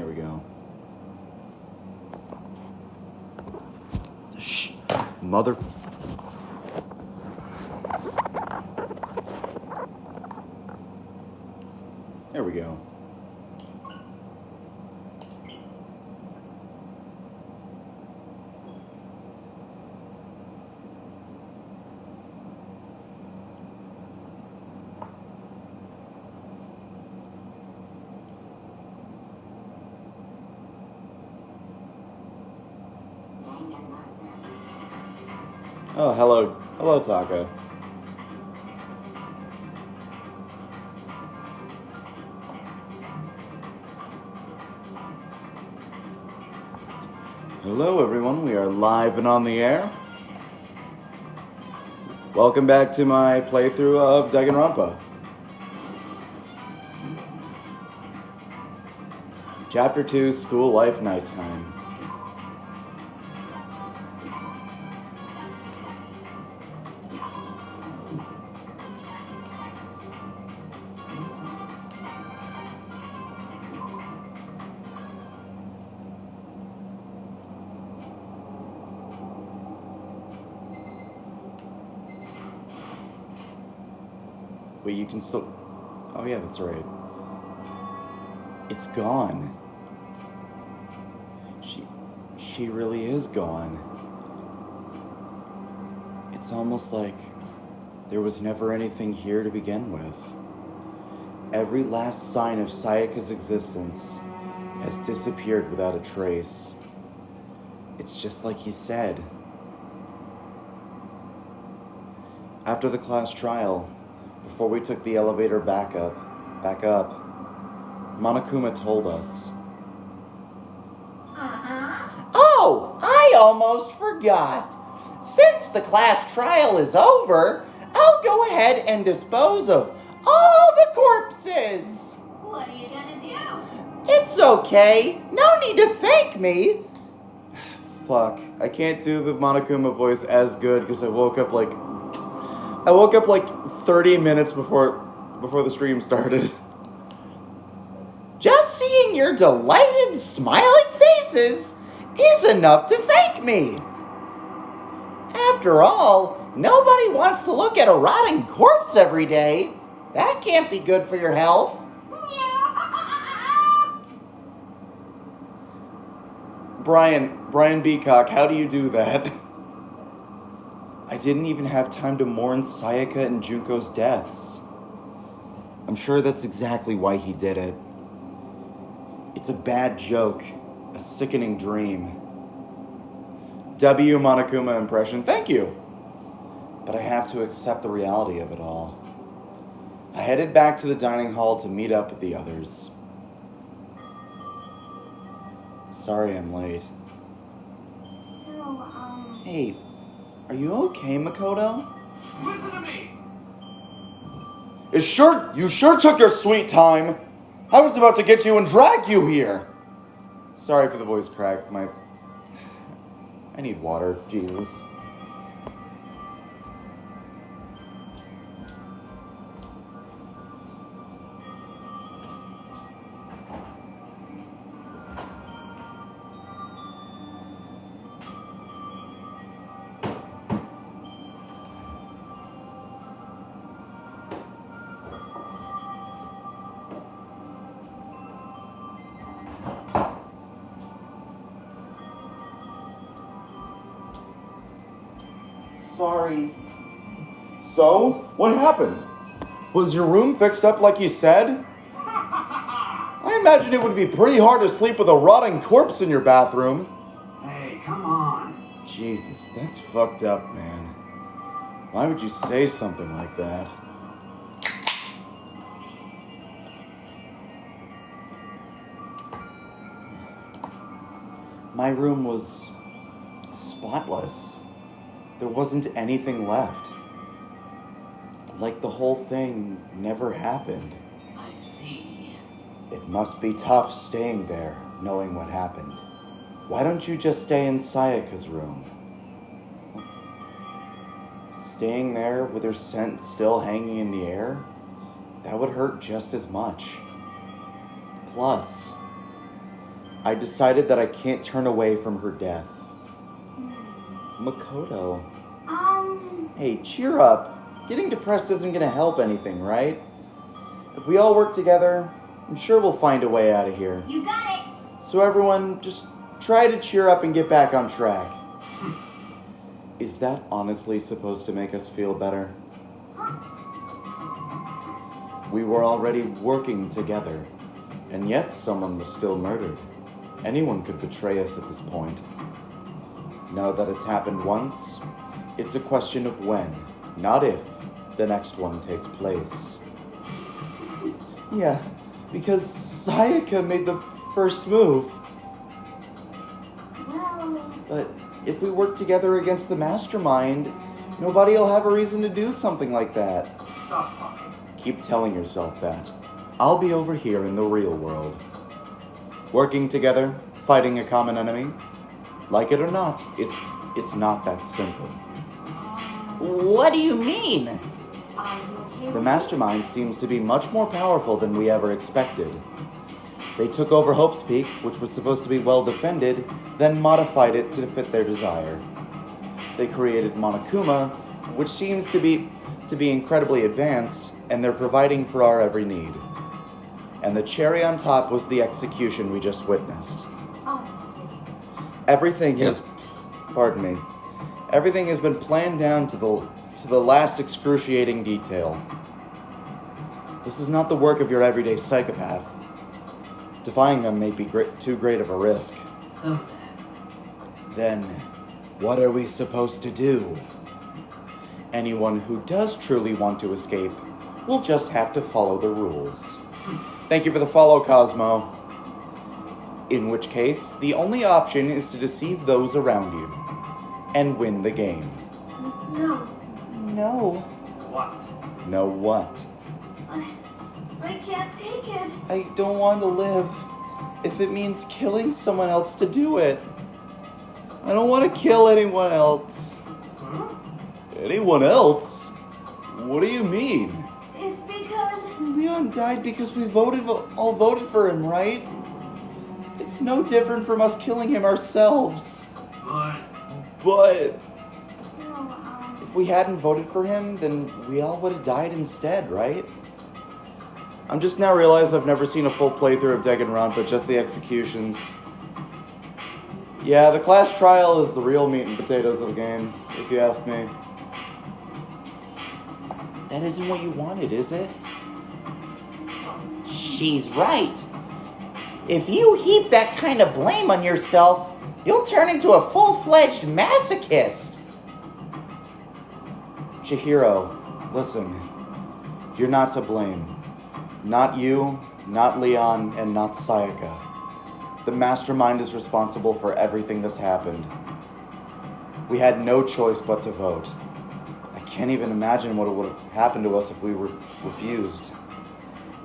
we go. Shh. Mother... There we go. Oh, hello. Hello, Taka. Hello, everyone. We are live and on the air. Welcome back to my playthrough of Danganronpa. Chapter 2, School Life Nighttime. Wait, you can still... Oh yeah, that's right. It's gone. She really is gone. It's almost like there was never anything here to begin with. Every last sign of Sayaka's existence has disappeared without a trace. It's just like he said. After the class trial, before we took the elevator back up, Monokuma told us. Oh, I almost forgot. Since the class trial is over, I'll go ahead and dispose of all the corpses. What are you gonna do? It's okay. No need to thank me. Fuck, I can't do the Monokuma voice as good because I woke up like 30 minutes before the stream started. Just seeing your delighted, smiling faces is enough to thank me. After all, nobody wants to look at a rotting corpse every day. That can't be good for your health. Brian Beacock, how do you do that? I didn't even have time to mourn Sayaka and Junko's deaths. I'm sure that's exactly why he did it. It's a bad joke, a sickening dream. W. Monokuma impression, thank you. But I have to accept the reality of it all. I headed back to the dining hall to meet up with the others. Sorry I'm late. Hey, are you okay, Makoto? Listen to me! You sure took your sweet time. I was about to get you and drag you here. Sorry for the voice crack. I need water. Jesus. Sorry. So? What happened? Was your room fixed up like you said? I imagine it would be pretty hard to sleep with a rotting corpse in your bathroom. Hey, come on. Jesus, that's fucked up, man. Why would you say something like that? My room was spotless. There wasn't anything left. Like the whole thing never happened. I see. It must be tough staying there, knowing what happened. Why don't you just stay in Sayaka's room? Staying there with her scent still hanging in the air? That would hurt just as much. Plus, I decided that I can't turn away from her death. Makoto. Hey, cheer up. Getting depressed isn't gonna help anything, right? If we all work together, I'm sure we'll find a way out of here. You got it. So everyone, just try to cheer up and get back on track. Is that honestly supposed to make us feel better? We were already working together, and yet someone was still murdered. Anyone could betray us at this point. Now that it's happened once, it's a question of when, not if, the next one takes place. Yeah, because Sayaka made the first move. Well, But if we work together against the mastermind, nobody will have a reason to do something like that. Stop talking. Keep telling yourself that. I'll be over here in the real world. Working together, fighting a common enemy. Like it or not, it's not that simple. What do you mean? are you okay The with mastermind seems to be much more powerful than we ever expected. They took over Hope's Peak, which was supposed to be well defended, then modified it to fit their desire. They created Monokuma, which seems to be incredibly advanced, and they're providing for our every need. And the cherry on top was the execution we just witnessed. Honestly. Everything has been planned down to the last excruciating detail. This is not the work of your everyday psychopath. Defying them may be too great of a risk. So Then, what are we supposed to do? Anyone who does truly want to escape will just have to follow the rules. Thank you for the follow, Cosmo. In which case, the only option is to deceive those around you and win the game. No, No. what? No what? I can't take it. I don't want to live if it means killing someone else to do it. I don't want to kill anyone else. Huh? Anyone else? What do you mean? It's because Leon died because we all voted for him, right? It's no different from us killing him ourselves. But so if we hadn't voted for him, then we all would have died instead, right? I'm just now realized I've never seen a full playthrough of Danganronpa, just the executions. Yeah, the class trial is the real meat and potatoes of the game, if you ask me. That isn't what you wanted, is it? She's right. If you heap that kind of blame on yourself, you'll turn into a full-fledged masochist. Chihiro, listen. You're not to blame. Not you, not Leon, and not Sayaka. The mastermind is responsible for everything that's happened. We had no choice but to vote. I can't even imagine what would have happened to us if we were refused.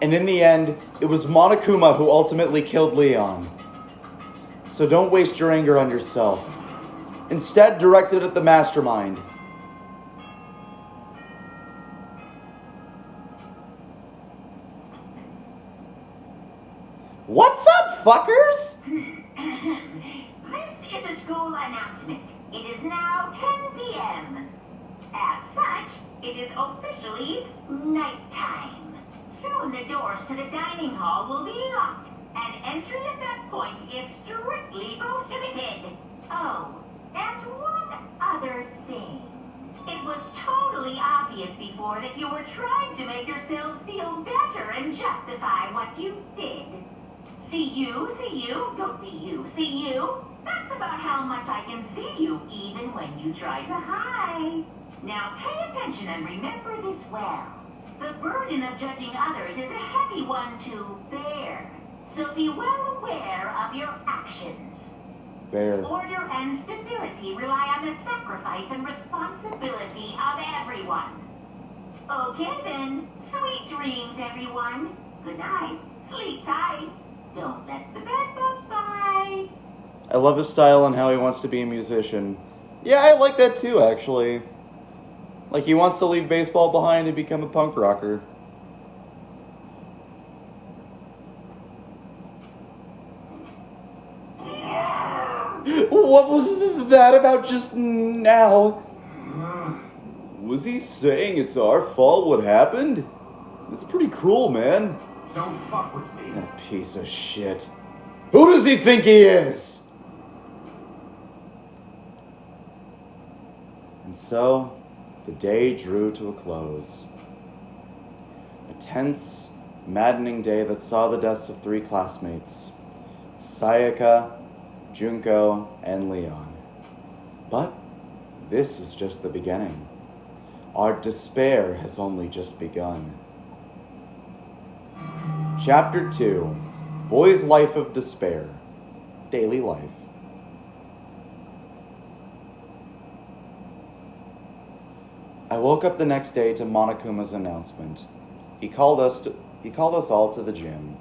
And in the end, it was Monokuma who ultimately killed Leon. So don't waste your anger on yourself. Instead, direct it at the mastermind. What's up, fuckers? this is a school announcement. It is now 10 p.m. As such, it is officially nighttime. Soon the doors to the dining hall will be locked, and entry at that point is strictly prohibited. Oh, and one other thing. It was totally obvious before that you were trying to make yourselves feel better and justify what you did. See you, don't see you. That's about how much I can see you, even when you try to hide. Now pay attention and remember this well. The burden of judging others is a heavy one to bear. So be well aware of your actions. Bear. Order and stability rely on the sacrifice and responsibility of everyone. Okay then, sweet dreams, everyone. Good night, sleep tight. Don't let the bed bugs bite. I love his style and how he wants to be a musician. Yeah, I like that too, actually. Like, he wants to leave baseball behind and become a punk rocker. What was that about just now? Was he saying it's our fault what happened? It's pretty cruel, man. Don't fuck with me. That piece of shit. Who does he think he is? And so, the day drew to a close. A tense, maddening day that saw the deaths of 3 classmates, Sayaka, Junko, and Leon. But this is just the beginning. Our despair has only just begun. Chapter 2, Boy's Life of Despair, Daily Life. I woke up the next day to Monokuma's announcement. He called us all to the gym.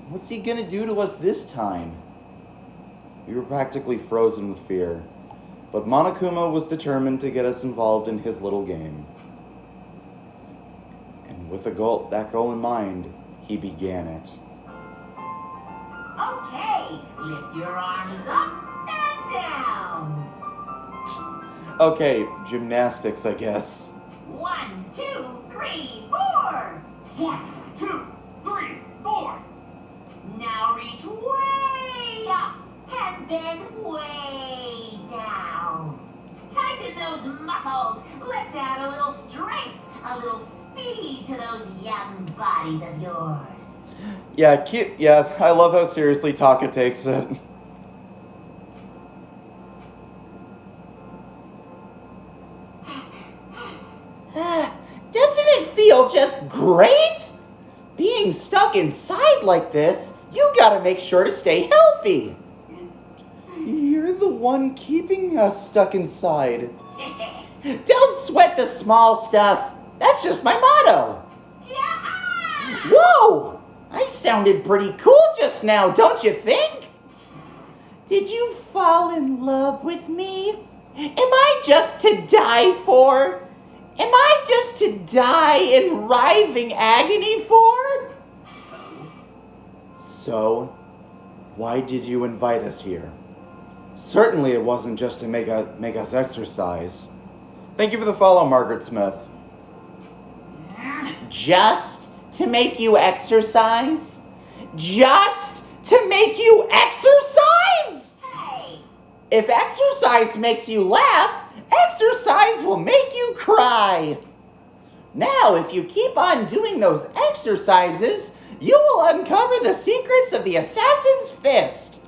What's he gonna do to us this time? We were practically frozen with fear, but Monokuma was determined to get us involved in his little game. And with that goal in mind, he began it. Okay, lift your arms up and down. Okay, gymnastics, I guess. 1, 2, 3, 4. 1, 2, 3, 4. Now reach way up and then way down. Tighten those muscles. Let's add a little strength, a little speed to those young bodies of yours. Yeah, I love how seriously Taka takes it. Doesn't it feel just great? Being stuck inside like this, you gotta make sure to stay healthy. You're the one keeping us stuck inside. Don't sweat the small stuff. That's just my motto. Yeah! Whoa! I sounded pretty cool just now, don't you think? Did you fall in love with me? Am I just to die for? Am I just to die in writhing agony for? So, why did you invite us here? Certainly it wasn't just to make us exercise. Thank you for the follow, Margaret Smith. Just to make you exercise? Just to make you exercise? Hey! If exercise makes you laugh, exercise will make you cry. Now, if you keep on doing those exercises, you will uncover the secrets of the assassin's fist.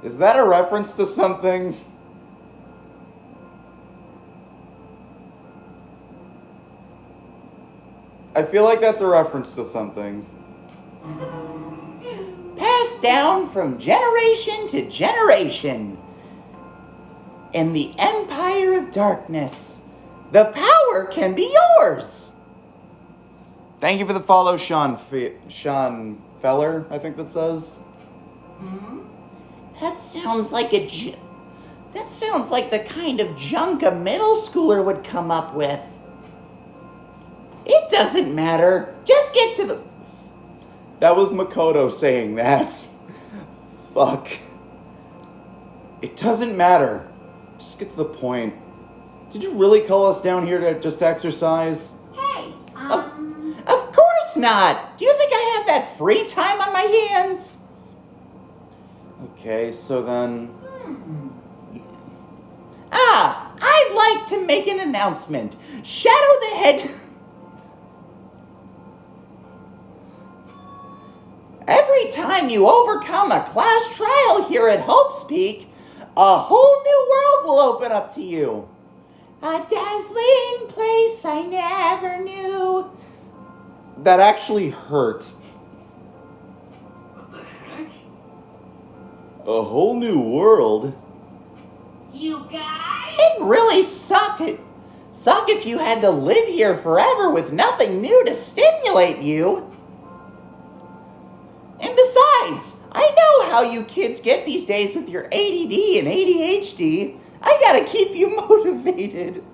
Is that a reference to something? I feel like that's a reference to something. Passed down from generation to generation. In the Empire of Darkness, the power can be yours. Thank you for the follow, Sean Feller, I think that says. That sounds like the kind of junk a middle schooler would come up with. It doesn't matter. Just get to the... That was Makoto saying that. Fuck. It doesn't matter. Just get to the point. Did you really call us down here to just exercise? Hey, Of course not. Do you think I have that free time on my hands? Okay, so then... I'd like to make an announcement. Shadow the Hedge... Every time you overcome a class trial here at Hope's Peak, a whole new world will open up to you. A dazzling place I never knew. That actually hurt. What the heck? A whole new world? you guys? It'd really suck if you had to live here forever with nothing new to stimulate you. And besides, I know how you kids get these days with your ADD and ADHD. I gotta keep you motivated.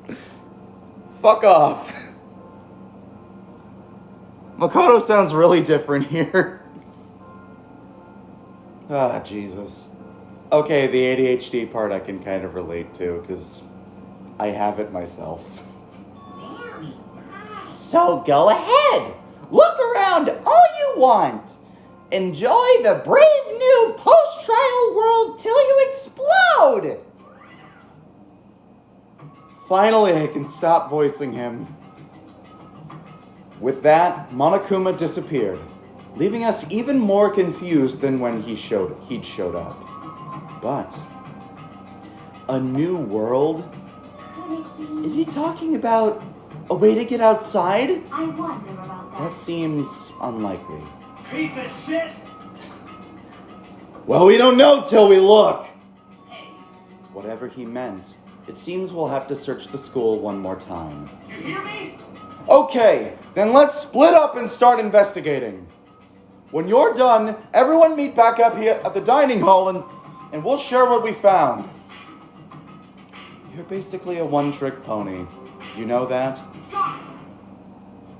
Fuck off. Makoto sounds really different here. Ah, Jesus. Okay, the ADHD part I can kind of relate to, because I have it myself. Very nice. So go ahead. Look around all you want. Enjoy the brave new post-trial world till you explode. Finally, I can stop voicing him. With that, Monokuma disappeared, leaving us even more confused than when he'd showed up. But a new world? Could it be? Is he talking about a way to get outside? I wonder about that. That seems unlikely. Piece of shit! Well, we don't know till we look. Hey, Whatever he meant, it seems we'll have to search the school one more time. you hear me? Okay, then let's split up and start investigating. When you're done, everyone meet back up here at the dining hall and we'll share what we found. You're basically a one-trick pony. You know that?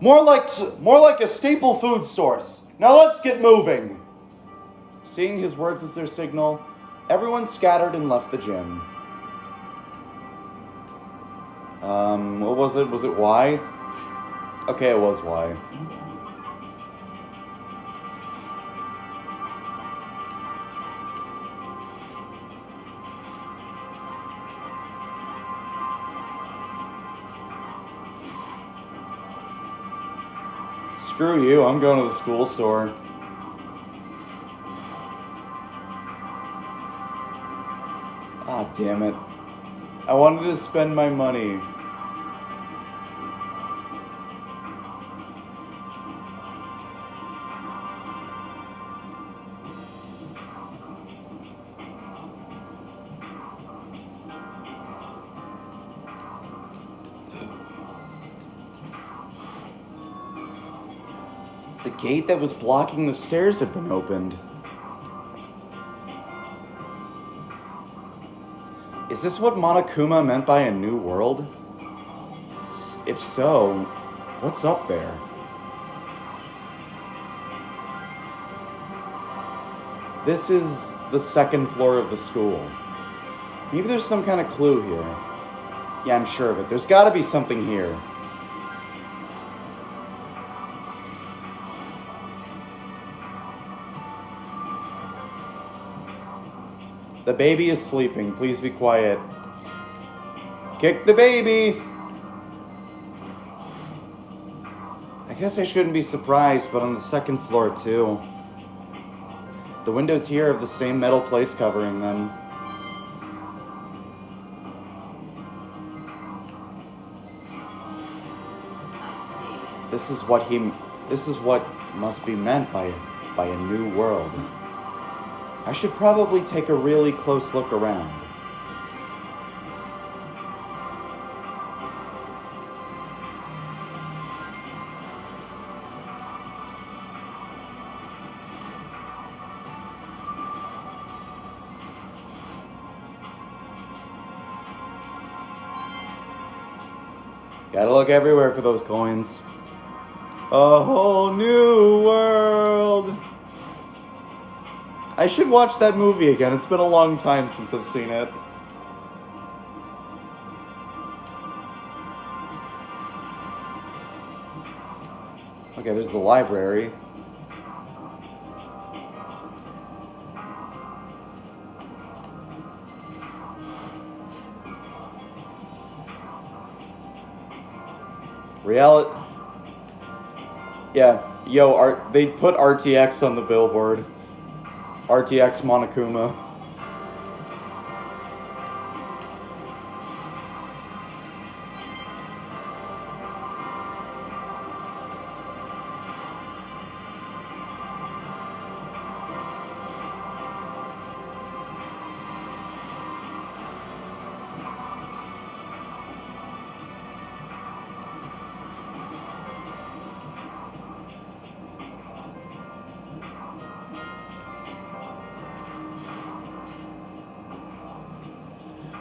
More like a staple food source. Now let's get moving. Seeing his words as their signal, everyone scattered and left the gym. What was it? Was it Y? Okay, it was Y. Screw you, I'm going to the school store. Ah, damn it. I wanted to spend my money. The gate that was blocking the stairs had been opened. Is this what Monokuma meant by a new world? If so, what's up there? This is the second floor of the school. Maybe there's some kind of clue here. Yeah, I'm sure of it. There's gotta be something here. The baby is sleeping. Please be quiet. Kick the baby! I guess I shouldn't be surprised, but on the second floor too. The windows here have the same metal plates covering them. This is what must be meant by a new world. I should probably take a really close look around. Gotta look everywhere for those coins. A whole new world! I should watch that movie again. It's been a long time since I've seen it. Okay, there's the library. Yeah, they put RTX on the billboard. RTX Monokuma.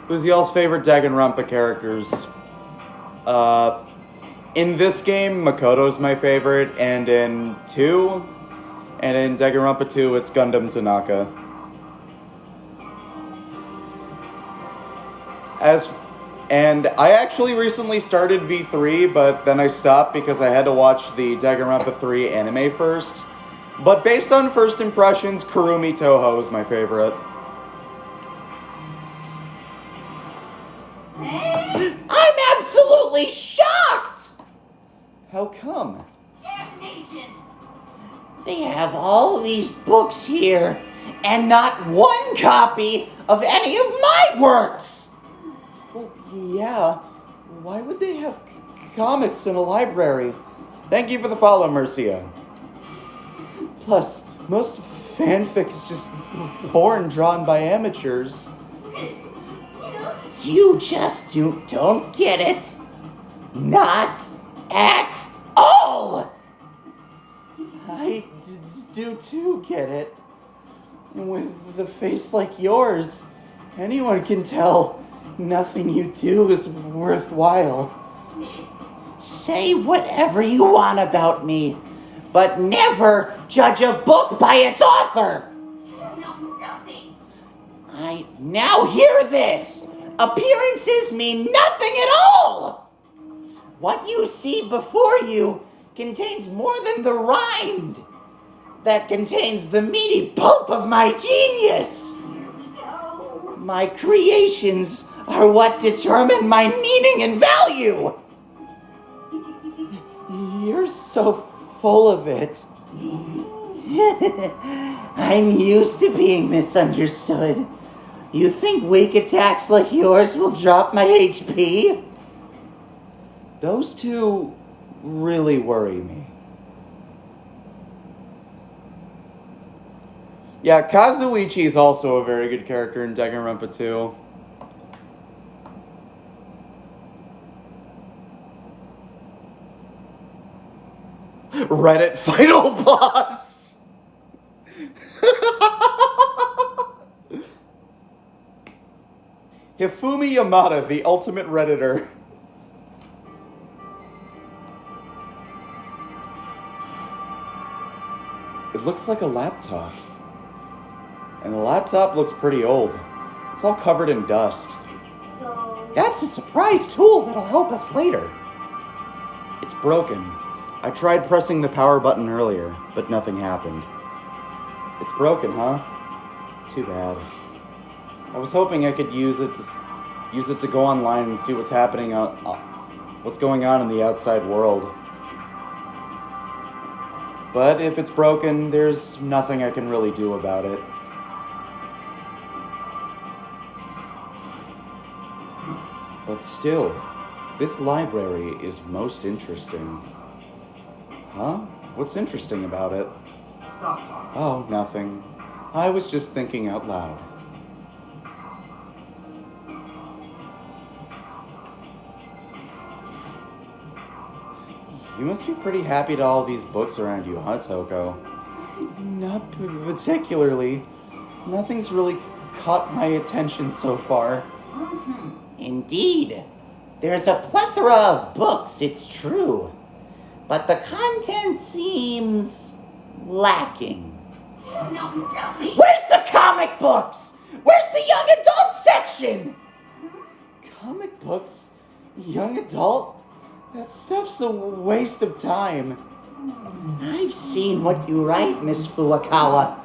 Who's y'all's favorite Danganronpa characters? In this game, Makoto's my favorite, and in Danganronpa 2, it's Gundam Tanaka. And I actually recently started V3, but then I stopped because I had to watch the Danganronpa 3 anime first. But based on first impressions, Kurumi Toho is my favorite. I'm absolutely shocked! How come? Damnation! They have all these books here, and not one copy of any of my works! Well, yeah. Why would they have comics in a library? Thank you for the follow, Mercia. Plus, most fanfic is just porn drawn by amateurs. You just don't get it. Not at all! I do too get it. And with a face like yours, anyone can tell nothing you do is worthwhile. Say whatever you want about me, but never judge a book by its author! No, nothing. I now hear this! Appearances mean nothing at all! What you see before you contains more than the rind that contains the meaty pulp of my genius! My creations are what determine my meaning and value! You're so full of it. I'm used to being misunderstood. You think weak attacks like yours will drop my HP? Those two really worry me. Yeah, Kazuichi is also a very good character in Danganronpa 2. Reddit final boss! Hifumi Yamada, the ultimate Redditor. It looks like a laptop. And the laptop looks pretty old. It's all covered in dust. So... That's a surprise tool that'll help us later. It's broken. I tried pressing the power button earlier, but nothing happened. It's broken, huh? Too bad. I was hoping I could use it to go online and see what's happening what's going on in the outside world. But if it's broken, there's nothing I can really do about it. But still, this library is most interesting. Huh? What's interesting about it? Stop talking. Oh, nothing. I was just thinking out loud. You must be pretty happy to all these books around you, huh, Toko? Not particularly. Nothing's really caught my attention so far. Indeed. There's a plethora of books, it's true. But the content seems lacking. No, nothing. Where's the comic books? Where's the young adult section? Comic books? Young adult? That stuff's a waste of time. I've seen what you write, Miss Fukawa.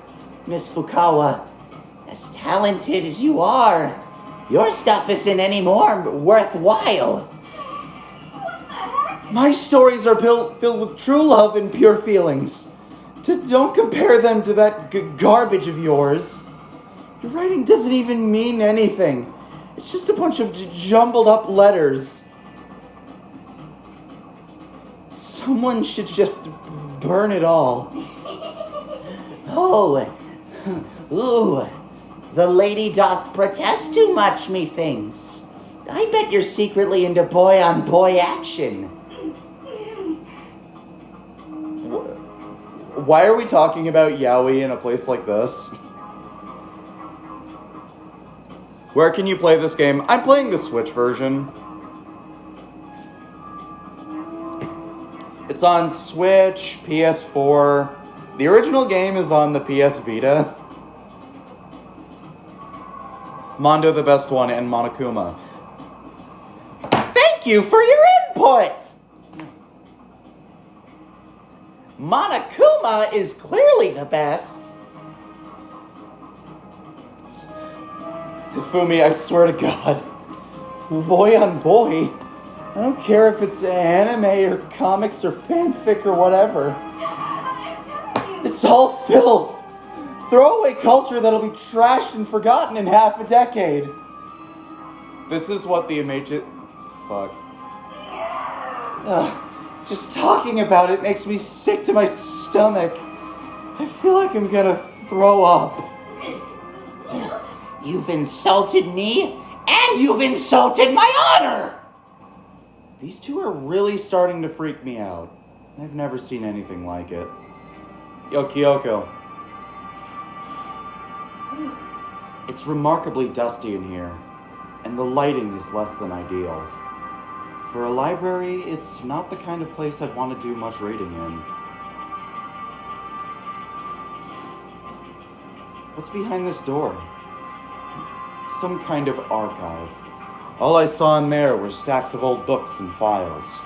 Miss Fukawa, as talented as you are, your stuff isn't any more worthwhile. My stories are filled with true love and pure feelings. Don't compare them to that garbage of yours. Your writing doesn't even mean anything. It's just a bunch of jumbled up letters. Someone should just burn it all. Oh, ooh, the lady doth protest too much, methinks. I bet you're secretly into boy-on-boy action. Why are we talking about yaoi in a place like this? Where can you play this game? I'm playing the Switch version. It's on Switch, PS4. The original game is on the PS Vita. Mondo the Best One and Monokuma. you for your input! Monokuma is clearly the best. Hifumi, I swear to God, boy on boy, I don't care if it's anime or comics or fanfic or whatever. It's all filth. Throwaway culture that'll be trashed and forgotten in half a decade. This is what the fuck. Just talking about it makes me sick to my stomach. I feel like I'm gonna throw up. You've insulted me, and you've insulted my honor! These two are really starting to freak me out. I've never seen anything like it. Yo, Kyoko. It's remarkably dusty in here, and the lighting is less than ideal. For a library, it's not the kind of place I'd want to do much reading in. What's behind this door? Some kind of archive. All I saw in there were stacks of old books and files.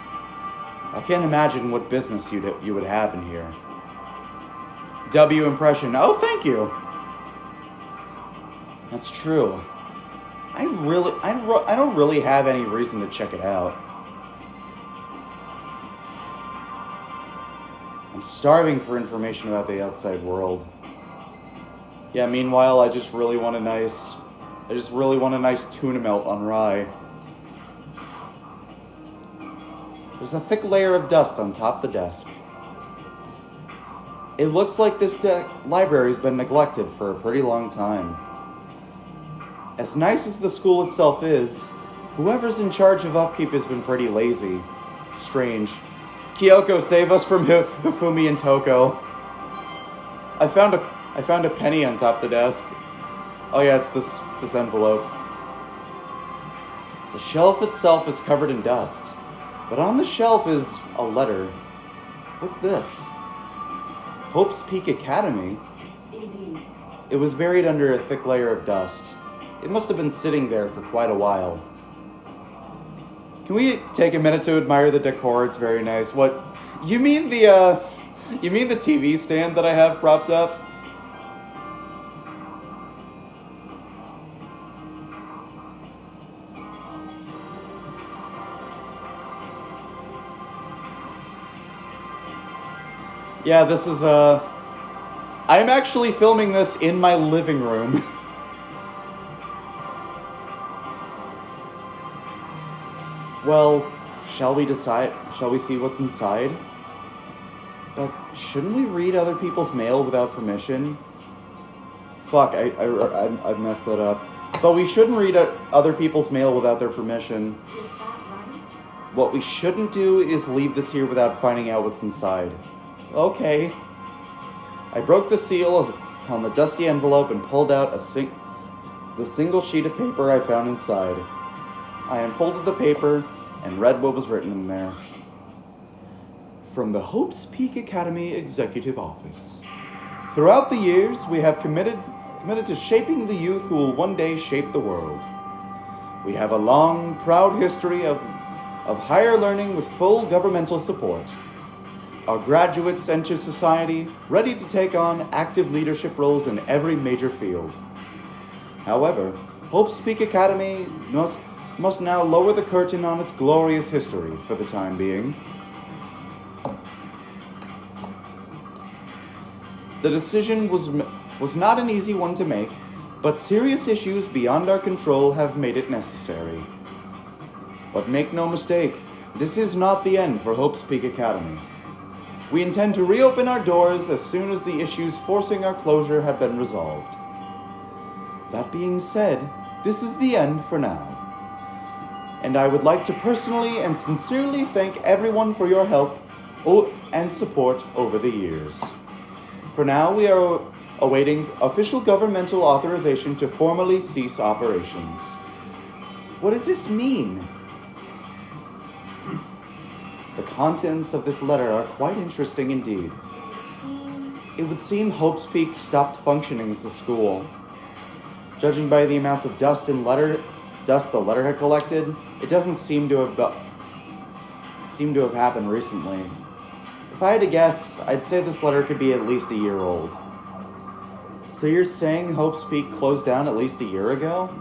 I can't imagine what business you would have in here. W impression. Oh, thank you. That's true. I don't really have any reason to check it out. I'm starving for information about the outside world. Yeah, meanwhile, I just really want a nice tuna melt on rye. There's a thick layer of dust on top of the desk. It looks like this library's been neglected for a pretty long time. As nice as the school itself is, whoever's in charge of upkeep has been pretty lazy. Strange. Kyoko, save us from Hifumi and Toko. I found a penny on top of the desk. Oh yeah, it's this envelope. The shelf itself is covered in dust, but on the shelf is a letter. What's this? Hope's Peak Academy? Indeed. It was buried under a thick layer of dust. It must have been sitting there for quite a while. Can we take a minute to admire the decor? It's very nice. What? You mean the TV stand that I have propped up? Yeah, this is, I'm actually filming this in my living room. Well, shall we see what's inside? But shouldn't we read other people's mail without permission? Fuck, I messed that up. But we shouldn't read other people's mail without their permission. Is that right? What we shouldn't do is leave this here without finding out what's inside. Okay. I broke the seal on the dusty envelope and pulled out the single sheet of paper I found inside. I unfolded the paper and read what was written in there. From the Hope's Peak Academy Executive Office. Throughout the years, we have committed to shaping the youth who will one day shape the world. We have a long, proud history of higher learning with full governmental support. Our graduates enter society ready to take on active leadership roles in every major field. However, Hope's Peak Academy must now lower the curtain on its glorious history for the time being. The decision was not an easy one to make, but serious issues beyond our control have made it necessary. But make no mistake, this is not the end for Hope's Peak Academy. We intend to reopen our doors as soon as the issues forcing our closure have been resolved. That being said, this is the end for now. And I would like to personally and sincerely thank everyone for your help and support over the years. For now, we are awaiting official governmental authorization to formally cease operations. What does this mean? The contents of this letter are quite interesting indeed. It would seem Hope's Peak stopped functioning as a school. Judging by the amounts of dust the letter had collected, it doesn't seem to have seem to have happened recently. If I had to guess, I'd say this letter could be at least a year old. So you're saying Hope's Peak closed down at least a year ago?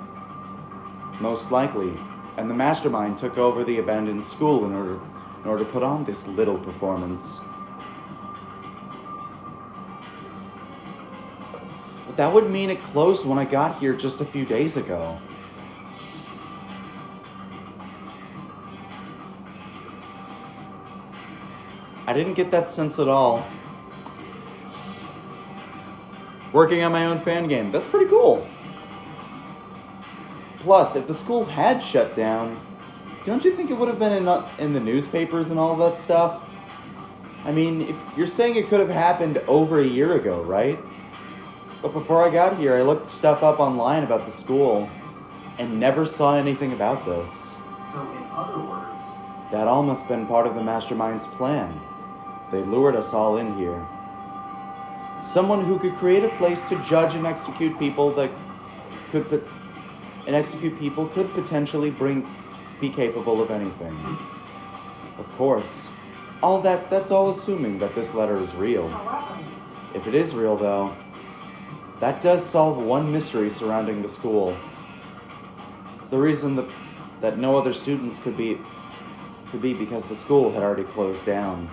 Most likely. And the mastermind took over the abandoned school in order to put on this little performance. But that would mean it closed when I got here just a few days ago. I didn't get that sense at all. Working on my own fan game, that's pretty cool. Plus, if the school had shut down, don't you think it would have been in the newspapers and all that stuff? I mean, if you're saying it could have happened over a year ago, right? But before I got here, I looked stuff up online about the school and never saw anything about this. So in other words, That all must have been part of the mastermind's plan. They lured us all in here. Someone who could create a place to judge and execute people could potentially be capable of anything. Of course. That's all assuming that this letter is real. However, If it is real, though, that does solve one mystery surrounding the school. The reason that no other students could be because the school had already closed down.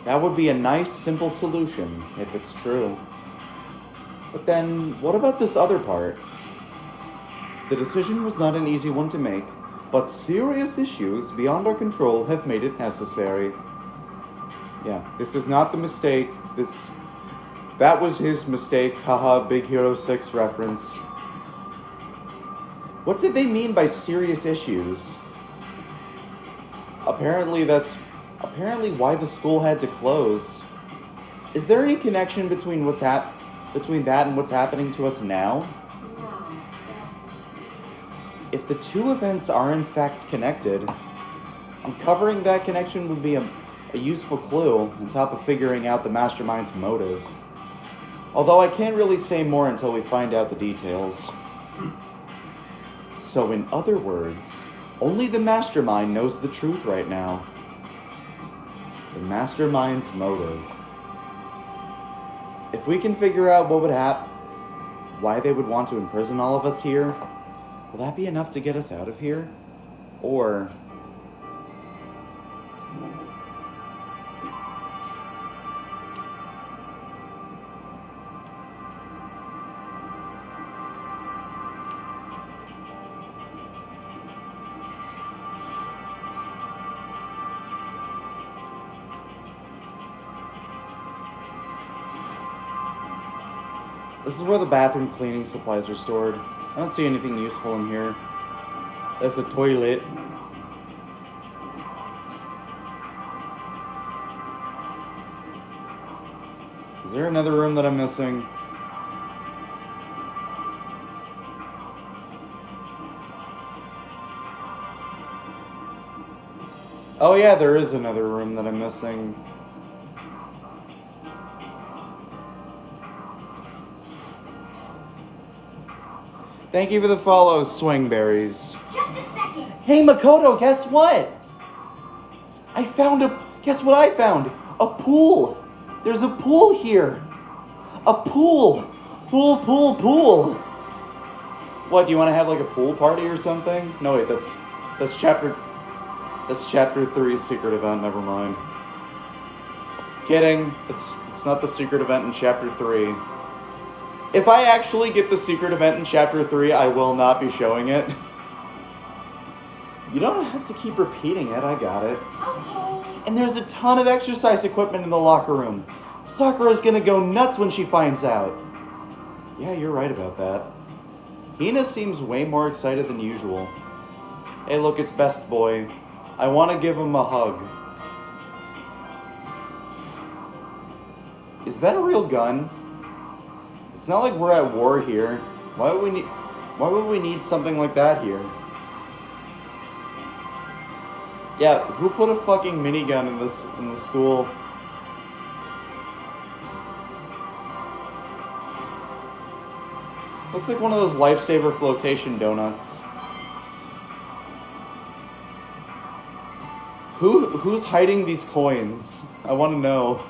That would be a nice, simple solution, if it's true. But then, what about this other part? The decision was not an easy one to make, but serious issues beyond our control have made it necessary. Yeah, this is not the mistake. That was his mistake. Haha, Big Hero 6 reference. What did they mean by serious issues? Apparently why the school had to close. Is there any connection between between that and what's happening to us now? no. If the two events are in fact connected, uncovering that connection would be a useful clue on top of figuring out the mastermind's motive. Although I can't really say more until we find out the details. So in other words, only the mastermind knows the truth right now. The mastermind's motive. If we can figure out what would happen, why they would want to imprison all of us here, will that be enough to get us out of here? Or... This is where the bathroom cleaning supplies are stored. I don't see anything useful in here. There's a toilet. Is there another room that I'm missing? Oh yeah, there is another room that I'm missing. Thank you for the follow, Swingberries. Just a second. Hey Makoto, guess what? Guess what I found? A pool. There's a pool here. A pool. Pool. What, do you want to have like a pool party or something? No wait, that's chapter 3's secret event, never mind. Kidding. It's not the secret event in chapter 3. If I actually get the secret event in chapter 3, I will not be showing it. You don't have to keep repeating it, I got it. Okay. And there's a ton of exercise equipment in the locker room. Sakura's gonna go nuts when she finds out. Yeah, you're right about that. Hina seems way more excited than usual. Hey look, it's Best Boy. I want to give him a hug. Is that a real gun? It's not like we're at war here. Why would we need something like that here? Yeah, who put a fucking minigun in the school? Looks like one of those lifesaver flotation donuts. Who's hiding these coins? I want to know.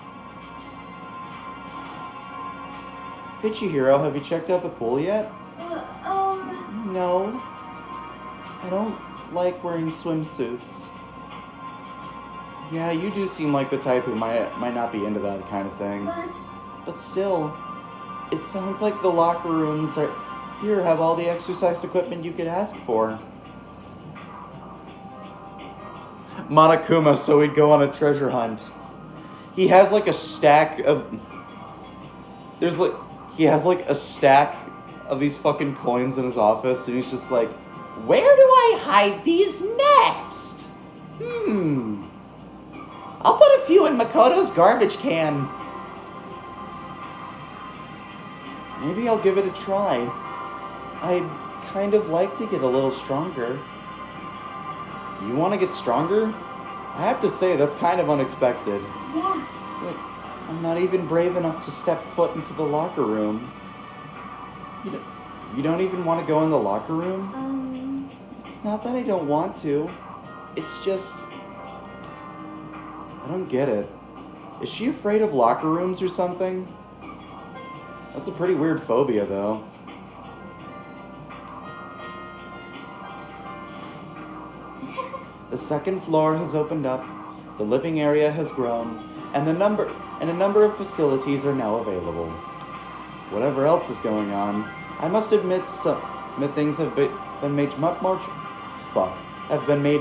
Hey Chihiro, have you checked out the pool yet? No. I don't like wearing swimsuits. Yeah, you do seem like the type who might not be into that kind of thing. But still, it sounds like the locker rooms here have all the exercise equipment you could ask for. Monokuma, so he'd go on a treasure hunt. He has like a stack of... He has like a stack of these fucking coins in his office, and he's just like, where do I hide these next? I'll put a few in Makoto's garbage can. Maybe I'll give it a try. I'd kind of like to get a little stronger. You want to get stronger? I have to say, that's kind of unexpected. Yeah. But I'm not even brave enough to step foot into the locker room. You don't even want to go in the locker room? It's not that I don't want to. It's just... I don't get it. Is she afraid of locker rooms or something? That's a pretty weird phobia, though. The second floor has opened up, the living area has grown, and a number of facilities are now available. Whatever else is going on, I must admit things have been made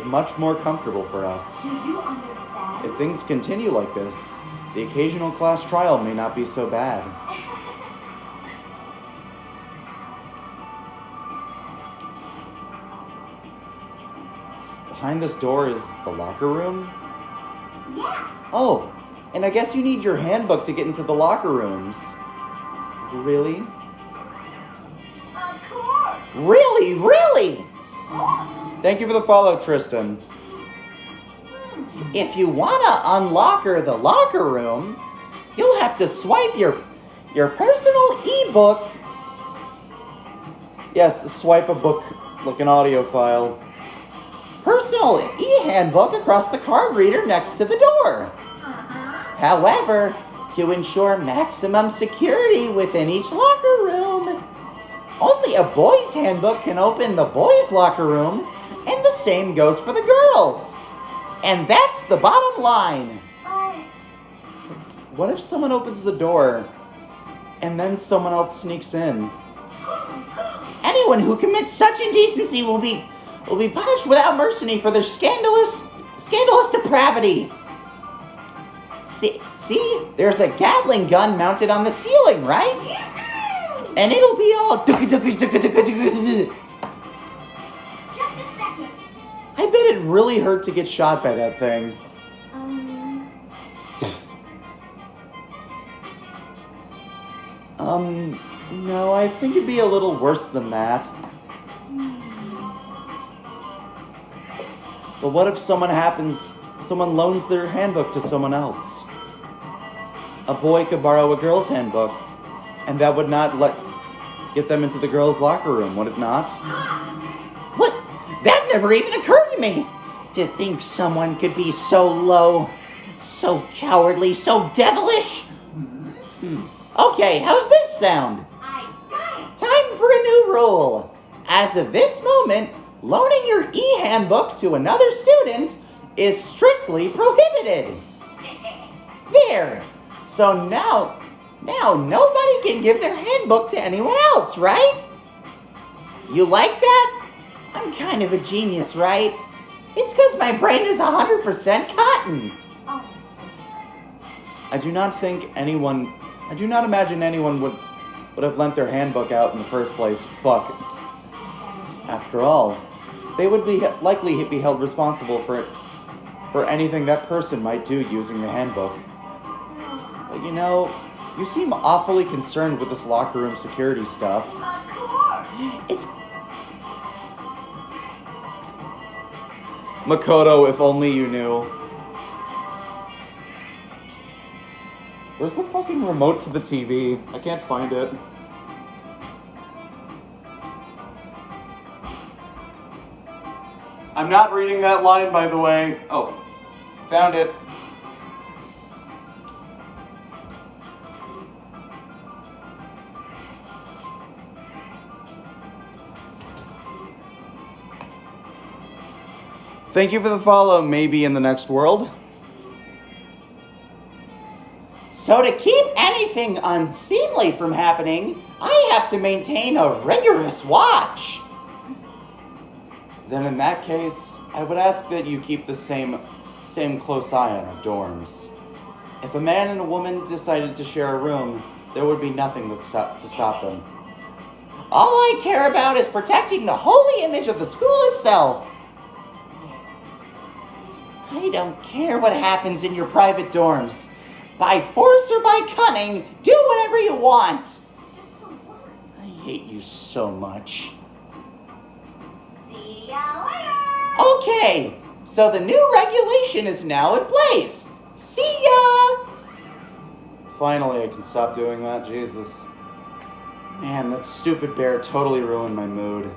much more comfortable for us. Do you understand? If things continue like this, the occasional class trial may not be so bad. Behind this door is the locker room? Yeah. Oh, and I guess you need your handbook to get into the locker rooms. Really? Of course. Really? Really? Thank you for the follow, Tristan. If you wanna unlocker the locker room, you'll have to swipe your personal ebook. Yes, swipe a book like an audio file. Personal e-handbook across the card reader next to the door. However, to ensure maximum security within each locker room, only a boy's handbook can open the boys' locker room, and the same goes for the girls. And that's the bottom line. What if someone opens the door and then someone else sneaks in? Anyone who commits such indecency will be punished without mercy for their scandalous depravity. See, there's a Gatling gun mounted on the ceiling, right? And it'll be all... Just a second. I bet it really hurt to get shot by that thing. No, I think it'd be a little worse than that. But what if someone loans their handbook to someone else? A boy could borrow a girl's handbook, and that would not get them into the girls' locker room, would it not? What? That never even occurred to me. To think someone could be so low, so cowardly, so devilish. Okay, how's this sound? I got it. Time for a new rule. As of this moment, loaning your e-handbook to another student is strictly prohibited. There. So now nobody can give their handbook to anyone else, right? You like that? I'm kind of a genius, right? It's because my brain is 100% cotton. I do not imagine anyone would have lent their handbook out in the first place. Fuck. After all, they would likely be held responsible for anything that person might do using the handbook. But you seem awfully concerned with this locker room security stuff. Of course. It's Makoto, if only you knew. Where's the fucking remote to the TV? I can't find it. I'm not reading that line, by the way. Oh. Found it. Thank you for the follow, maybe in the next world. So to keep anything unseemly from happening, I have to maintain a rigorous watch. Then in that case, I would ask that you keep the same close eye on our dorms. If a man and a woman decided to share a room, there would be nothing to stop them. All I care about is protecting the holy image of the school itself. I don't care what happens in your private dorms. By force or by cunning, do whatever you want. I hate you so much. See ya later. Okay, so the new regulation is now in place. See ya! Finally, I can stop doing that, Jesus. Man, that stupid bear totally ruined my mood.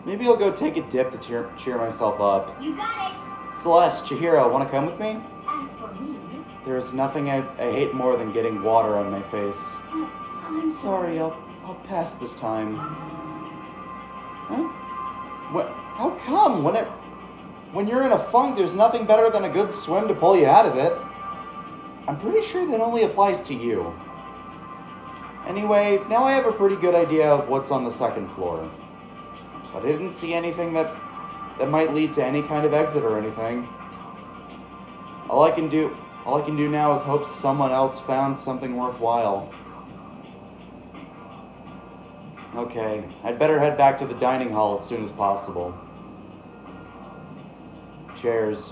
Maybe I'll go take a dip to cheer myself up. You got it. Celeste, Chihiro, want to come with me? As for me, There is nothing I hate more than getting water on my face. I'm Sorry, I'll pass this time. Huh? What? How come? When you're in a funk, there's nothing better than a good swim to pull you out of it. I'm pretty sure that only applies to you. Anyway, now I have a pretty good idea of what's on the second floor. But I didn't see anything that might lead to any kind of exit or anything. All I can do now is hope someone else found something worthwhile. Okay, I'd better head back to the dining hall as soon as possible. Chairs.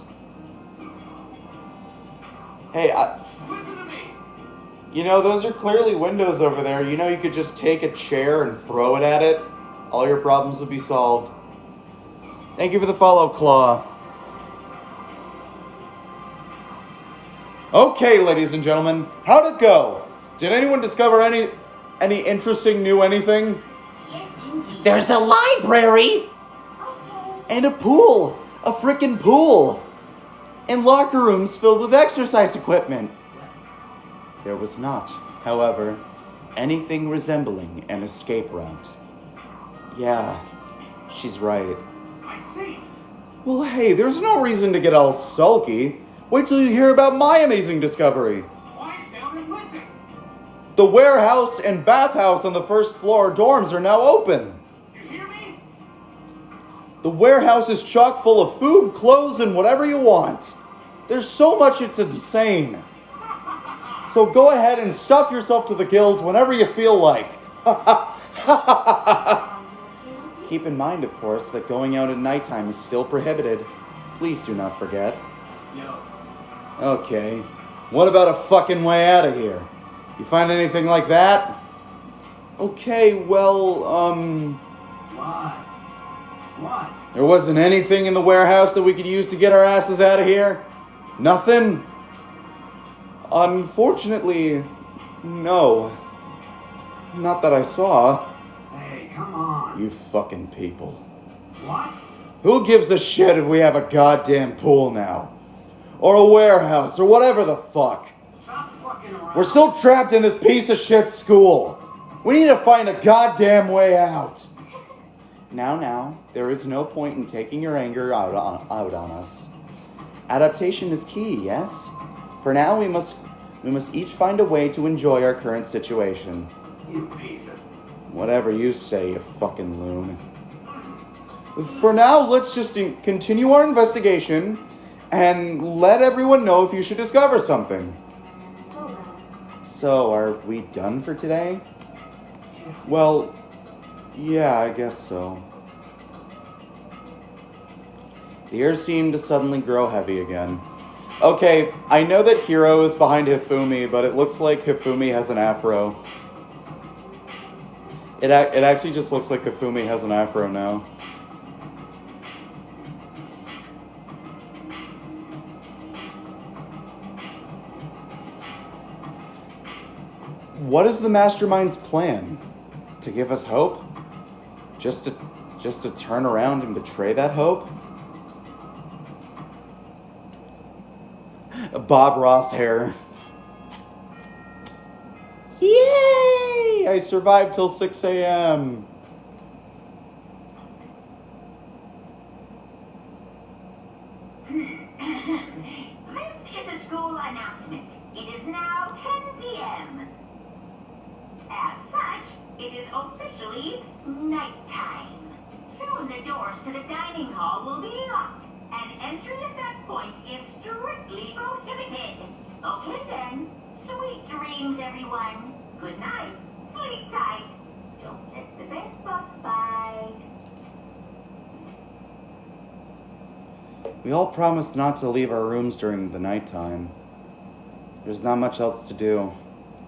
Hey, Listen to me! you know, those are clearly windows over there. You know, you could just take a chair and throw it at it. All your problems would be solved. Thank you for the follow, Claw. Okay, ladies and gentlemen, how'd it go? Did anyone discover any interesting new anything? Yes, indeed. There's a library Okay. and a pool. A frickin' pool. And locker rooms filled with exercise equipment. There was not, however, anything resembling an escape route. Yeah, she's right. I see! Well, hey, there's no reason to get all sulky. Wait till you hear about my amazing discovery. Quiet down and listen! The warehouse and bathhouse on the first floor dorms are now open. You hear me? The warehouse is chock full of food, clothes, and whatever you want. There's so much it's insane. So go ahead and stuff yourself to the gills whenever you feel like. Keep in mind, of course, that going out at nighttime is still prohibited. Please do not forget. No. Okay. What about a fucking way out of here? You find anything like that? Okay, well, Why? What? there wasn't anything in the warehouse that we could use to get our asses out of here? Nothing? Unfortunately, no. Not that I saw. Hey, come on. You fucking people. What? Who gives a shit if we have a goddamn pool now? Or a warehouse, or whatever the fuck. Stop fucking around. We're still trapped in this piece of shit school. We need to find a goddamn way out. Now, there is no point in taking your anger out on us. Adaptation is key, yes? For now, we must each find a way to enjoy our current situation. You piece of... Whatever you say, you fucking loon. For now, let's just continue our investigation and let everyone know if you should discover something. So, are we done for today? Well, yeah, I guess so. The air seemed to suddenly grow heavy again. Okay, I know that Hiro is behind Hifumi, but it looks like Hifumi has an afro. It actually just looks like Hifumi has an afro now. What is the mastermind's plan? To give us hope? Just to turn around and betray that hope? Bob Ross hair. Yay! I survived till 6 a.m. This is a school announcement. It is now 10 p.m. As such, it is officially nighttime. Soon the doors to the dining hall will be locked, and entry at that point is strictly prohibited. Okay then. Sweet dreams, everyone. Good night. Sleep tight. Don't let the bed bug bite. We all promised not to leave our rooms during the nighttime. There's not much else to do.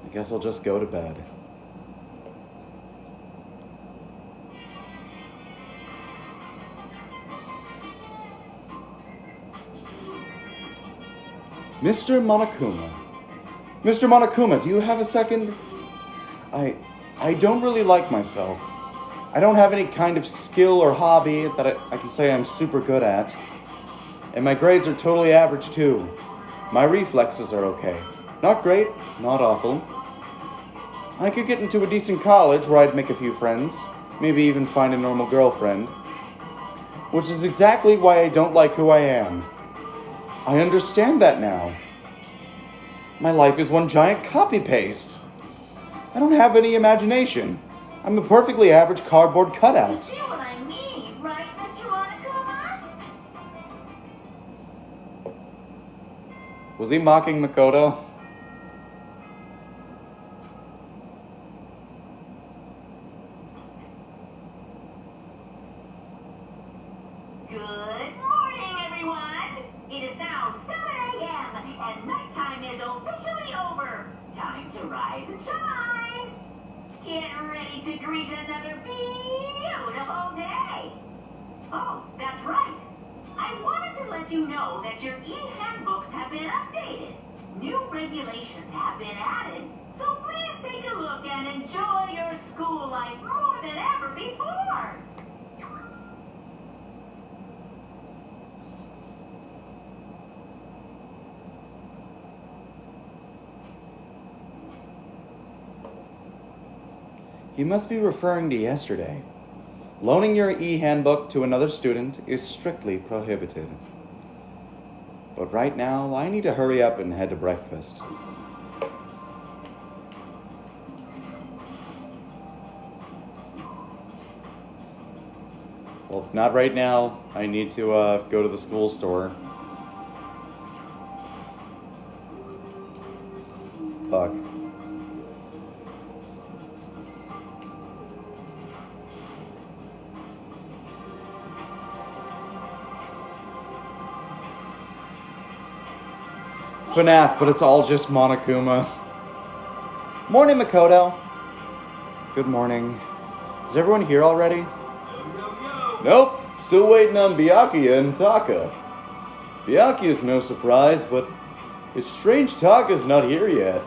I guess I'll just go to bed. Mr. Monokuma. Mr. Monokuma, do you have a second? I don't really like myself. I don't have any kind of skill or hobby that I can say I'm super good at. And my grades are totally average too. My reflexes are okay. Not great, not awful. I could get into a decent college where I'd make a few friends. Maybe even find a normal girlfriend. Which is exactly why I don't like who I am. I understand that now. My life is one giant copy-paste. I don't have any imagination. I'm a perfectly average cardboard You cutout. see what I mean, right, Mr. Monokuma? Was he mocking Makoto? Good morning, everyone. It is now 7 a.m. and nighttime is officially over. Time to rise and shine. Get ready to greet another beautiful day. Oh, that's right. I wanted to let you know that your e-handbooks have been updated. New regulations have been added, so please take a look and enjoy your school life more than ever before. You must be referring to yesterday. Loaning your e-handbook to another student is strictly prohibited. But right now, I need to hurry up and head to breakfast. Well, not right now. I need to go to the school store. Fuck. FNAF, but it's all just Monokuma. Morning, Makoto. Good morning. Is everyone here already? Nope. Still waiting on Byakuya and Taka. Byakuya's no surprise, but it's strange Taka's not here yet.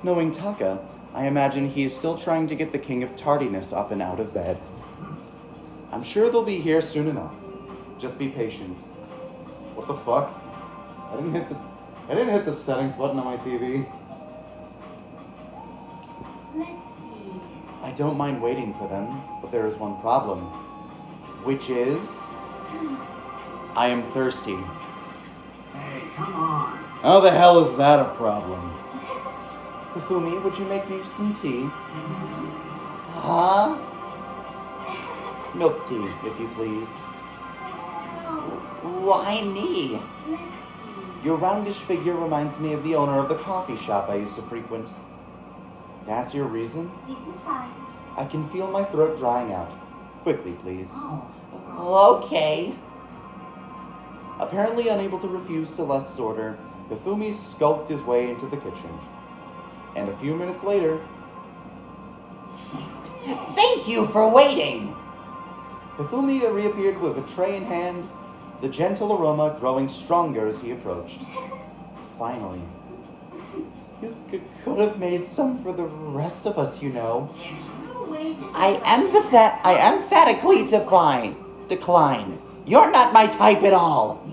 Knowing Taka, I imagine he is still trying to get the King of Tardiness up and out of bed. I'm sure they'll be here soon enough. Just be patient. What the fuck? I didn't hit the settings button on my TV. Let's see. I don't mind waiting for them, but there is one problem. Which is... I am thirsty. Hey, come on. How the hell is that a problem? Hifumi, would you make me some tea? Huh? Milk tea, if you please. Why me? Let's see. Your roundish figure reminds me of the owner of the coffee shop I used to frequent. That's your reason? This is fine. I can feel my throat drying out. Quickly, please. Okay. Apparently unable to refuse Celeste's order, Hifumi skulked his way into the kitchen. And a few minutes later... Thank you for waiting. Hifumi reappeared with a tray in hand, the gentle aroma growing stronger as he approached. Finally. You could have made some for the rest of us, you know. There's no way to... I emphatically decline. You're not my type at all.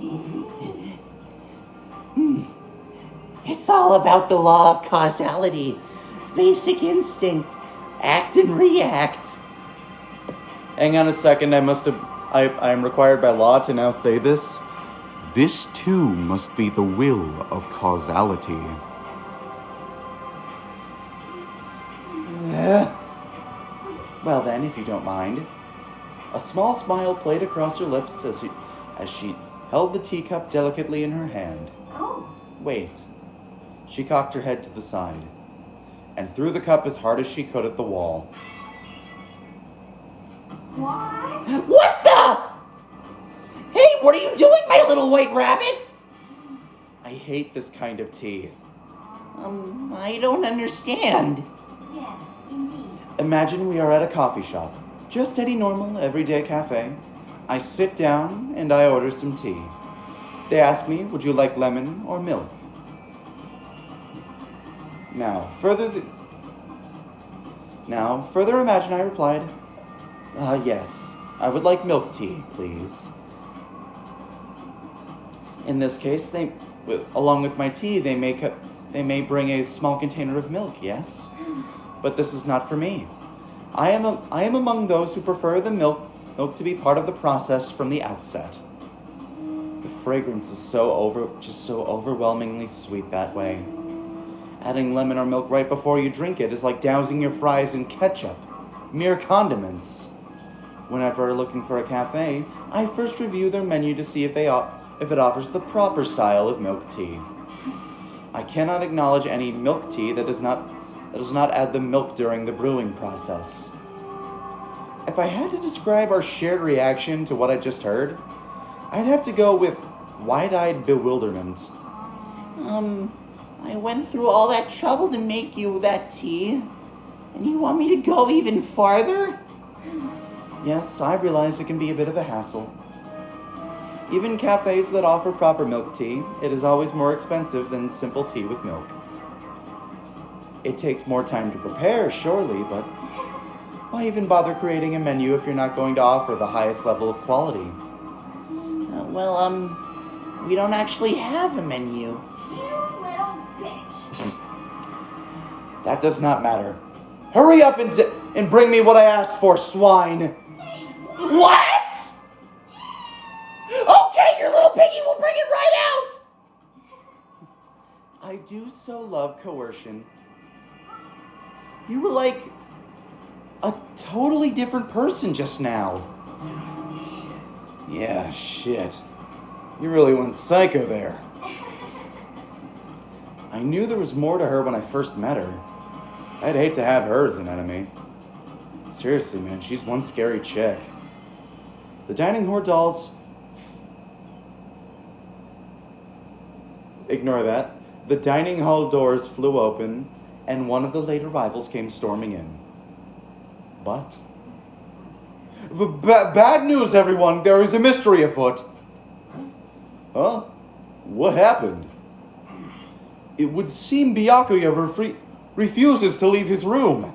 It's all about the law of causality. Basic instinct. Act and react. Hang on a second, I am required by law to now say this. This too must be the will of causality. Well then, if you don't mind. A small smile played across her lips as she held the teacup delicately in her hand. Oh, Wait. She cocked her head to the side and threw the cup as hard as she could at the wall. why? What the? Hey, what are you doing, my little white rabbit? I hate this kind of tea. I don't understand. Yes, indeed. Imagine we are at a coffee shop. Just any normal, everyday cafe. I sit down and I order some tea. They ask me, would you like lemon or milk? Now, further imagine I replied, yes, I would like milk tea, please. In this case, along with my tea, they may bring a small container of milk, yes? But this is not for me. I am among those who prefer the milk to be part of the process from the outset. The fragrance is so overwhelmingly sweet that way. Adding lemon or milk right before you drink it is like dousing your fries in ketchup, mere condiments. Whenever looking for a cafe, I first review their menu to see if it offers the proper style of milk tea. I cannot acknowledge any milk tea that does not add the milk during the brewing process. If I had to describe our shared reaction to what I just heard, I'd have to go with wide-eyed bewilderment. I went through all that trouble to make you that tea, and you want me to go even farther? Yes, I realize it can be a bit of a hassle. Even cafes that offer proper milk tea, it is always more expensive than simple tea with milk. It takes more time to prepare, surely, but why even bother creating a menu if you're not going to offer the highest level of quality? We don't actually have a menu. You little bitch. That does not matter. Hurry up and bring me what I asked for, swine! What? Okay, your little piggy will bring it right out! I do so love coercion. You were like a totally different person just now. Yeah, shit. You really went psycho there. I knew there was more to her when I first met her. I'd hate to have her as an enemy. Seriously, man, she's one scary chick. The dining hall dolls... Ignore that. The dining hall doors flew open, and one of the late arrivals came storming in. But... Bad news, everyone! There is a mystery afoot! Huh? What happened? It would seem Byakuya refuses to leave his room.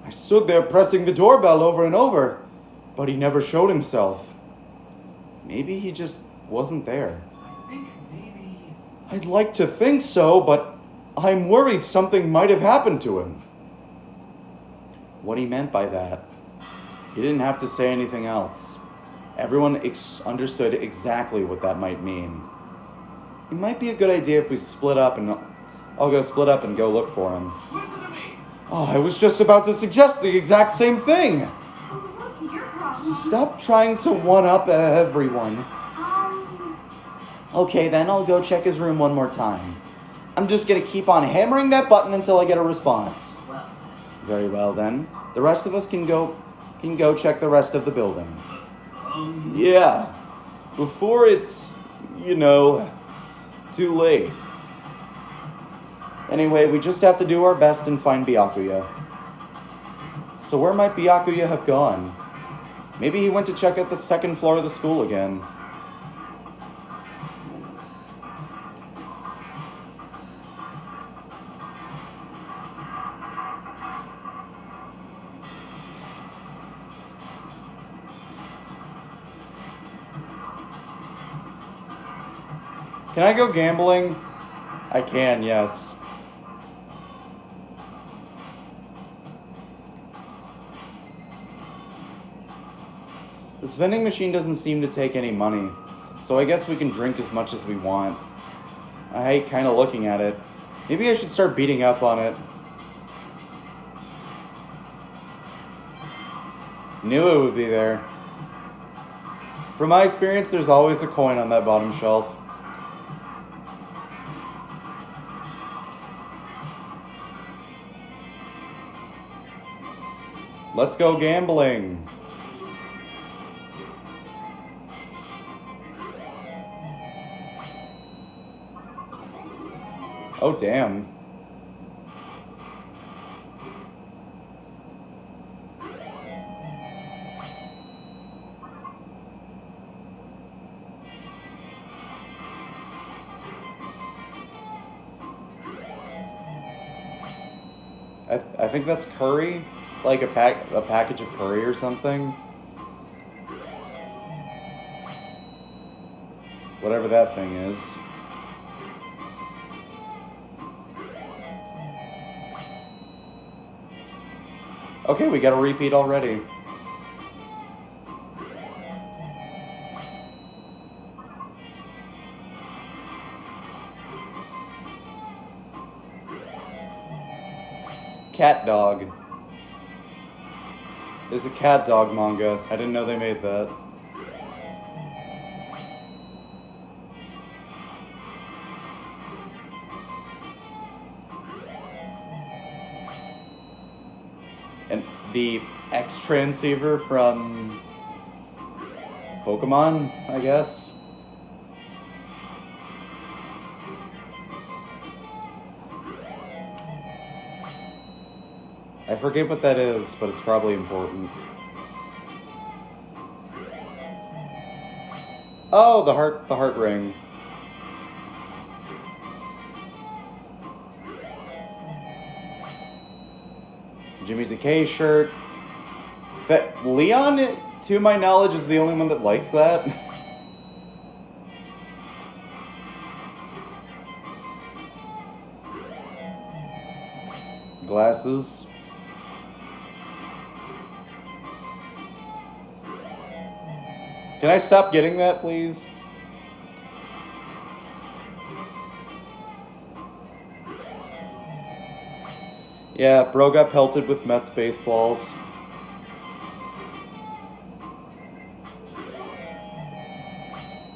I stood there pressing the doorbell over and over, but he never showed himself. Maybe he just wasn't there. I think maybe... I'd like to think so, but I'm worried something might have happened to him. What he meant by that, he didn't have to say anything else. Everyone understood exactly what that might mean. It might be a good idea if we split up and I'll go split up and go look for him. Listen to me! Oh, I was just about to suggest the exact same thing. What's your problem? Stop trying to one-up everyone. Okay, then I'll go check his room one more time. I'm just gonna keep on hammering that button until I get a response. Well, Very well then. The rest of us can go check the rest of the building. Yeah. Before it's, too late. Anyway, we just have to do our best and find Byakuya. So where might Byakuya have gone? Maybe he went to check out the second floor of the school again. Can I go gambling? I can, yes. This vending machine doesn't seem to take any money, so I guess we can drink as much as we want. I hate kind of looking at it. Maybe I should start beating up on it. Knew it would be there. From my experience, there's always a coin on that bottom shelf. Let's go gambling. Oh, damn. I think that's curry, like a package of curry or something. Whatever that thing is. Okay, we got a repeat already. Cat dog. There's a cat dog manga. I didn't know they made that. And the X transceiver from Pokemon, I guess. I forget what that is, but it's probably important. Oh, the heart ring. Jimmy Decay shirt. That Leon, to my knowledge, is the only one that likes that. Glasses. Can I stop getting that, please? Yeah, bro got pelted with Mets baseballs.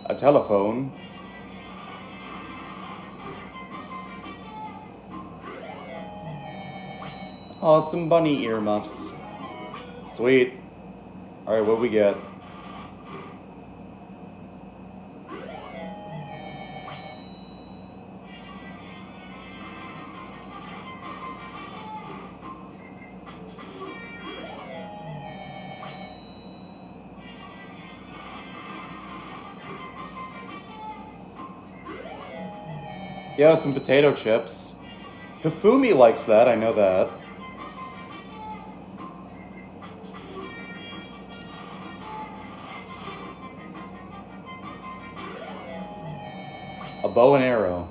A telephone. Oh, some bunny earmuffs. Sweet. Alright, what we get? Yeah, some potato chips. Hifumi likes that, I know that. A bow and arrow.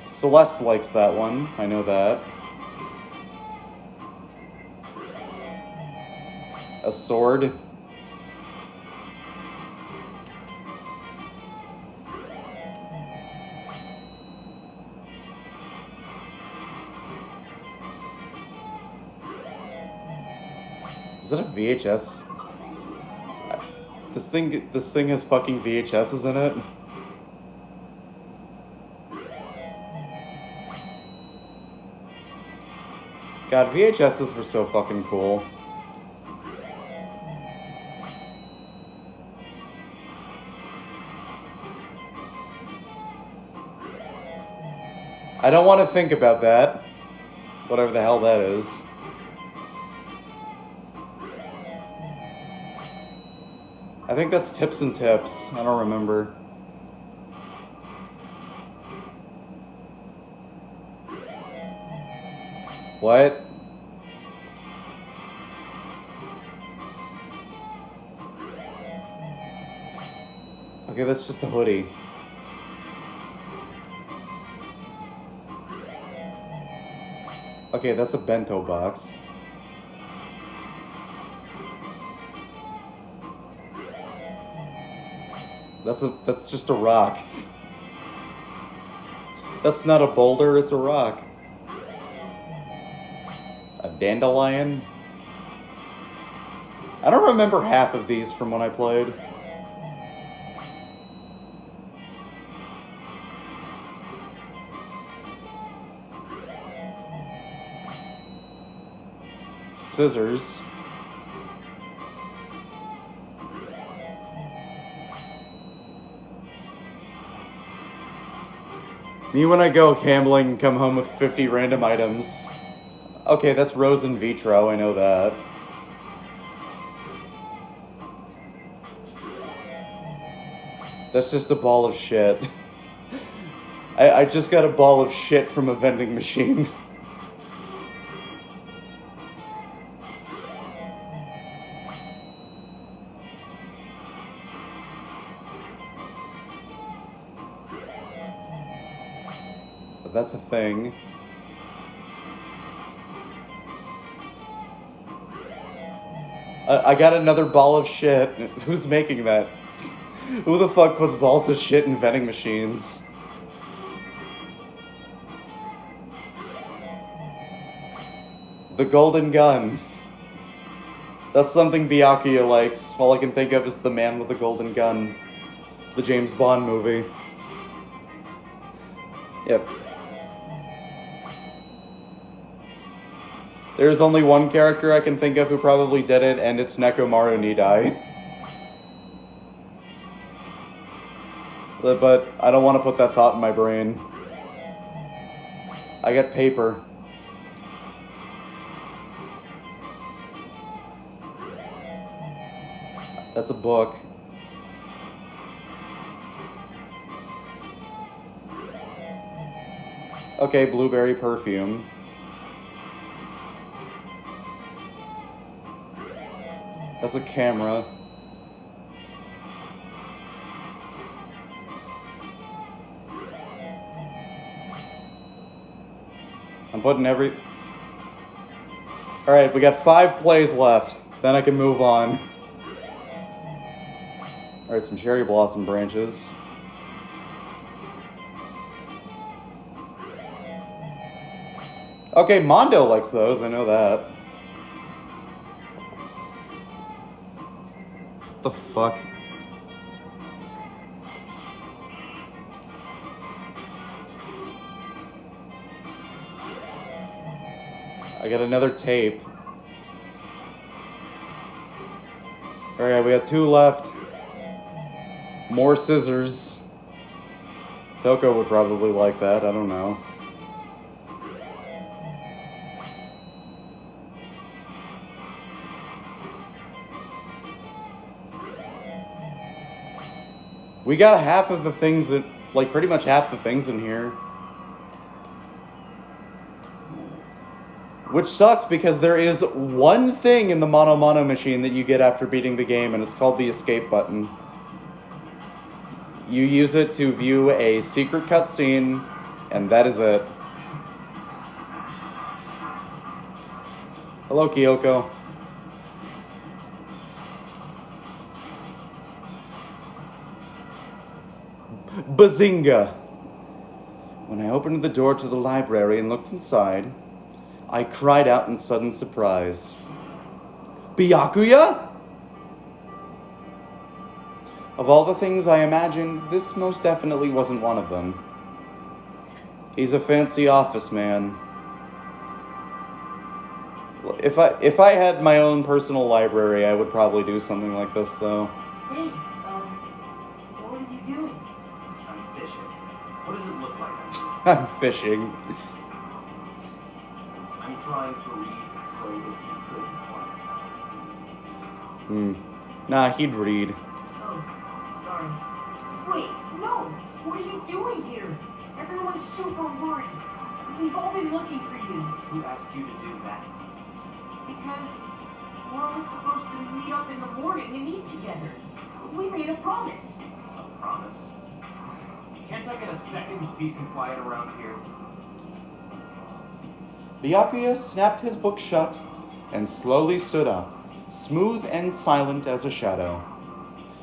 Celeste likes that one, I know that. A sword. Is that a VHS? This thing has fucking VHSs in it. God, VHSs were so fucking cool. I don't want to think about that. Whatever the hell that is. I think that's Tips and Tips. I don't remember. What? Okay, that's just a hoodie. Okay, that's a bento box. That's just a rock. That's not a boulder, it's a rock. A dandelion? I don't remember half of these from when I played. Scissors. Me when I go gambling and come home with 50 random items. Okay, that's Rose in vitro, I know that. That's just a ball of shit. I just got a ball of shit from a vending machine. But that's a thing. I got another ball of shit. Who's making that? Who the fuck puts balls of shit in vending machines? The golden gun. That's something Byakuya likes. All I can think of is The Man with the Golden Gun. The James Bond movie. Yep. There's only one character I can think of who probably did it, and it's Nekomaru Nidai. But I don't want to put that thought in my brain. I got paper. That's a book. Okay, blueberry perfume. That's a camera. I'm putting every... Alright, we got 5 plays left. Then I can move on. Alright, some cherry blossom branches. Okay, Mondo likes those, I know that. What the fuck? I got another tape. Alright, we got 2 left. More scissors. Toko would probably like that, I don't know. We got half of the things that, like pretty much half the things in here. Which sucks because there is one thing in the Mono Mono machine that you get after beating the game, and it's called the escape button. You use it to view a secret cutscene, and that is it. Hello, Kyoko. Bazinga! When I opened the door to the library and looked inside, I cried out in sudden surprise. Byakuya? Of all the things I imagined, this most definitely wasn't one of them. He's a fancy office man. If I had my own personal library, I would probably do something like this, though. Hey, what are you doing? I'm fishing. What does it look like? I'm fishing. I'm trying to read, so if you could quiet. Nah, he'd read. Oh, sorry. Wait, no! What are you doing here? Everyone's super worried. We've all been looking for you. Who asked you to do that? Because we're all supposed to meet up in the morning and eat together. We made a promise. A promise. Can't I get a second's peace and quiet around here? Byakuya snapped his book shut and slowly stood up, smooth and silent as a shadow.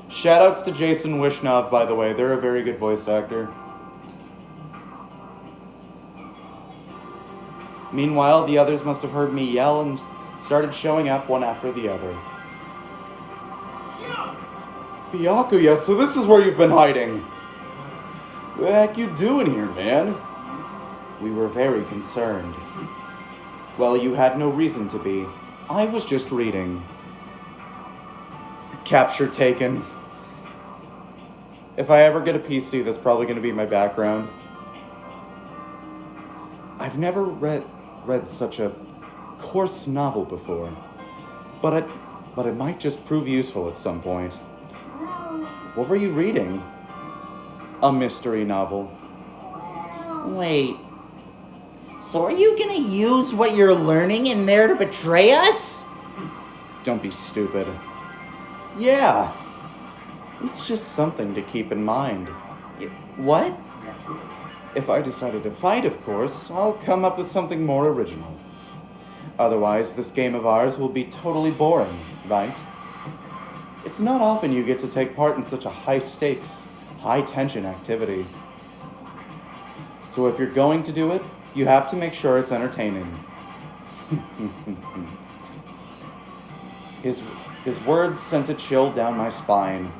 Shoutouts to Jason Wishnov, by the way. They're a very good voice actor. Meanwhile, the others must have heard me yell and started showing up one after the other. Byakuya, so this is where you've been hiding. What the heck you doing here, man? We were very concerned. Well, you had no reason to be. I was just reading. Capture taken. If I ever get a PC, that's probably going to be my background. I've never read such a coarse novel before, but it might just prove useful at some point. What were you reading? A mystery novel. Wait. So are you gonna use what you're learning in there to betray us? Don't be stupid. Yeah. It's just something to keep in mind. What? If I decided to fight, of course, I'll come up with something more original. Otherwise, this game of ours will be totally boring, right? It's not often you get to take part in such a high-stakes, high-tension activity. So if you're going to do it, you have to make sure it's entertaining. His words sent a chill down my spine.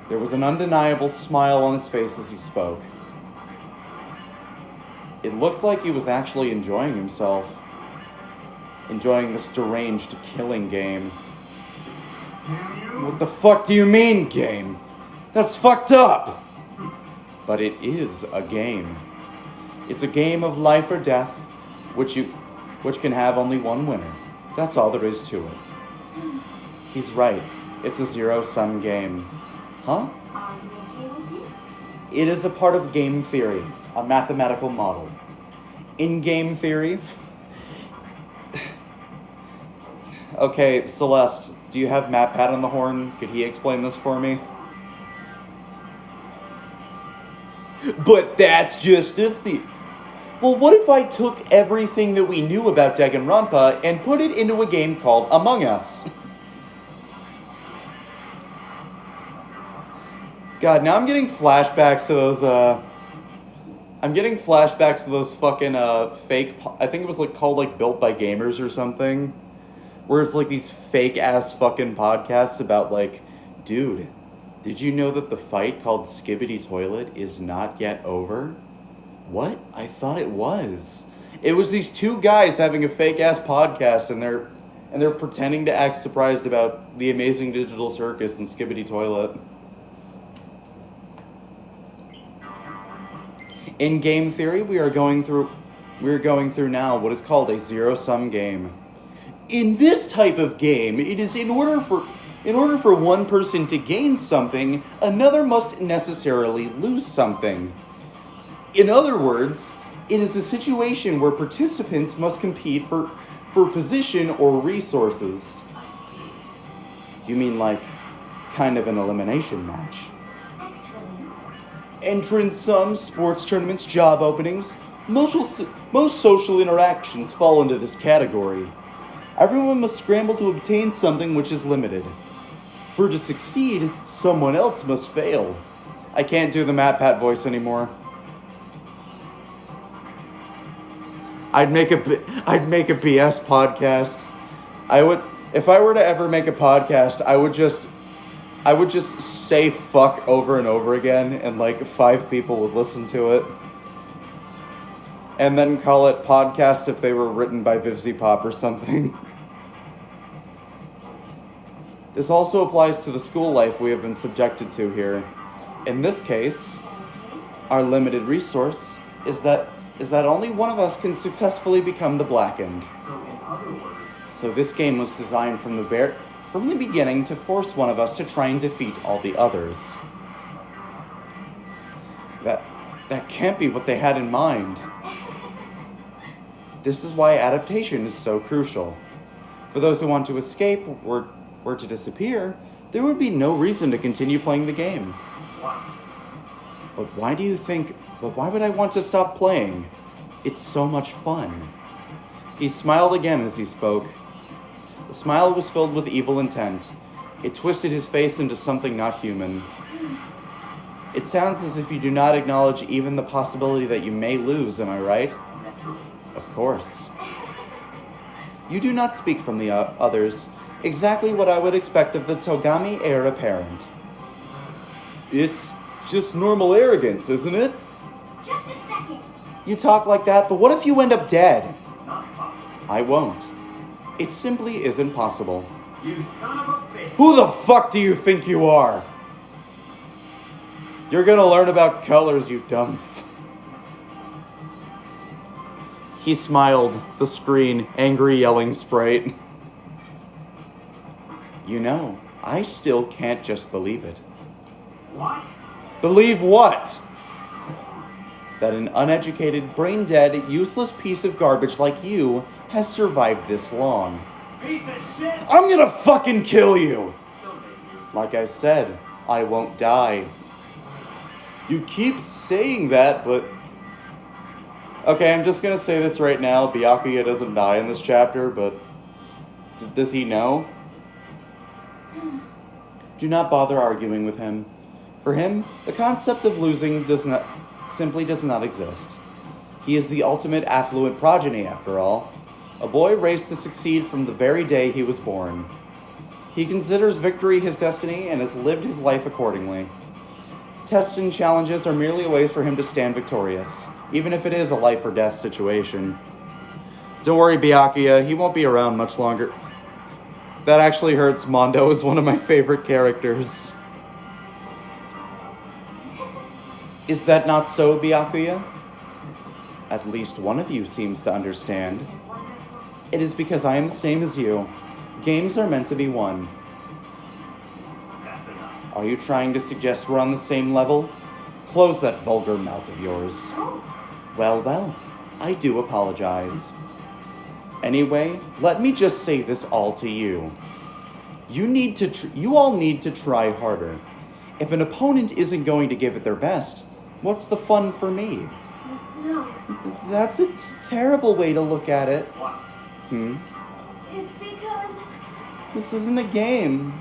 There was an undeniable smile on his face as he spoke. It looked like he was actually enjoying himself. Enjoying this deranged killing game. What the fuck do you mean, game? That's fucked up! But it is a game. It's a game of life or death, which can have only one winner. That's all there is to it. He's right. It's a zero-sum game. Huh? Are you okay with this? It is a part of game theory, a mathematical model. In game theory... Okay, Celeste, do you have MatPat on the horn? Could he explain this for me? But that's just a thing. Well, what if I took everything that we knew about Danganronpa and put it into a game called Among Us? God, now I'm getting flashbacks to those, fucking, fake, I think it was, called, Built by Gamers or something. Where it's, these fake-ass fucking podcasts about, dude, did you know that the fight called Skibbity Toilet is not yet over? What? I thought it was. It was these two guys having a fake-ass podcast, and they're pretending to act surprised about the amazing digital circus and Skibbity Toilet. In game theory, we are going through now what is called a zero-sum game. In this type of game, it is in order for one person to gain something, another must necessarily lose something. In other words, it is a situation where participants must compete for position or resources. You mean kind of an elimination match? Actually, Entrance sums, sports tournaments, job openings, most social interactions fall into this category. Everyone must scramble to obtain something which is limited. For to succeed, someone else must fail. I can't do the MatPat voice anymore. I'd make a BS podcast. If I were to ever make a podcast, I would just say fuck over and over again, and 5 people would listen to it. And then call it podcasts if they were written by Vivzy Pop or something. This also applies to the school life we have been subjected to here. In this case, our limited resource is that only one of us can successfully become the Blackened. So, in other words, So this game was designed from the beginning to force one of us to try and defeat all the others. That can't be what they had in mind. This is why adaptation is so crucial. For those who want to escape or to disappear, there would be no reason to continue playing the game. What? But why would I want to stop playing? It's so much fun. He smiled again as he spoke. The smile was filled with evil intent. It twisted his face into something not human. It sounds as if you do not acknowledge even the possibility that you may lose, am I right? Of course. You do not speak from the others. Exactly what I would expect of the Togami heir apparent. It's just normal arrogance, isn't it? Just a second. You talk like that, but what if you end up dead? Not possible. I won't. It simply isn't possible. You son of a bitch. Who the fuck do you think you are? You're gonna learn about colors, you dumb He smiled, the screen, angry yelling sprite. You know, I still can't just believe it. What? Believe what? That an uneducated, brain-dead, useless piece of garbage like you has survived this long. Piece of shit. I'm gonna fucking kill you! Like I said, I won't die. You keep saying that, but... Okay, I'm just gonna say this right now. Byakuya doesn't die in this chapter, but... Does he know? Do not bother arguing with him. For him, the concept of losing simply does not exist. He is the ultimate affluent progeny, after all. A boy raised to succeed from the very day he was born. He considers victory his destiny and has lived his life accordingly. Tests and challenges are merely a way for him to stand victorious, even if it is a life or death situation. Don't worry, Byakuya, he won't be around much longer. That actually hurts. Mondo is one of my favorite characters. Is that not so, Byakuya? At least one of you seems to understand. It is because I am the same as you. Games are meant to be won. That's enough. Are you trying to suggest we're on the same level? Close that vulgar mouth of yours. Well, I do apologize. Anyway, let me just say this all to you. You all need to try harder. If an opponent isn't going to give it their best, what's the fun for me? No, That's a terrible way to look at it. What? it's because... This isn't a game.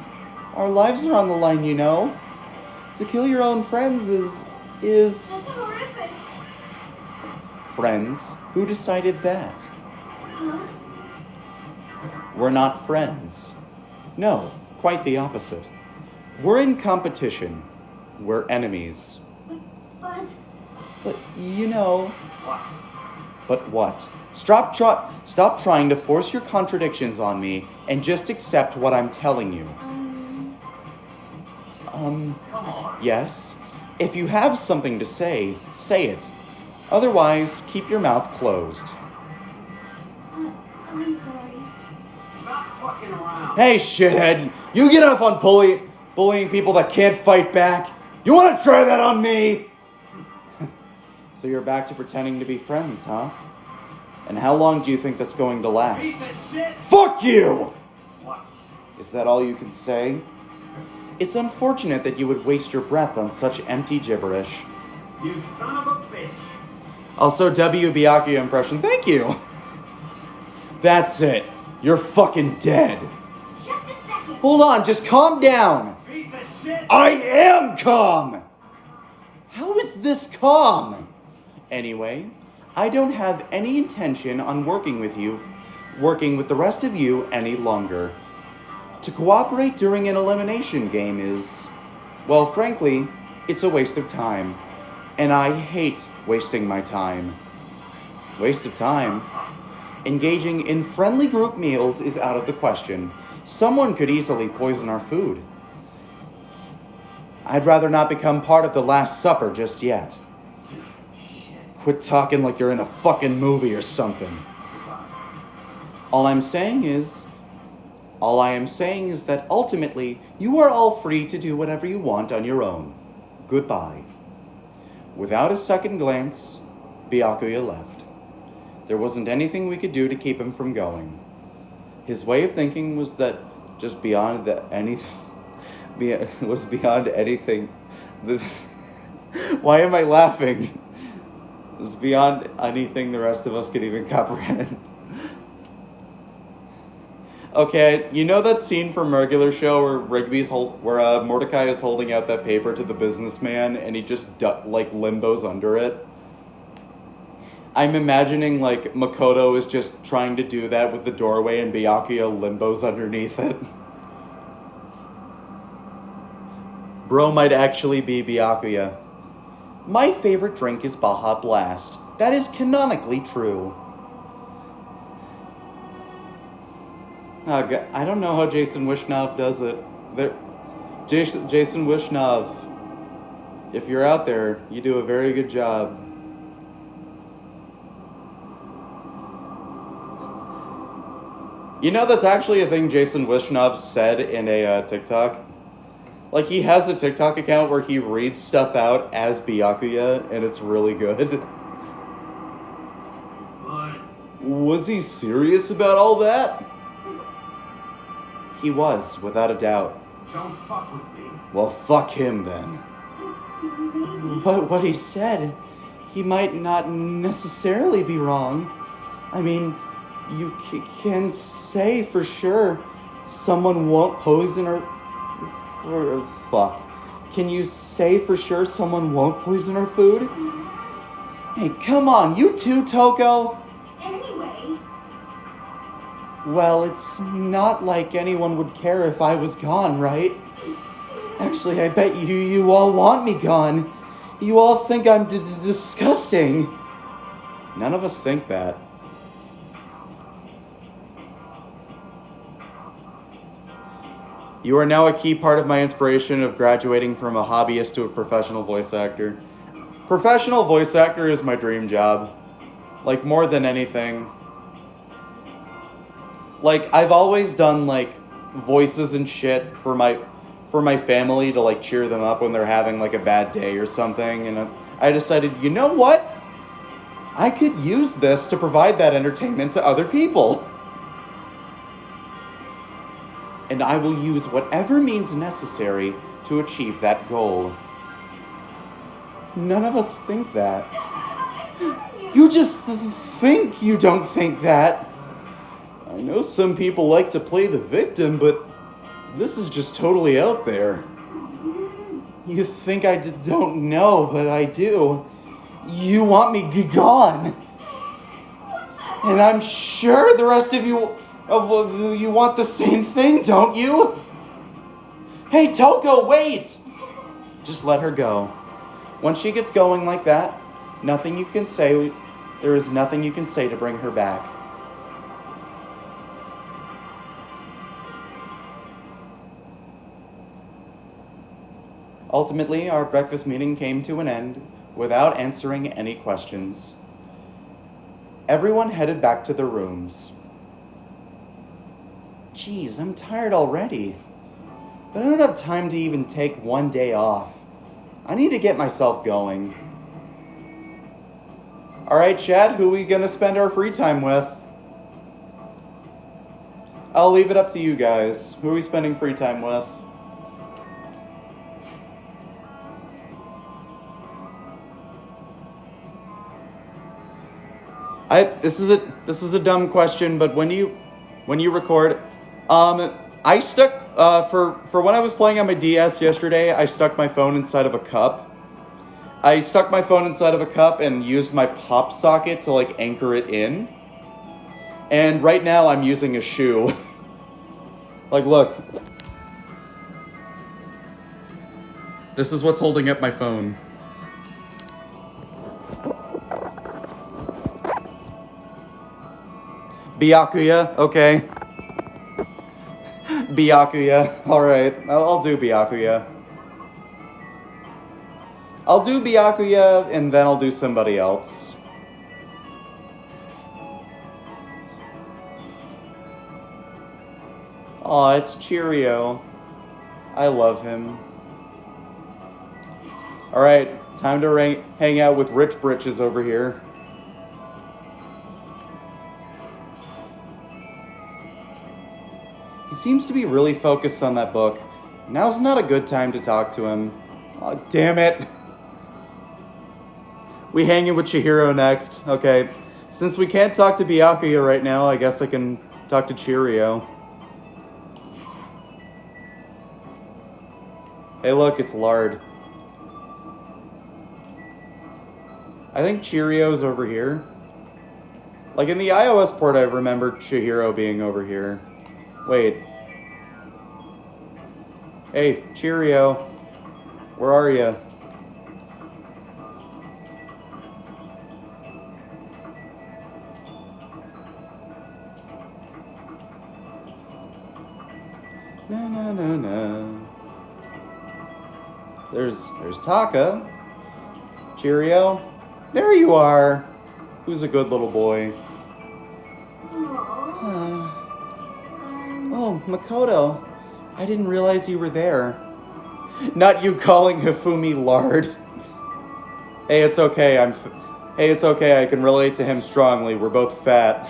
Our lives are on the line, you know. To kill your own friends is... That's horrific. Friends? Who decided that? Huh? We're not friends. No, quite the opposite. We're in competition. We're enemies. But... But, you know... What? But what? Stop trying to force your contradictions on me and just accept what I'm telling you. Come on. Yes? If you have something to say, say it. Otherwise, keep your mouth closed. I'm sorry. Stop fucking around. Hey, shithead! You get off on bullying people that can't fight back? You want to try that on me? So you're back to pretending to be friends, huh? And how long do you think that's going to Piece last? of shit. Fuck you! What? Is that all you can say? It's unfortunate that you would waste your breath on such empty gibberish. You son of a bitch. Also, W. Byakuya impression, thank you! That's it. You're fucking dead. Just a second. Hold on, just calm down. Piece of shit. I am calm! How is this calm? Anyway, I don't have any intention on working with the rest of you any longer. To cooperate during an elimination game is, well, frankly, it's a waste of time. And I hate wasting my time. Waste of time? Engaging in friendly group meals is out of the question. Someone could easily poison our food. I'd rather not become part of the Last Supper just yet. Quit talking like you're in a fucking movie or something. All I am saying is that ultimately, you are all free to do whatever you want on your own. Goodbye. Without a second glance, Byakuya left. There wasn't anything we could do to keep him from going. His way of thinking was that just beyond anything This, why am I laughing? This is beyond anything the rest of us could even comprehend. Okay, you know that scene from Regular Show where Mordecai is holding out that paper to the businessman and he just limbos under it? I'm imagining like Makoto is just trying to do that with the doorway and Byakuya limbos underneath it. Bro might actually be Byakuya. My favorite drink is Baja Blast. That is canonically true. I don't know how Jason Wishnov does it. Jason Wishnov, if you're out there, you do a very good job. You know, that's actually a thing Jason Wishnov said in a TikTok. Like, he has a TikTok account where he reads stuff out as Byakuya, and it's really good. But Was he serious about all that? He was, without a doubt. don't fuck with me. Well, fuck him then. But what he said, he might not necessarily be wrong. I mean, you can say for sure someone won't poison her... Fuck. Can you say for sure someone won't poison her food? Hey, come on, you too, Toko? Anyway, Well, it's not like anyone would care if I was gone, right? Actually, I bet you all want me gone. You all think I'm disgusting. None of us think that. You are now a key part of my inspiration of graduating from a hobbyist to a professional voice actor. Professional voice actor is my dream job. Like, more than anything. Like, I've always done, like, voices and shit for my family to, like, cheer them up when they're having, like, a bad day or something. And I decided, you know what? I could use this to provide that entertainment to other people. And I will use whatever means necessary to achieve that goal. None of us think that. You just think you don't think that. I know some people like to play the victim, but this is just totally out there. You think I don't know, but I do. You want me gone. And I'm sure the rest of you want the same thing, don't you? Hey, Toko, wait! Just let her go. Once she gets going like that, there is nothing you can say to bring her back. Ultimately, our breakfast meeting came to an end without answering any questions. Everyone headed back to their rooms. Geez, I'm tired already. But I don't have time to even take one day off. I need to get myself going. Alright, Chad, who are we gonna spend our free time with? I'll leave it up to you guys. Who are we spending free time with? This is a dumb question, but when you record, I stuck for when I was playing on my DS yesterday, I stuck my phone inside of a cup. I stuck my phone inside of a cup and used my pop socket to like anchor it in. And right now I'm using a shoe. Like, look. This is what's holding up my phone. Byakuya, okay. Byakuya, alright. I'll do Byakuya. I'll do Byakuya, and then I'll do somebody else. Aw, it's Cheerio. I love him. Alright, time to hang out with Rich Britches over here. He seems to be really focused on that book. Now's not a good time to talk to him. Oh, damn it. We hanging with Chihiro next. Okay. Since we can't talk to Byakuya right now, I guess I can talk to Chirio. Hey, look, it's Lard. I think Cheerio's over here. Like, in the iOS port, I remember Chihiro being over here. Wait. Hey, Cheerio. Where are you? Na na na na. There's Taka. Cheerio. There you are. Who's a good little boy? Oh, Makoto. I didn't realize you were there. Not you calling Hifumi lard. Hey, it's okay. Hey, it's okay. I can relate to him strongly. We're both fat.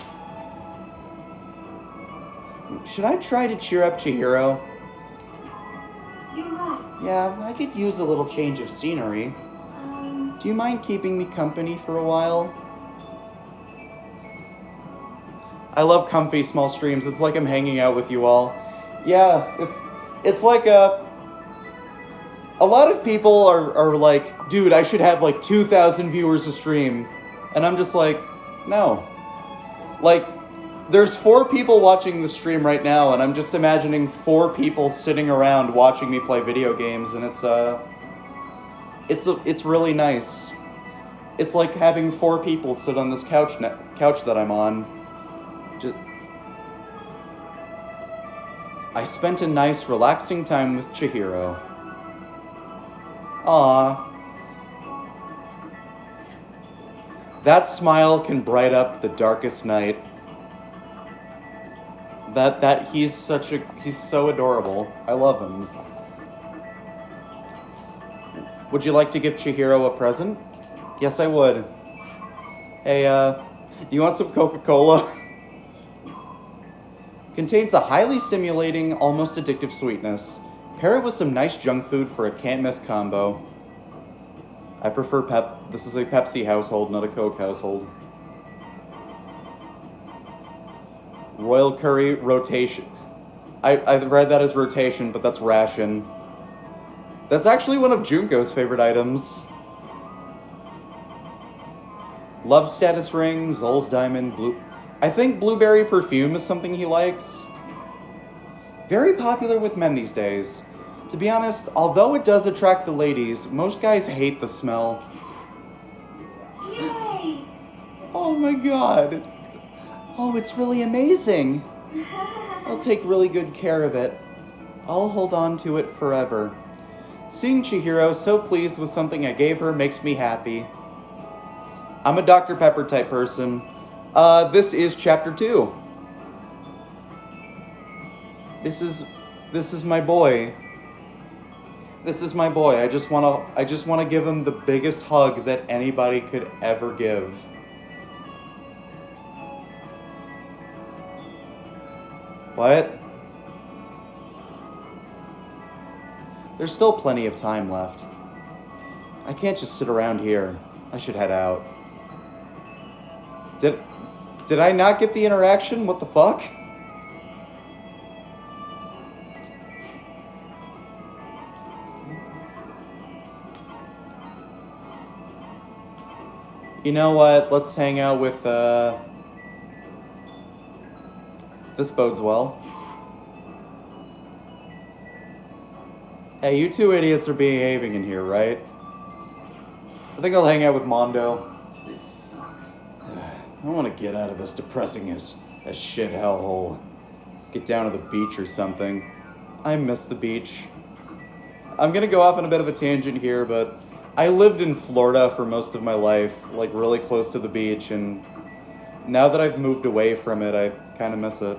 Should I try to cheer up Chihiro? You're right. Yeah, I could use a little change of scenery. Do you mind keeping me company for a while? I love comfy small streams. It's like I'm hanging out with you all. Yeah, it's like a lot of people are like, dude, I should have like 2,000 viewers a stream. And I'm just like, no. Like, there's 4 people watching the stream right now, and I'm just imagining 4 people sitting around watching me play video games, and it's really nice. It's like having 4 people sit on this couch that I'm on. I spent a nice, relaxing time with Chihiro. Aww. That smile can bright up the darkest night. He's so adorable. I love him. Would you like to give Chihiro a present? Yes, I would. Hey, you want some Coca-Cola? Contains a highly stimulating, almost addictive sweetness. Pair it with some nice junk food for a can't-miss combo. I prefer This is a Pepsi household, not a Coke household. Royal curry rotation. I read that as rotation, but that's ration. That's actually one of Junko's favorite items. Love status ring, Zol's diamond, blue. I think blueberry perfume is something he likes. Very popular with men these days. To be honest, although it does attract the ladies, most guys hate the smell. Yay! Oh my god. Oh, it's really amazing. I'll take really good care of it. I'll hold on to it forever. Seeing Chihiro so pleased with something I gave her makes me happy. I'm a Dr. Pepper type person. This is chapter 2. This is my boy. This is my boy. I just wanna give him the biggest hug that anybody could ever give. What? There's still plenty of time left. I can't just sit around here. I should head out. Did I not get the interaction? What the fuck? You know what? Let's hang out with, this bodes well. Hey, you 2 idiots are behaving in here, right? I think I'll hang out with Mondo. This sucks. I want to get out of this depressing as shit hellhole. Get down to the beach or something. I miss the beach. I'm gonna go off on a bit of a tangent here, but I lived in Florida for most of my life, like really close to the beach, and now that I've moved away from it, I kind of miss it.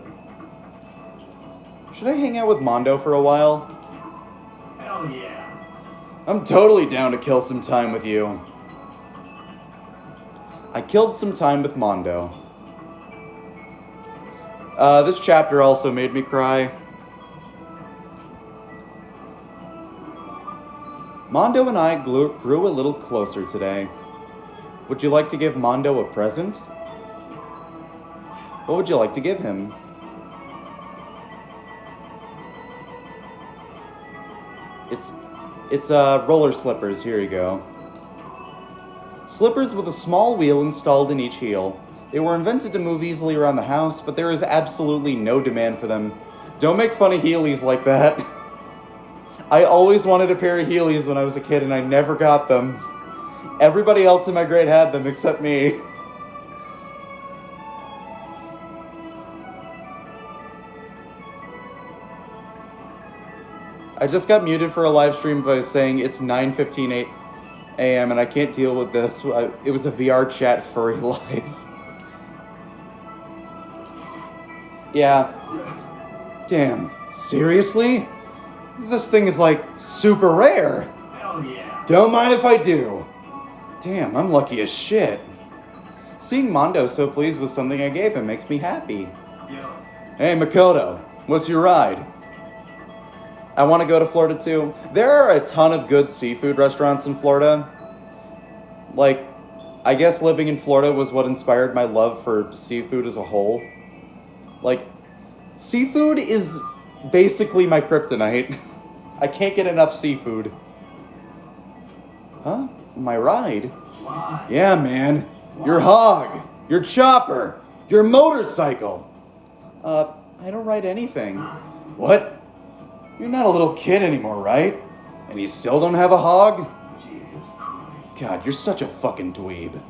Should I hang out with Mondo for a while? Hell yeah. I'm totally down to kill some time with you. I killed some time with Mondo. This chapter also made me cry. Mondo and I grew a little closer today. Would you like to give Mondo a present? What would you like to give him? It's roller slippers. Here you go. Slippers with a small wheel installed in each heel. They were invented to move easily around the house, but there is absolutely no demand for them. Don't make fun of Heelys like that. I always wanted a pair of Heelys when I was a kid, and I never got them. Everybody else in my grade had them except me. I just got muted for a live stream by saying it's 9:15 a.m. and I can't deal with this. It was a VR chat furry live. Yeah. Damn. Seriously? This thing is like super rare. Hell yeah. Don't mind if I do. Damn, I'm lucky as shit. Seeing Mondo so pleased with something I gave him makes me happy. Yo. Hey, Makoto, what's your ride? I want to go to Florida too. There are a ton of good seafood restaurants in Florida. Like, I guess living in Florida was what inspired my love for seafood as a whole. Like, seafood is basically my kryptonite. I can't get enough seafood. Huh? My ride? Why? Yeah, man. Your hog. Your chopper. Your motorcycle. I don't ride anything. What? You're not a little kid anymore, right? And you still don't have a hog? Jesus Christ. God, you're such a fucking dweeb.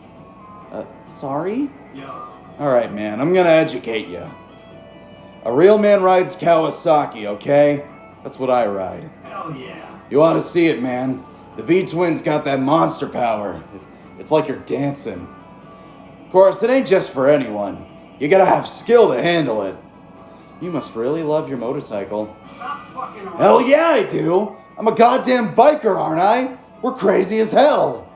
Sorry? Yo. Alright, man, I'm gonna educate you. A real man rides Kawasaki, okay? That's what I ride. Hell yeah. You ought to see it, man. The V-Twin's got that monster power. It's like you're dancing. Of course, it ain't just for anyone. You gotta have skill to handle it. You must really love your motorcycle. Stop fucking around. Hell yeah, I do! I'm a goddamn biker, aren't I? We're crazy as hell!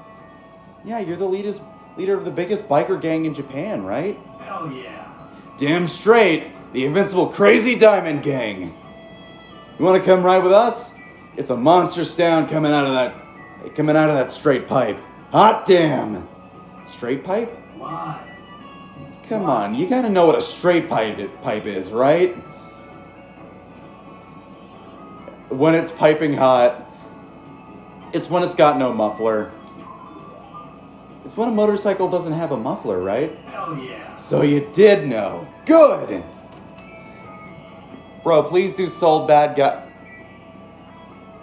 Yeah, you're the leader of the biggest biker gang in Japan, right? Hell yeah. Damn straight, the invincible Crazy Diamond Gang. You wanna come ride with us? It's a monster sound coming out of that straight pipe. Hot damn! Straight pipe? Why? Come on, you gotta know what a straight pipe is, right? When it's piping hot, it's when it's got no muffler. It's when a motorcycle doesn't have a muffler, right? Hell yeah. So you did know. Good! Bro, please do Soul Bad Guy.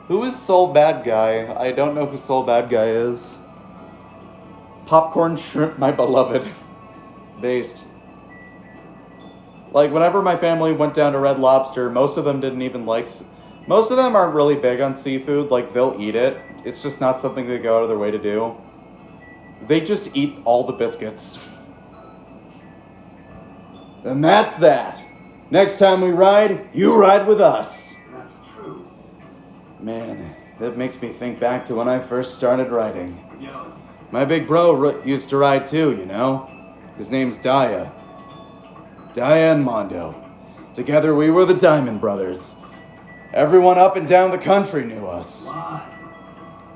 Who is Soul Bad Guy? I don't know who Soul Bad Guy is. Popcorn Shrimp, my beloved. Based. Like, whenever my family went down to Red Lobster, most of them didn't even like... Most of them aren't really big on seafood. Like, they'll eat it. It's just not something they go out of their way to do. They just eat all the biscuits. And that's that. Next time we ride, you ride with us. That's true. Man, that makes me think back to when I first started riding. Yo. My big bro used to ride too, you know? His name's Daya. Daya and Mondo. Together we were the Diamond Brothers. Everyone up and down the country knew us. Why?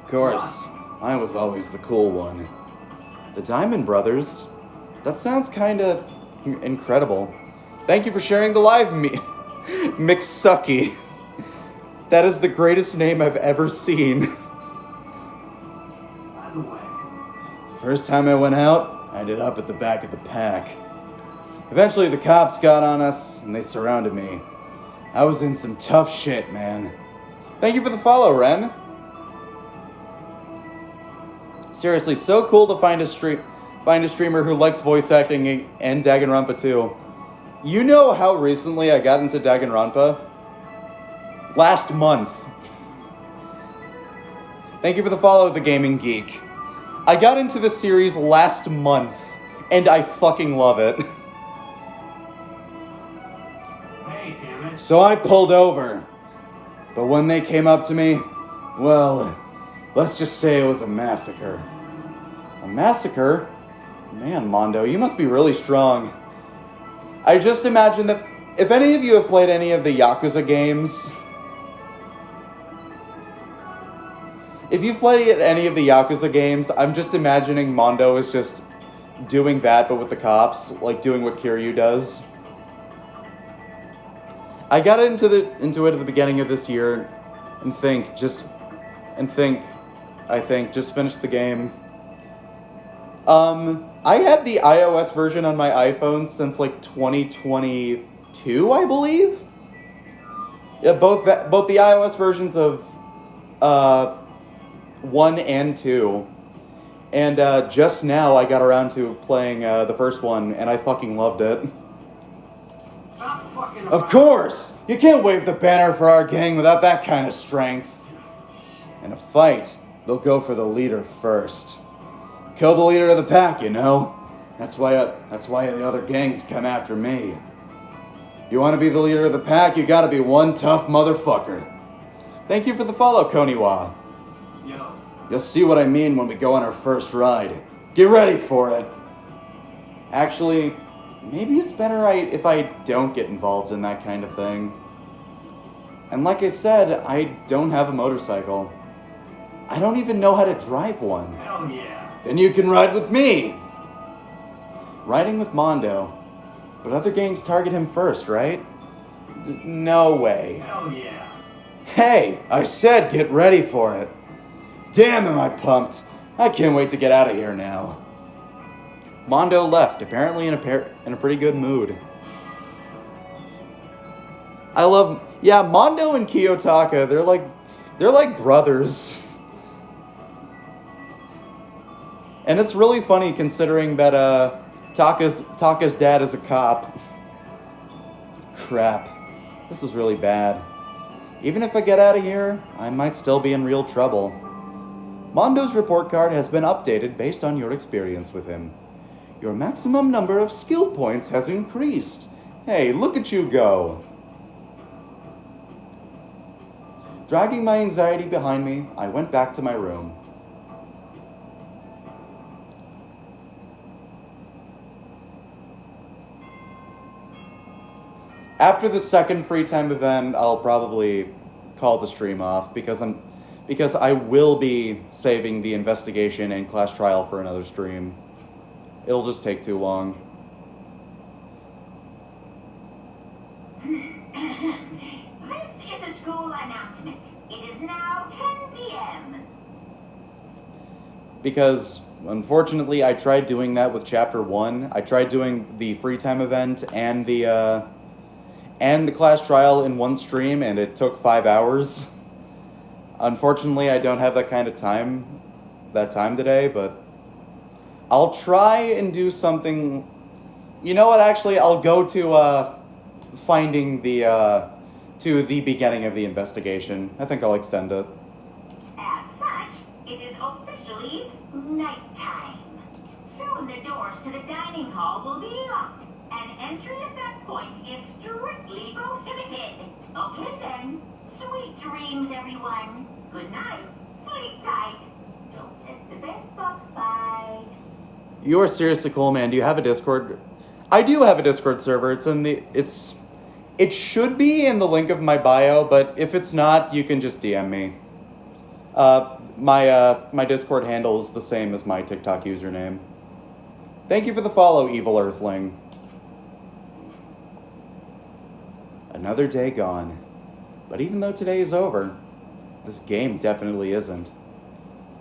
Of course, I was always the cool one. The Diamond Brothers? That sounds kinda incredible. Thank you for sharing the live McSucky. That is the greatest name I've ever seen. By the way. The first time I went out, I ended up at the back of the pack. Eventually the cops got on us, and they surrounded me. I was in some tough shit, man. Thank you for the follow, Ren. Seriously, so cool to find a streamer who likes voice acting and Danganronpa too. You know how recently I got into Danganronpa? Last month. Thank you for the follow, The Gaming Geek. I got into the series last month, and I fucking love it. Hey, damn it. So I pulled over. But when they came up to me, well, let's just say it was a massacre. A massacre? Man, Mondo, you must be really strong. I just imagine that if any of you have played any of the Yakuza games, If you've played any of the Yakuza games, I'm just imagining Mondo is just doing that, but with the cops, like doing what Kiryu does. I got into it at the beginning of this year, and just finished the game. I had the iOS version on my iPhone since like 2022, I believe. Yeah, both the iOS versions of 1 and 2. And just now I got around to playing the first one, and I fucking loved it. Stop fucking Of around. course! You can't wave the banner for our gang without that kind of strength. In a fight, they'll go for the leader first. Kill the leader of the pack, you know? That's why the other gangs come after me. If you want to be the leader of the pack, you gotta be one tough motherfucker. Thank you for the follow, Koniwa. Yo. You'll see what I mean when we go on our first ride. Get ready for it. Actually, maybe it's better if I don't get involved in that kind of thing. And like I said, I don't have a motorcycle. I don't even know how to drive one. Hell yeah. Then you can ride with me. Riding with Mondo. But other gangs target him first, right? No way. Hell yeah. Hey, I said get ready for it. Damn, am I pumped. I can't wait to get out of here now. Mondo left, apparently in a pretty good mood. Mondo and Kiyotaka, they're like brothers. And it's really funny considering that Taka's dad is a cop. Crap. This is really bad. Even if I get out of here, I might still be in real trouble. Mondo's report card has been updated based on your experience with him. Your maximum number of skill points has increased. Hey, look at you go. Dragging my anxiety behind me, I went back to my room. After the second free time event, I'll probably call the stream off because I will be saving the investigation and class trial for another stream. It'll just take too long. This is a school announcement. It is now 10 p.m. Because, unfortunately, I tried doing that with Chapter 1. I tried doing the free time event and the class trial in one stream, and it took 5 hours. Unfortunately, I don't have that kind of time today, but I'll try and do something. You know what, actually, I'll go to, finding to the beginning of the investigation. I think I'll extend it. As such, it is officially nighttime. Soon the doors to the dining hall will be locked, and entry at that point is strictly prohibited. Okay then, sweet dreams, everyone. Good night. Sleep tight. Don't let the bed bug bite. You are seriously cool, man. Do you have a Discord? I do have a Discord server. It should be in the link of my bio, but if it's not, you can just DM me. My Discord handle is the same as my TikTok username. Thank you for the follow, Evil Earthling. Another day gone. But even though today is over, this game definitely isn't.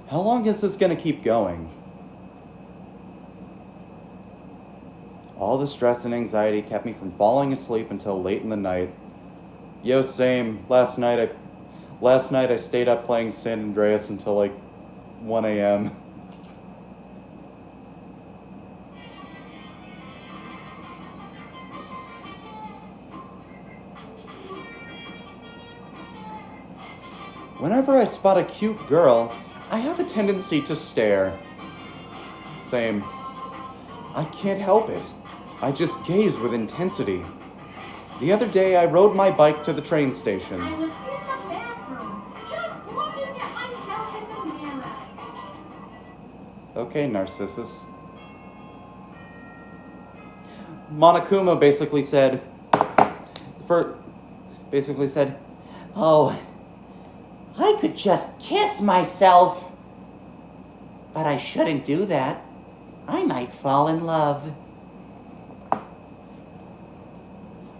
How long is this gonna keep going? All the stress and anxiety kept me from falling asleep until late in the night. Yo, same. Last night I stayed up playing San Andreas until like 1 a.m. Whenever I spot a cute girl, I have a tendency to stare. Same. I can't help it. I just gaze with intensity. The other day, I rode my bike to the train station. I was in the bathroom, just looking at myself in the mirror. Okay, Narcissus. Monokuma basically said, oh, I could just kiss myself. But I shouldn't do that. I might fall in love.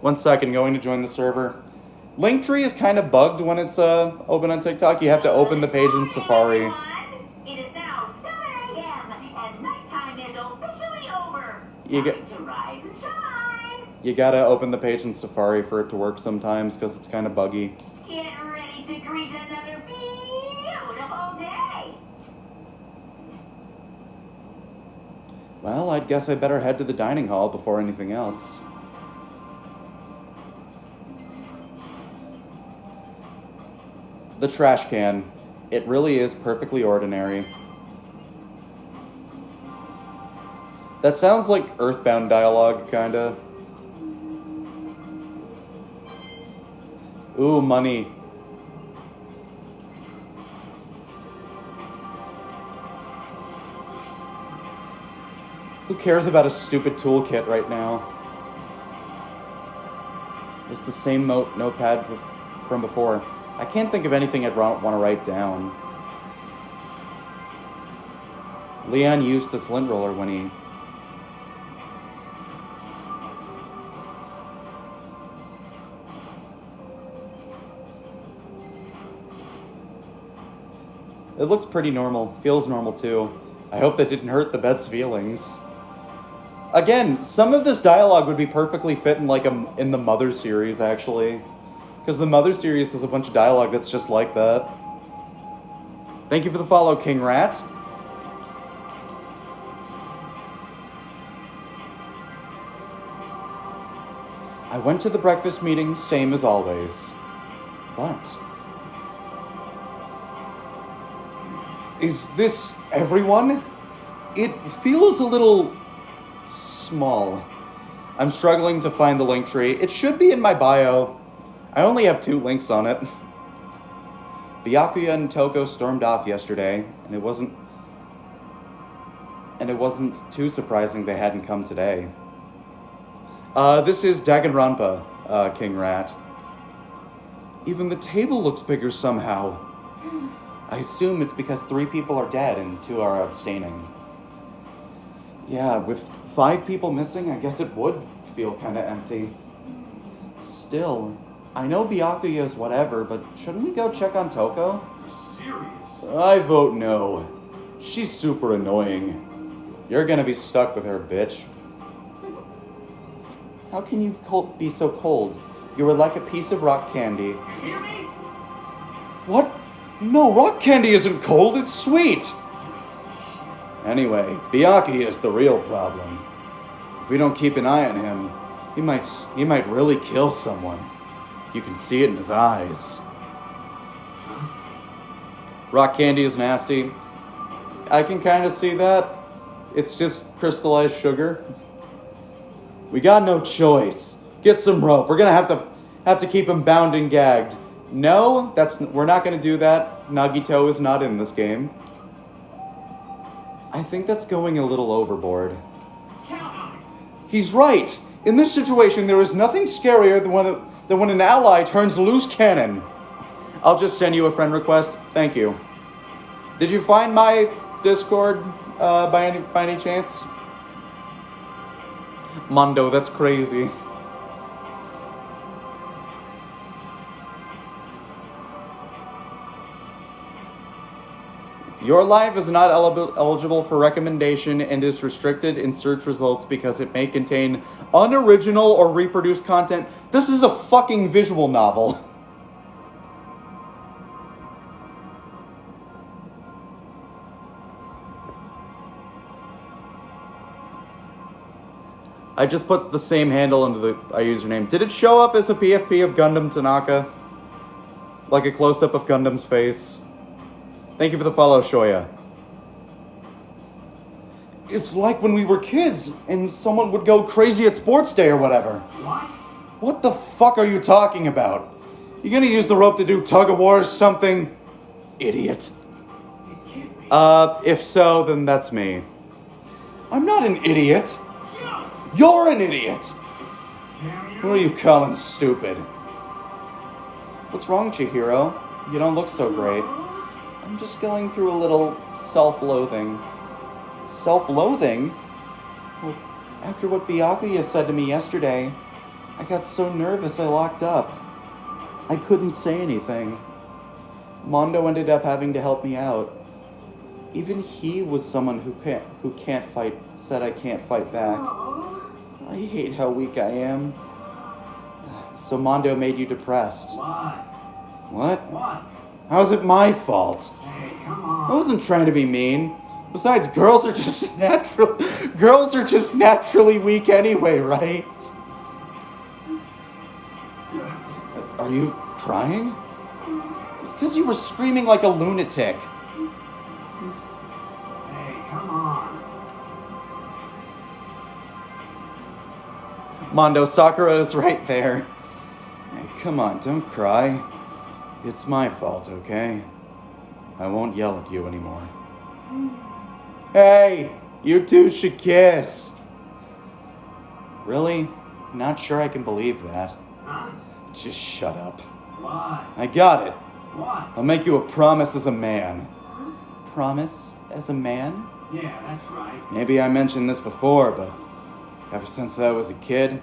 1 second, going to join the server. Linktree is kind of bugged when it's open on TikTok. You have to open the page in Safari. It is now 7 a.m. and nighttime is officially over. You Time to rise and shine. You gotta open the page in Safari for it to work sometimes because it's kind of buggy. Get ready to greet another beautiful day. Well, I guess I better head to the dining hall before anything else. The trash can. It really is perfectly ordinary. That sounds like Earthbound dialogue, kinda. Ooh, money. Who cares about a stupid toolkit right now? It's the same notepad from before. I can't think of anything I'd want to write down. Leon used this lint roller when he... It looks pretty normal. Feels normal too. I hope that didn't hurt the bed's feelings. Again, some of this dialogue would be perfectly fit in in the Mother series, actually. Because the Mother series is a bunch of dialogue that's just like that. Thank you for the follow, King Rat. I went to the breakfast meeting, same as always. But... is this everyone? It feels a little... small. I'm struggling to find the link tree. It should be in my bio. I only have 2 links on it. Byakuya and Toko stormed off yesterday, and it wasn't too surprising they hadn't come today. This is Danganronpa, King Rat. Even the table looks bigger somehow. I assume it's because 3 people are dead and 2 are abstaining. Yeah, with 5 people missing, I guess it would feel kind of empty. Still, I know Byakuya is whatever, but shouldn't we go check on Toko? You're serious? I vote no. She's super annoying. You're gonna be stuck with her, bitch. How can you be so cold? You were like a piece of rock candy. You hear me? What? No, rock candy isn't cold, it's sweet! Anyway, Byakuya is the real problem. If we don't keep an eye on him, he might really kill someone. You can see it in his eyes. Rock candy is nasty. I can kind of see that. It's just crystallized sugar. We got no choice. Get some rope. We're gonna have to keep him bound and gagged. No, we're not gonna do that. Nagito is not in this game. I think that's going a little overboard. He's right. In this situation, there is nothing scarier than when an ally turns loose cannon. I'll just send you a friend request. Thank you. Did you find my Discord by any chance? Mondo, that's crazy. Your live is not eligible for recommendation and is restricted in search results because it may contain unoriginal or reproduced content. This is a fucking visual novel. I just put the same handle into the username. Did it show up as a PFP of Gundam Tanaka? Like a close-up of Gundam's face? Thank you for the follow, Shoya. It's like when we were kids and someone would go crazy at sports day or whatever. What? What the fuck are you talking about? You gonna use the rope to do tug-of-war or something? Idiot. It can't be. If so, then that's me. I'm not an idiot. Yeah. You're an idiot. Damn you. Who are you calling stupid? What's wrong, Chihiro? You don't look so great. I'm just going through a little self-loathing. Self-loathing? Well, after what Byakuya said to me yesterday, I got so nervous I locked up. I couldn't say anything. Mondo ended up having to help me out. Even he was someone who can't fight, said I can't fight back. I hate how weak I am. So Mondo made you depressed. What? How's it my fault? Hey, come on. I wasn't trying to be mean. Besides, girls are just naturally weak anyway, right? Are you crying? It's because you were screaming like a lunatic. Hey, come on. Mondo, Sakura is right there. Hey, come on, don't cry. It's my fault, okay? I won't yell at you anymore. Hey, you two should kiss. Really? Not sure I can believe that. Huh? Just shut up. Why? I got it. What? I'll make you a promise as a man. Promise as a man? Yeah, that's right. Maybe I mentioned this before, but ever since I was a kid,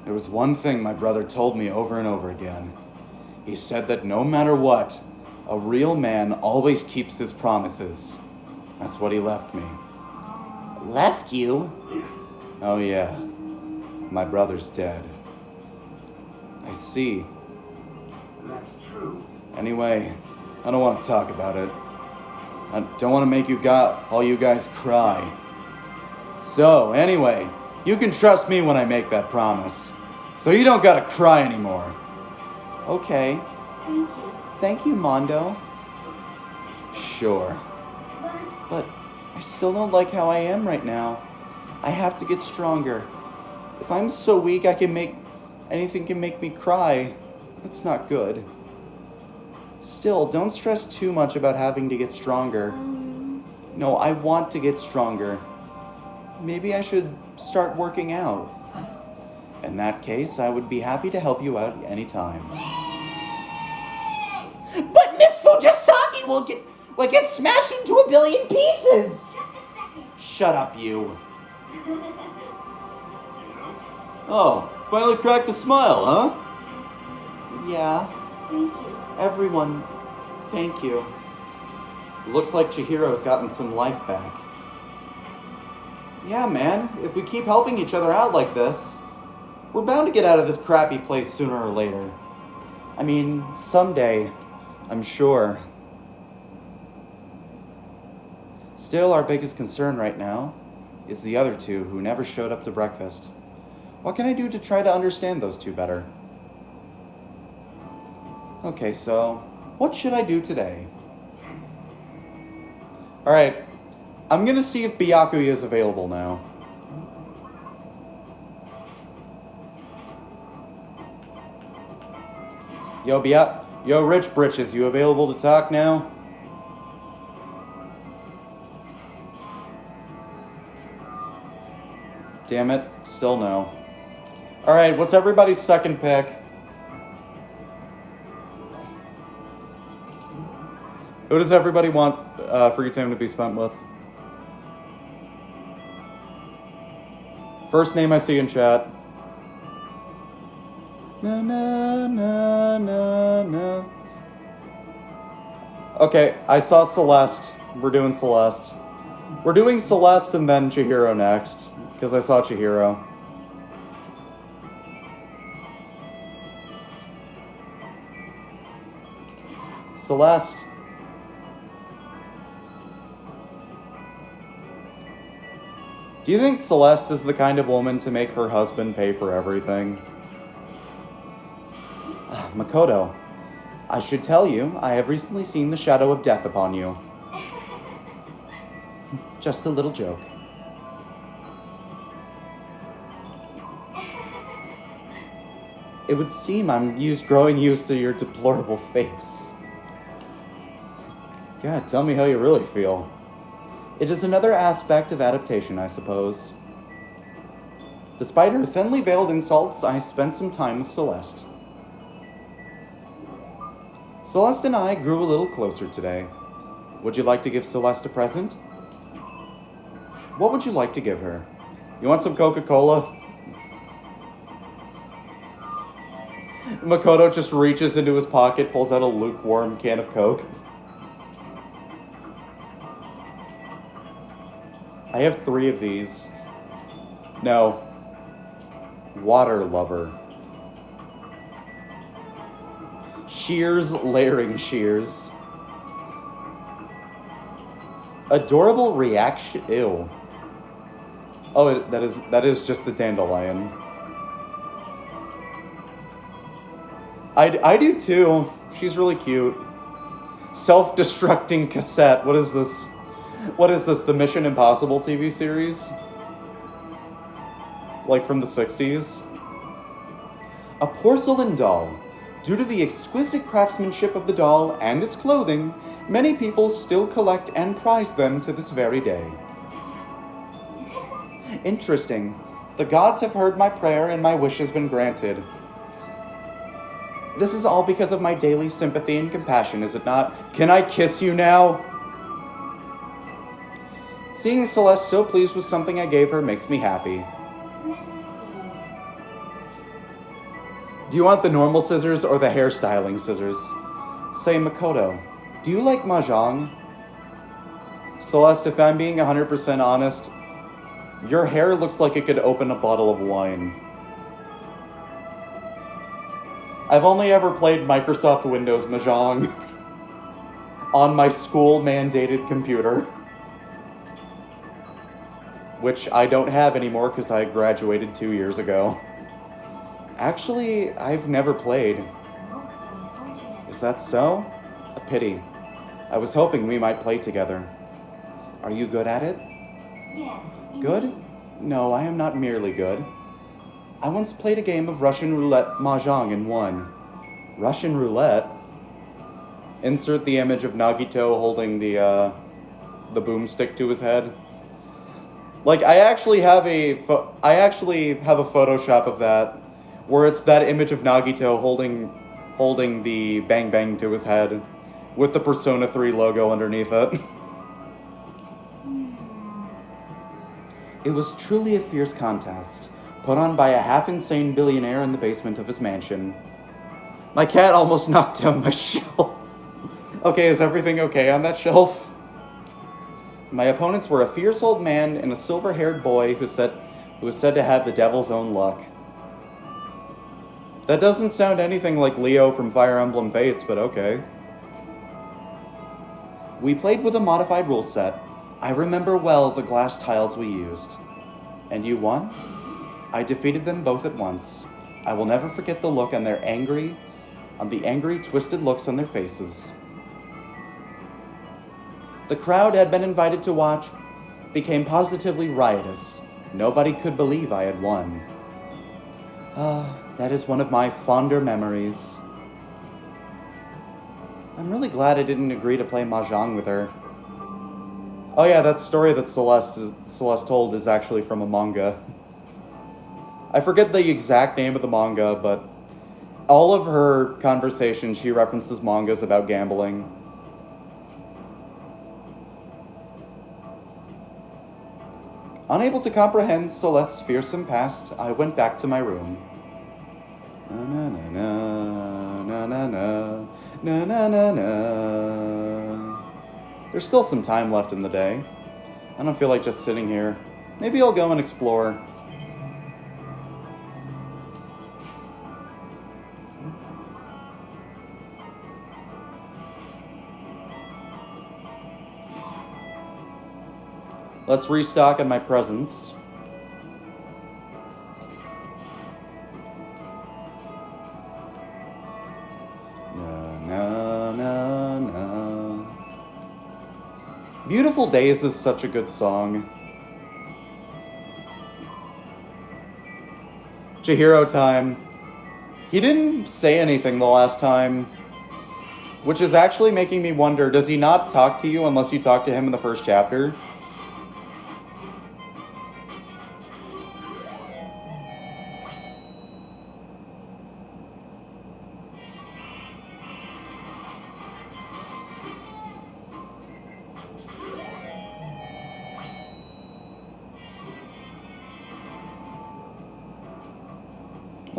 there was one thing my brother told me over and over again. He said that no matter what, a real man always keeps his promises. That's what he left me. Left you? Oh yeah, my brother's dead. I see. That's true. Anyway, I don't want to talk about it. I don't want to make all you guys cry. So, anyway, you can trust me when I make that promise. So you don't gotta cry anymore. Okay. Thank you. Thank you, Mondo. Sure. But But I still don't like how I am right now. I have to get stronger. If I'm so weak anything can make me cry, that's not good. Still, don't stress too much about having to get stronger. No, I want to get stronger. Maybe I should start working out. In that case, I would be happy to help you out anytime. But Miss Fujisaki will get smashed into a billion pieces! just a second. Shut up, you. Oh, finally cracked a smile, huh? Yeah, Thank you. everyone, thank you. Looks like Chihiro's gotten some life back. Yeah, man, if we keep helping each other out like this, we're bound to get out of this crappy place sooner or later. I mean, someday, I'm sure. Still, our biggest concern right now is the other two who never showed up to breakfast. What can I do to try to understand those two better? Okay, so, what should I do today? Alright, I'm gonna see if Byakuya is available now. Yo, Rich Britches, you available to talk now? Damn it, still no. Alright, what's everybody's second pick? Who does everybody want free time to be spent with? First name I see in chat. Na na na na na. Okay, I saw Celeste. We're doing Celeste. We're doing Celeste and then Chihiro next, because I saw Chihiro. Celeste. Do you think Celeste is the kind of woman to make her husband pay for everything? Makoto, I should tell you, I have recently seen the shadow of death upon you. Just a little joke. It would seem I'm growing used to your deplorable face. God, tell me how you really feel. It is another aspect of adaptation, I suppose. Despite her thinly veiled insults, I spent some time with Celeste. Celeste and I grew a little closer today. Would you like to give Celeste a present? What would you like to give her? You want some Coca-Cola? Makoto just reaches into his pocket, pulls out a lukewarm can of Coke. I have 3 of these. No. Water lover. Shears layering shears. Adorable reaction. Ew. Oh, that is just the dandelion. I do too. She's really cute. Self-destructing cassette. What is this? What is this? The Mission Impossible TV series? Like from the 60s? A porcelain doll. Due to the exquisite craftsmanship of the doll and its clothing, many people still collect and prize them to this very day. Interesting. The gods have heard my prayer and my wish has been granted. This is all because of my daily sympathy and compassion, is it not? Can I kiss you now? Seeing Celeste so pleased with something I gave her makes me happy. Do you want the normal scissors or the hairstyling scissors? Say, Makoto, do you like mahjong? Celeste, if I'm being 100% honest, your hair looks like it could open a bottle of wine. I've only ever played Microsoft Windows mahjong on my school-mandated computer, which I don't have anymore because I graduated 2 years ago. Actually, I've never played. Is that so? A pity. I was hoping we might play together. Are you good at it? Yes. Good? No, I am not merely good. I once played a game of Russian roulette mahjong and won. Russian roulette? Insert the image of Nagito holding the boomstick to his head. Like, I actually have a Photoshop of that, where it's that image of Nagito holding the bang bang to his head, with the Persona 3 logo underneath it. It was truly a fierce contest, put on by a half-insane billionaire in the basement of his mansion. My cat almost knocked down my shelf. Okay, is everything okay on that shelf? My opponents were a fierce old man and a silver-haired boy who was said to have the devil's own luck. That doesn't sound anything like Leo from Fire Emblem Fates, but okay. We played with a modified rule set. I remember well the glass tiles we used. And you won? I defeated them both at once. I will never forget the look on the angry, twisted looks on their faces. The crowd had been invited to watch became positively riotous. Nobody could believe I had won. That is one of my fonder memories. I'm really glad I didn't agree to play mahjong with her. Oh yeah, that story that Celeste told is actually from a manga. I forget the exact name of the manga, but all of her conversations, she references mangas about gambling. Unable to comprehend Celeste's fearsome past, I went back to my room. Na na na na na na na na na na. There's still some time left in the day. I don't feel like just sitting here. Maybe I'll go and explore. Let's restock on my presents. Na, na, na, na. Beautiful Days is such a good song. Chihiro time. He didn't say anything the last time, which is actually making me wonder, does he not talk to you unless you talk to him in the first chapter?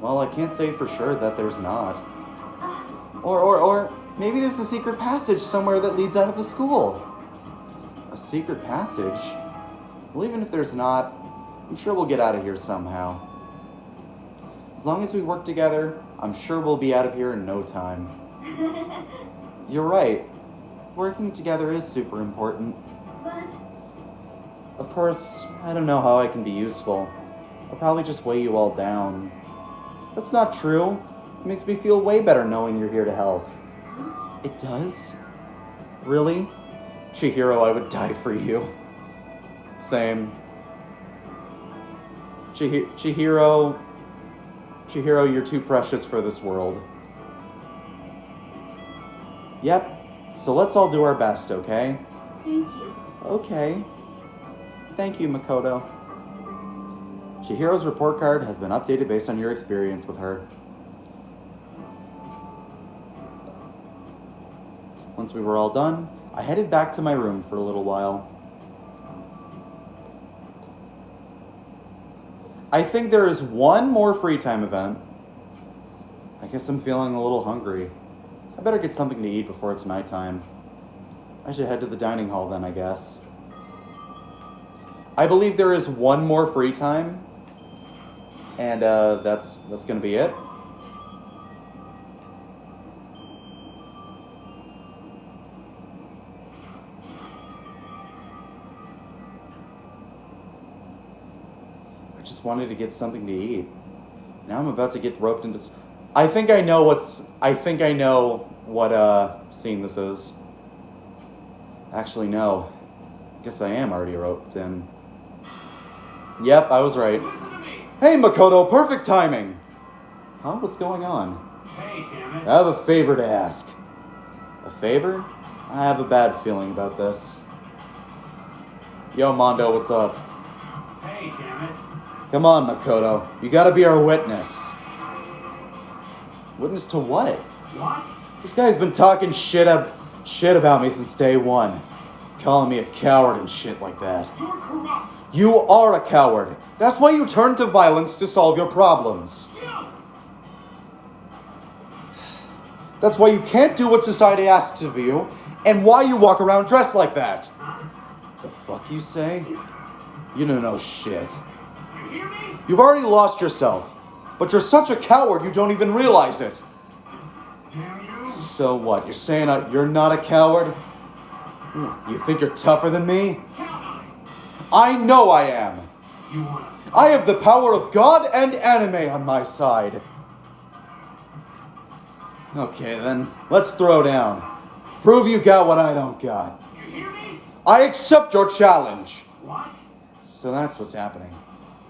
Well, I can't say for sure that there's not. Or maybe there's a secret passage somewhere that leads out of the school. A secret passage? Well, even if there's not, I'm sure we'll get out of here somehow. As long as we work together, I'm sure we'll be out of here in no time. You're right. Working together is super important. But Of course, I don't know how I can be useful. I'll probably just weigh you all down. That's not true. It makes me feel way better knowing you're here to help. It does? Really? Chihiro, I would die for you. Same. Chihiro, you're too precious for this world. Yep, so let's all do our best, okay? thank you. Okay. Thank you, Makoto. Chihiro's report card has been updated based on your experience with her. Once we were all done, I headed back to my room for a little while. I think there is one more free time event. I guess I'm feeling a little hungry. I better get something to eat before it's nighttime. I should head to the dining hall then, I guess. I believe there is one more free time. And that's gonna be it. I just wanted to get something to eat. Now I'm about to get roped into... I think I know what scene this is. Actually, no. I guess I am already roped in. Yep, I was right. Listen to me! Hey, Makoto, perfect timing! Huh? What's going on? Hey, damn it. I have a favor to ask. A favor? I have a bad feeling about this. Yo, Mondo, what's up? Hey, damn it. Come on, Makoto. You gotta be our witness. Witness to what? What? This guy's been talking shit about me since day one. Calling me a coward and shit like that. You're corrupt. You are a coward. That's why you turn to violence to solve your problems. No. That's why you can't do what society asks of you, and why you walk around dressed like that. The fuck you say? You don't know shit. You hear me? You've already lost yourself, but you're such a coward you don't even realize it. Damn you. So what? You're saying you're not a coward? You think you're tougher than me? Count on it. I know I am. You wanna... I have the power of God and anime on my side. Okay then, let's throw down. Prove you got what I don't got. You hear me? I accept your challenge. What? So that's what's happening.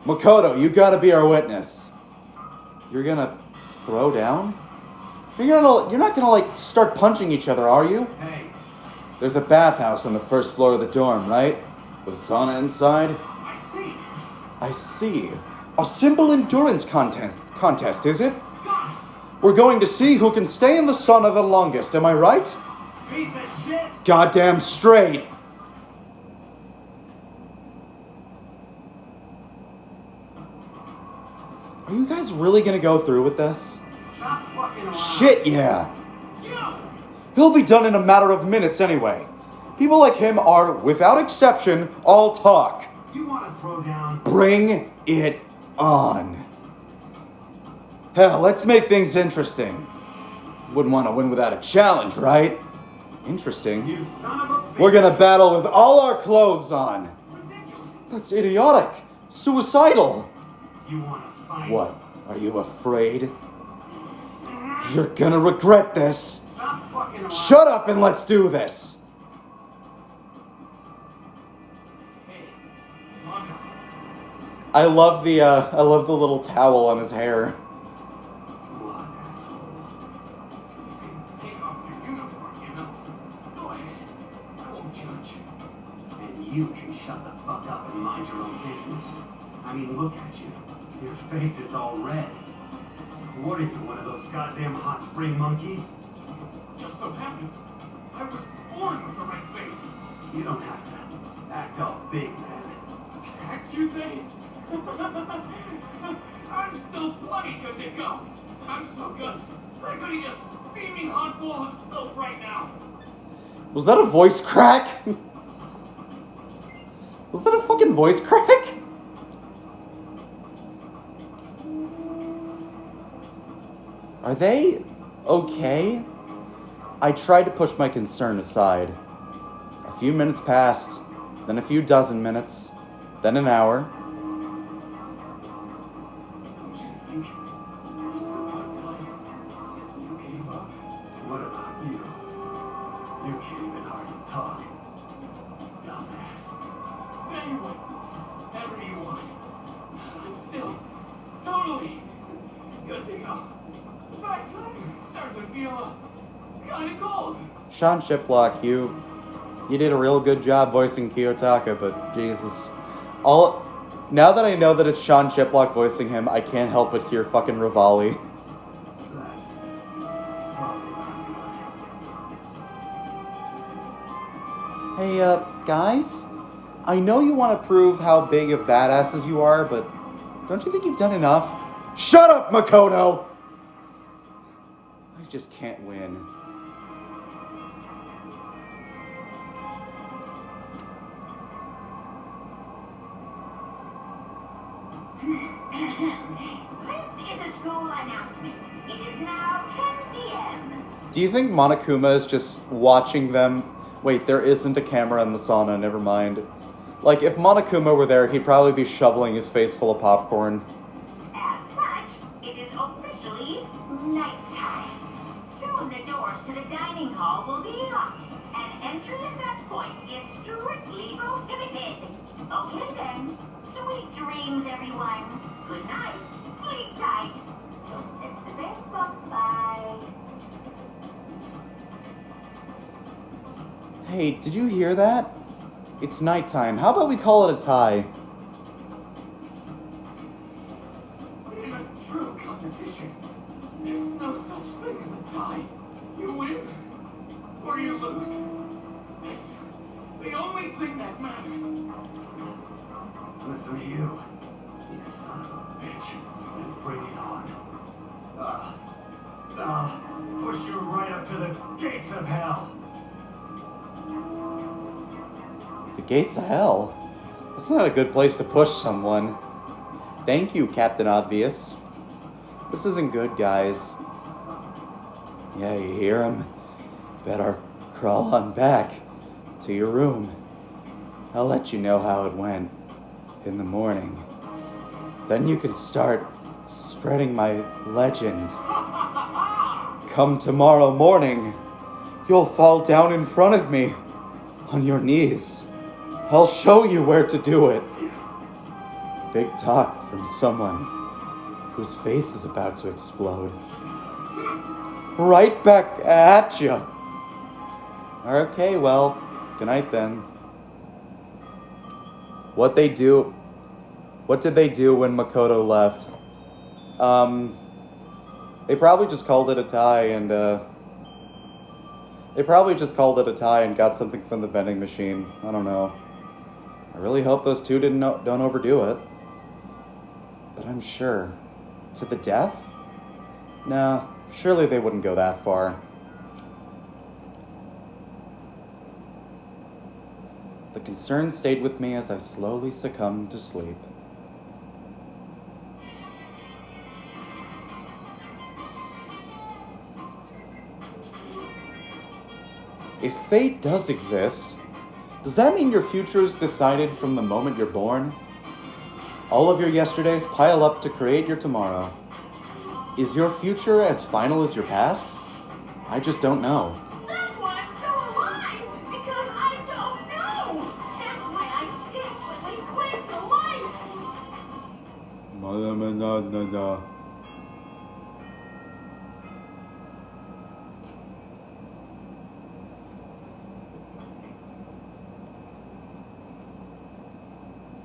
Makoto, you gotta be our witness. You're gonna throw down? You're not gonna like start punching each other, are you? Hey, There's a bathhouse on the first floor of the dorm, right? With a sauna inside? I see. I see. A simple endurance contest, is it? God, We're going to see who can stay in the sauna the longest, am I right? piece of shit. Goddamn straight. Are you guys really gonna go through with this? Stop fucking around. Shit, yeah. You. He'll be done in a matter of minutes anyway. People like him are, without exception, all talk. You wanna throw down? Bring it on. Hell, let's make things interesting. Wouldn't want to win without a challenge, right? Interesting. You son of a bitch. We're gonna battle with all our clothes on. Ridiculous. That's idiotic. Suicidal. You wanna fight? What? Are you afraid? You're gonna regret this. Stop fucking around. Shut up and let's do this. Hey, Mondo. I love the little towel on his hair. What, asshole? You can take off your uniform, you know. Go ahead. I won't judge you. And you can shut the fuck up and mind your own business. I mean, look at you. Your face is all red. What are you, one of those goddamn hot spring monkeys? Just so happens I was born with the right face. You don't have to act all big, man. Act, you say? I I'm still bloody good to go. I'm so good. I could eat a steaming hot bowl of soap right now. Was that a voice crack? Was that a fucking voice crack? Are they okay? I tried to push my concern aside. A few minutes passed, then a few dozen minutes, then an hour. Don't you think it's about time you gave up? What about you? You can't even hardly talk. Dumbass. Say whatever you want. I'm still totally good to go. In fact, I'm starting to feel kind of cold. Sean Chiplock, you did a real good job voicing Kiyotaka, but Jesus. Now that I know that it's Sean Chiplock voicing him, I can't help but hear fucking Rivali. That's probably not good. Hey, guys? I know you want to prove how big of badasses you are, but don't you think you've done enough? Shut up, Makoto! I just can't win. This is a school announcement. It is now 10 p.m. Do you think Monokuma is just watching them? Wait, there isn't a camera in the sauna, never mind. Like, if Monokuma were there, he'd probably be shoveling his face full of popcorn. As such, it is officially nighttime. Soon the doors to the dining hall will be locked, and entry at that point is strictly prohibited. Okay then. Sweet dreams, everyone. Good night. Sleep tight. Don't miss the best book. Bye. Hey, did you hear that? It's nighttime. How about we call it a tie? In a true competition, there's no such thing as a tie. You win or you lose. It's the only thing that matters. Listen to you son of a bitch, and bring it on. I'll push you right up to the gates of hell. The gates of hell? That's not a good place to push someone. Thank you, Captain Obvious. This isn't good, guys. Yeah, you hear him? Better crawl on back to your room. I'll let you know how it went in the morning. Then you can start spreading my legend. Come tomorrow morning, you'll fall down in front of me on your knees. I'll show you where to do it. Big talk from someone whose face is about to explode. Right back at ya. Okay, well, good night then. What did they do when Makoto left? They probably just called it a tie and got something from the vending machine. I don't know. I really hope those two don't overdo it. But I'm sure. To the death? Nah, surely they wouldn't go that far. The concern stayed with me as I slowly succumbed to sleep. If fate does exist, does that mean your future is decided from the moment you're born? All of your yesterdays pile up to create your tomorrow. Is your future as final as your past? I just don't know. That's why I'm still alive, because I don't know. That's why I desperately cling to life.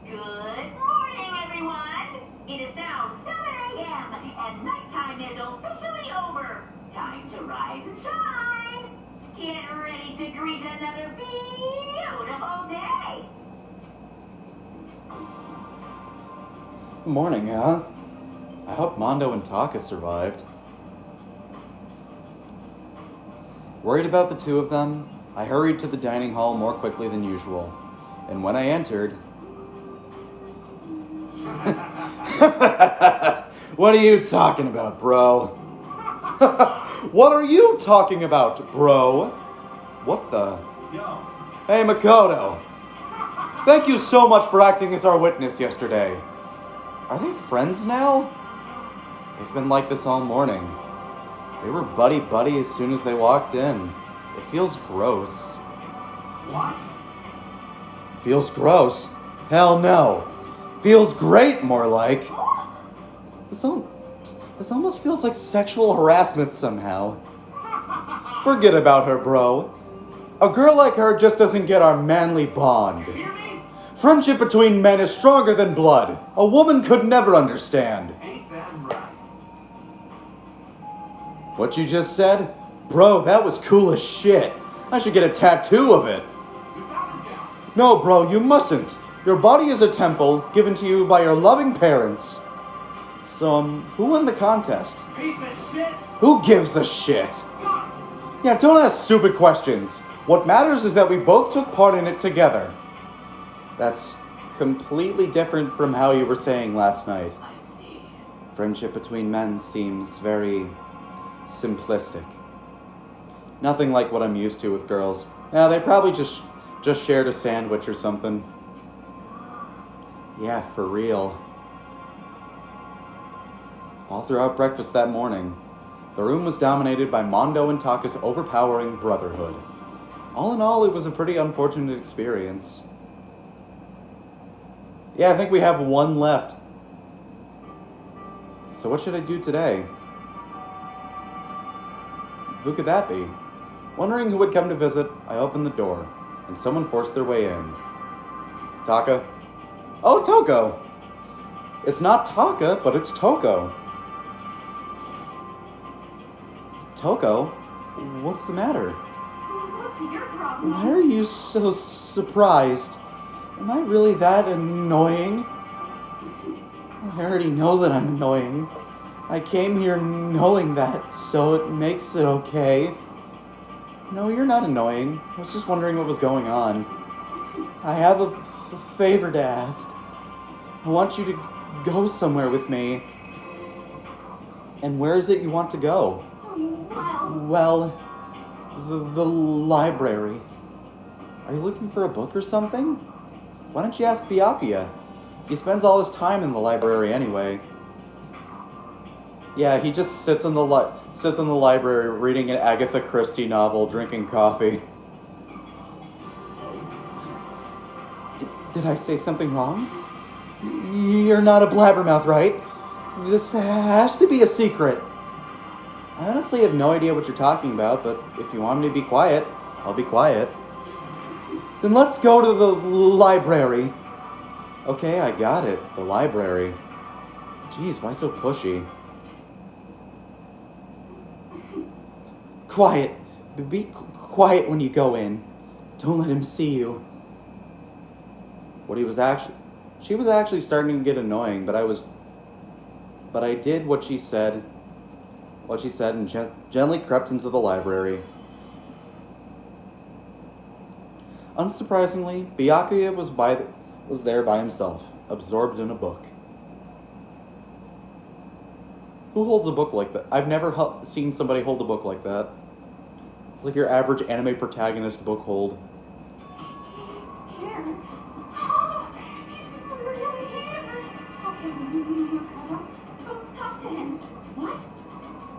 Good morning, everyone. It is now 7 a.m. and nighttime is officially over. Time to rise and shine. Get ready to greet another beautiful day. Good morning, huh? I hope Mondo and Taka survived. Worried about the two of them, I hurried to the dining hall more quickly than usual. And when I entered... What are you talking about, bro? What are you talking about, bro? What the... Yo, Hey, Makoto. Thank you so much for acting as our witness yesterday. Are they friends now? They've been like this all morning. They were buddy-buddy as soon as they walked in. It feels gross. what? Feels gross? Hell no. Feels great, more like. This almost feels like sexual harassment somehow. Forget about her, bro. A girl like her just doesn't get our manly bond. Hear me? Friendship between men is stronger than blood. A woman could never understand. Ain't that right? What you just said? Bro, that was cool as shit. I should get a tattoo of it. Without a doubt. No, bro, you mustn't. Your body is a temple given to you by your loving parents. So, who won the contest? Piece of shit. Who gives a shit? God. Yeah, don't ask stupid questions. What matters is that we both took part in it together. That's completely different from how you were saying last night. I see. Friendship between men seems very simplistic. Nothing like what I'm used to with girls. Yeah, they probably just shared a sandwich or something. Yeah, for real. All throughout breakfast that morning, the room was dominated by Mondo and Taka's overpowering brotherhood. All in all, it was a pretty unfortunate experience. Yeah, I think we have one left. So what should I do today? Who could that be? Wondering who would come to visit, I opened the door, and someone forced their way in. Taka? Oh, Toko! It's not Taka, but it's Toko. Toko? What's the matter? What's your problem? Why are you so surprised? Am I really that annoying? I already know that I'm annoying. I came here knowing that, so it makes it okay. No, you're not annoying. I was just wondering what was going on. I have a favor to ask. I want you to go somewhere with me. And where is it you want to go? Well, the library. Are you looking for a book or something? Why don't you ask Byakuya? He spends all his time in the library anyway. Yeah, he just sits in the library reading an Agatha Christie novel, drinking coffee. Did I say something wrong? You're not a blabbermouth, right? This has to be a secret. I honestly have no idea what you're talking about, but if you want me to be quiet, I'll be quiet. Then let's go to the library. Okay, I got it. The library. Jeez, why so pushy? Quiet. Be quiet when you go in. Don't let him see you. She was actually starting to get annoying, but I did what she said and gently crept into the library. Unsurprisingly, Byakuya was there by himself, absorbed in a book. Who holds a book like that? I've never seen somebody hold a book like that. It's like your average anime protagonist book hold. He's here. Oh, he's really here. Okay, Makoto. Don't talk to him. What?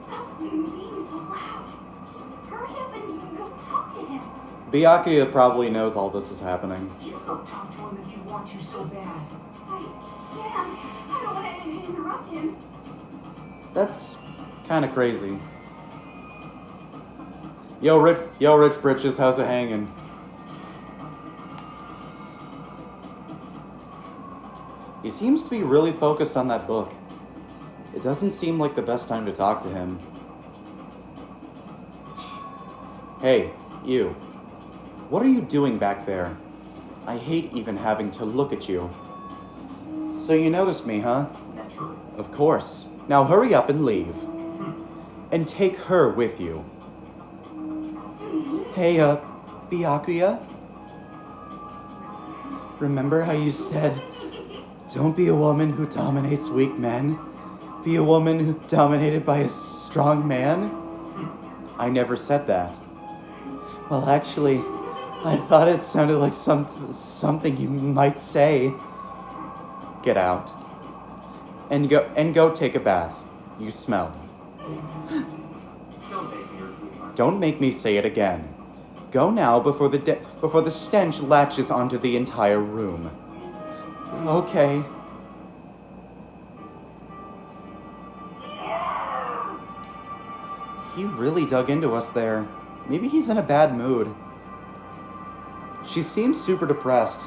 Stop being so loud. Just hurry up and go talk to him. Byakuya probably knows all this is happening. You go talk to him if you want to so bad. I can't. I don't want to interrupt him. That's kind of crazy. Yo, Rich Britches, how's it hanging? He seems to be really focused on that book. It doesn't seem like the best time to talk to him. Hey, you. What are you doing back there? I hate even having to look at you. So you noticed me, huh? Naturally. Of course. Now hurry up and leave. And take her with you. Hey, Byakuya? Remember how you said, don't be a woman who dominates weak men? Be a woman who dominated by a strong man? I never said that. Well, actually, I thought it sounded like something you might say. Get out. And go take a bath. You smell. Don't make me say it again. Go now before the stench latches onto the entire room. Okay. He really dug into us there. Maybe he's in a bad mood. She seems super depressed.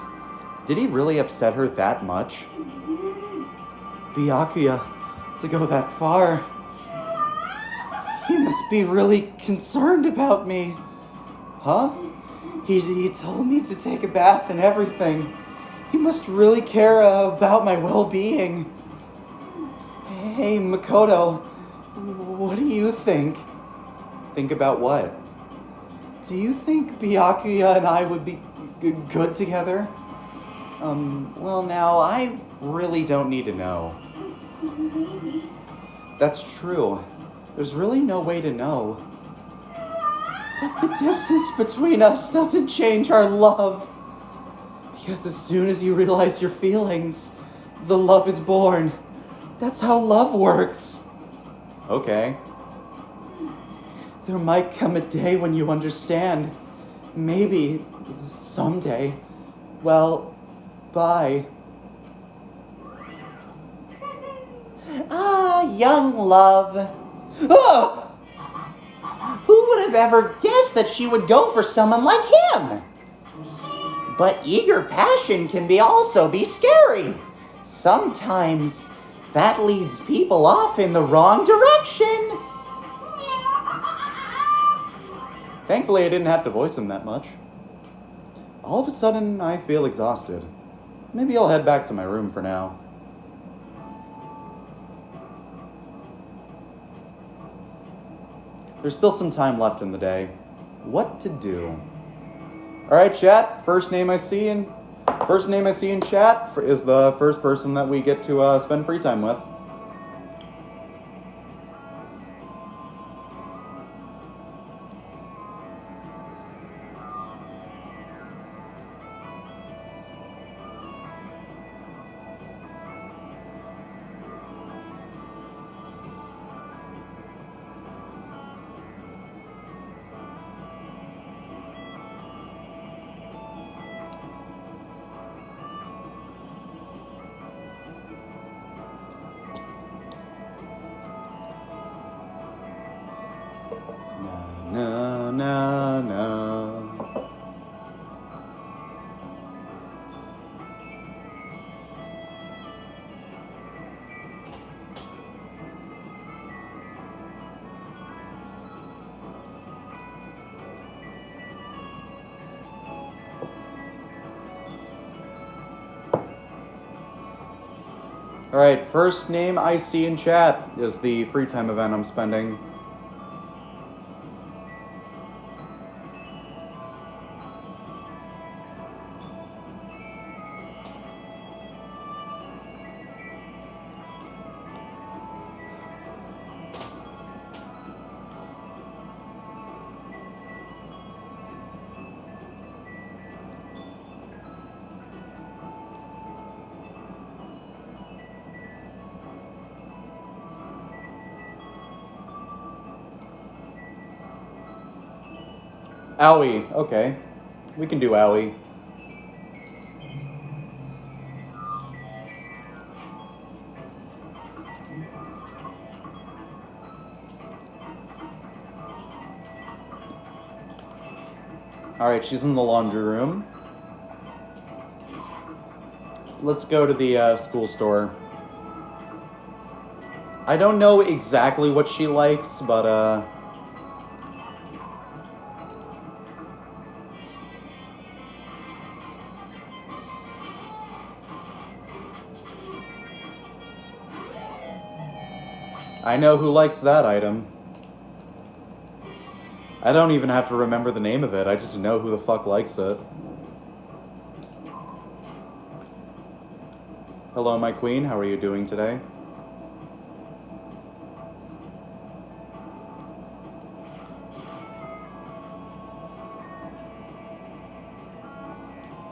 Did he really upset her that much? Byakuya, to go that far. He must be really concerned about me. Huh? He told me to take a bath and everything. He must really care about my well-being. Hey, Makoto, what do you think? Think about what? Do you think Byakuya and I would be good together? Well now, I really don't need to know. That's true. There's really no way to know. But the distance between us doesn't change our love. Because as soon as you realize your feelings, the love is born. That's how love works. Okay. There might come a day when you understand. Maybe someday. Well, bye. Ah, young love. Ah! Who would have ever guessed that she would go for someone like him? But eager passion can also be scary. Sometimes that leads people off in the wrong direction. Thankfully, I didn't have to voice him that much. All of a sudden, I feel exhausted. Maybe I'll head back to my room for now. There's still some time left in the day. What to do? Alright, chat. First name I see in chat is the first person that we get to spend free time with. Na, na, na. Alright, first name I see in chat is the free time event I'm spending. Owie, okay. We can do Owie. Alright, she's in the laundry room. Let's go to the school store. I don't know exactly what she likes, but I know who likes that item. I don't even have to remember the name of it. I just know who the fuck likes it. Hello, my queen. How are you doing today?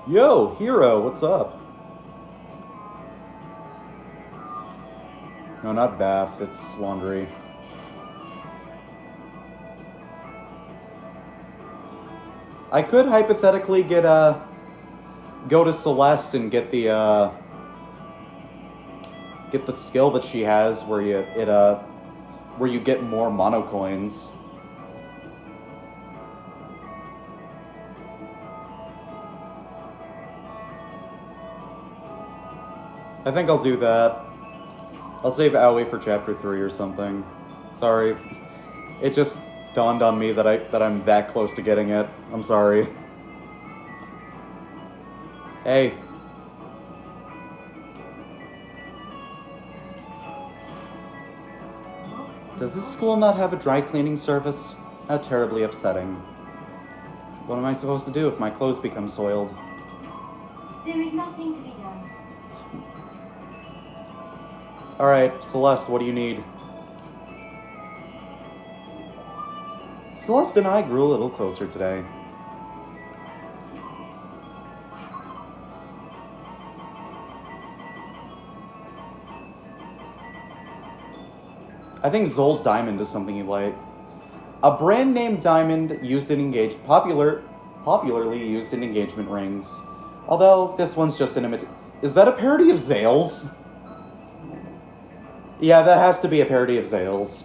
Yo, Hero, what's up? No, not bath, it's laundry. I could hypothetically get go to Celeste and get the skill that she has where you get more mono coins. I think I'll do that. I'll save Aoi for chapter 3 or something. Sorry. It just dawned on me that I'm that close to getting it. I'm sorry. Hey. Does this school not have a dry cleaning service? How terribly upsetting. What am I supposed to do if my clothes become soiled? There is nothing to be done. Alright, Celeste, what do you need? Celeste and I grew a little closer today. I think Zol's diamond is something you like. A brand name diamond used in popularly used in engagement rings. Although this one's just an Is that a parody of Zales? Yeah, that has to be a parody of Zales.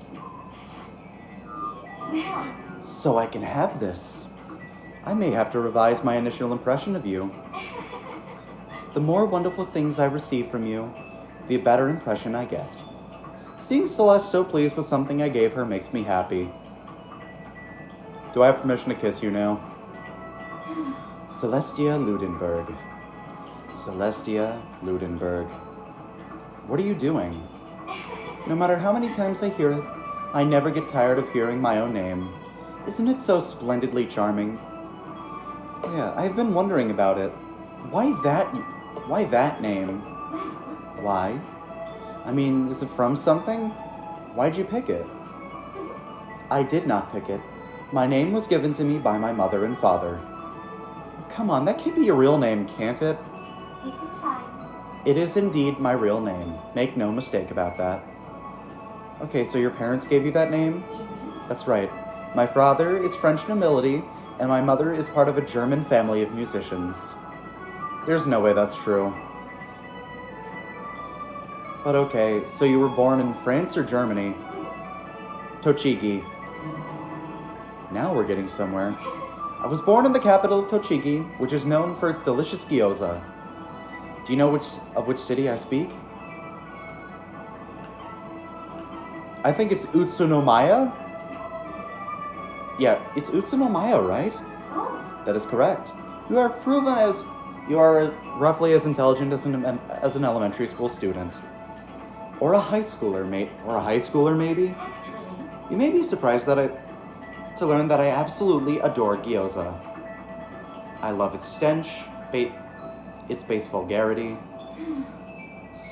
Well, So I can have this. I may have to revise my initial impression of you. The more wonderful things I receive from you, the better impression I get. Seeing Celeste so pleased with something I gave her makes me happy. Do I have permission to kiss you now? Celestia Ludenberg. Celestia Ludenberg. What are you doing? No matter how many times I hear it, I never get tired of hearing my own name. Isn't it so splendidly charming? Yeah, I've been wondering about it. Why that name? Why? I mean, is it from something? Why'd you pick it? I did not pick it. My name was given to me by my mother and father. Come on, that can't be your real name, can't it? this is fine. It is indeed my real name. Make no mistake about that. Okay, so your parents gave you that name? That's right. My father is French nobility, and my mother is part of a German family of musicians. There's no way that's true. But okay, so you were born in France or Germany? Tochigi. Now we're getting somewhere. I was born in the capital, Tochigi, which is known for its delicious gyoza. Do you know which city I speak? I think it's Utsunomiya? Yeah, it's Utsunomiya, right? Oh, That is correct. You are roughly as intelligent as an elementary school student. Or a high schooler, maybe? actually, You may be surprised to learn that I absolutely adore gyoza. I love its stench, its base vulgarity.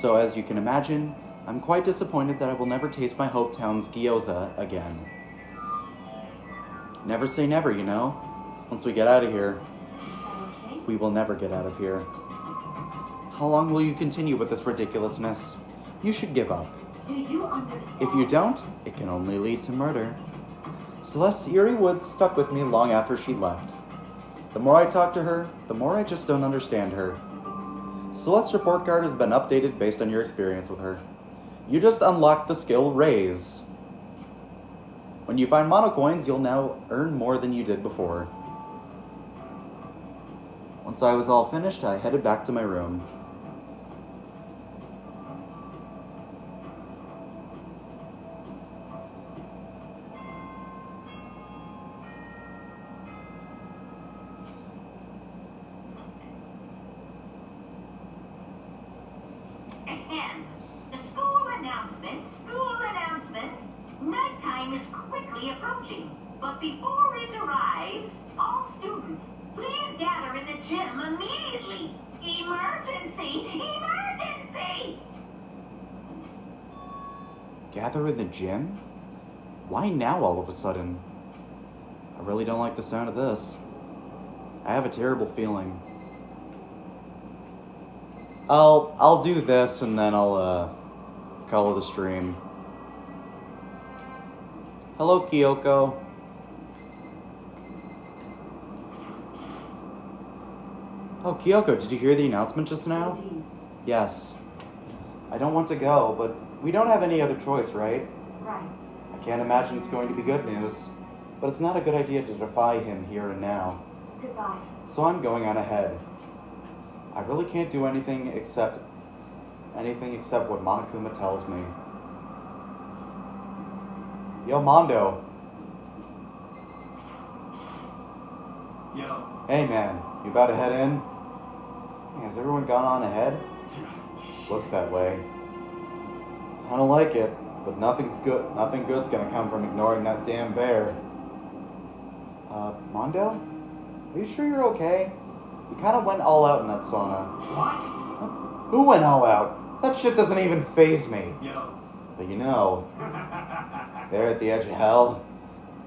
So as you can imagine, I'm quite disappointed that I will never taste my hometown's gyoza again. Never say never, you know? Once we get out of here, is that okay? we will never get out of here. How long will you continue with this ridiculousness? You should give up. Do you understand? If you don't, it can only lead to murder. Celeste's eerie woods stuck with me long after she left. The more I talk to her, the more I just don't understand her. Celeste's report card has been updated based on your experience with her. You just unlocked the skill Raise. When you find monocoins, you'll now earn more than you did before. Once I was all finished, I headed back to my room. And the school announcement But before it arrives, all students, please gather in the gym immediately. Emergency! Emergency! Gather in the gym? Why now all of a sudden? I really don't like the sound of this. I have a terrible feeling. I'll do this and then I'll call it a stream. Hello, Kyoko. Oh, Kyoko, did you hear the announcement just now? Indeed. Yes. I don't want to go, but we don't have any other choice, right? Right. I can't imagine it's going to be good news, but it's not a good idea to defy him here and now. Goodbye. So I'm going on ahead. I really can't do anything except what Monokuma tells me. Yo, Mondo. Yo. Hey, man. You about to head in? Hey, has everyone gone on ahead? Looks that way. I don't like it, but nothing good's gonna come from ignoring that damn bear. Mondo? Are you sure you're okay? You kind of went all out in that sauna. What? Who went all out? That shit doesn't even faze me. Yo. But you know, there at the edge of hell,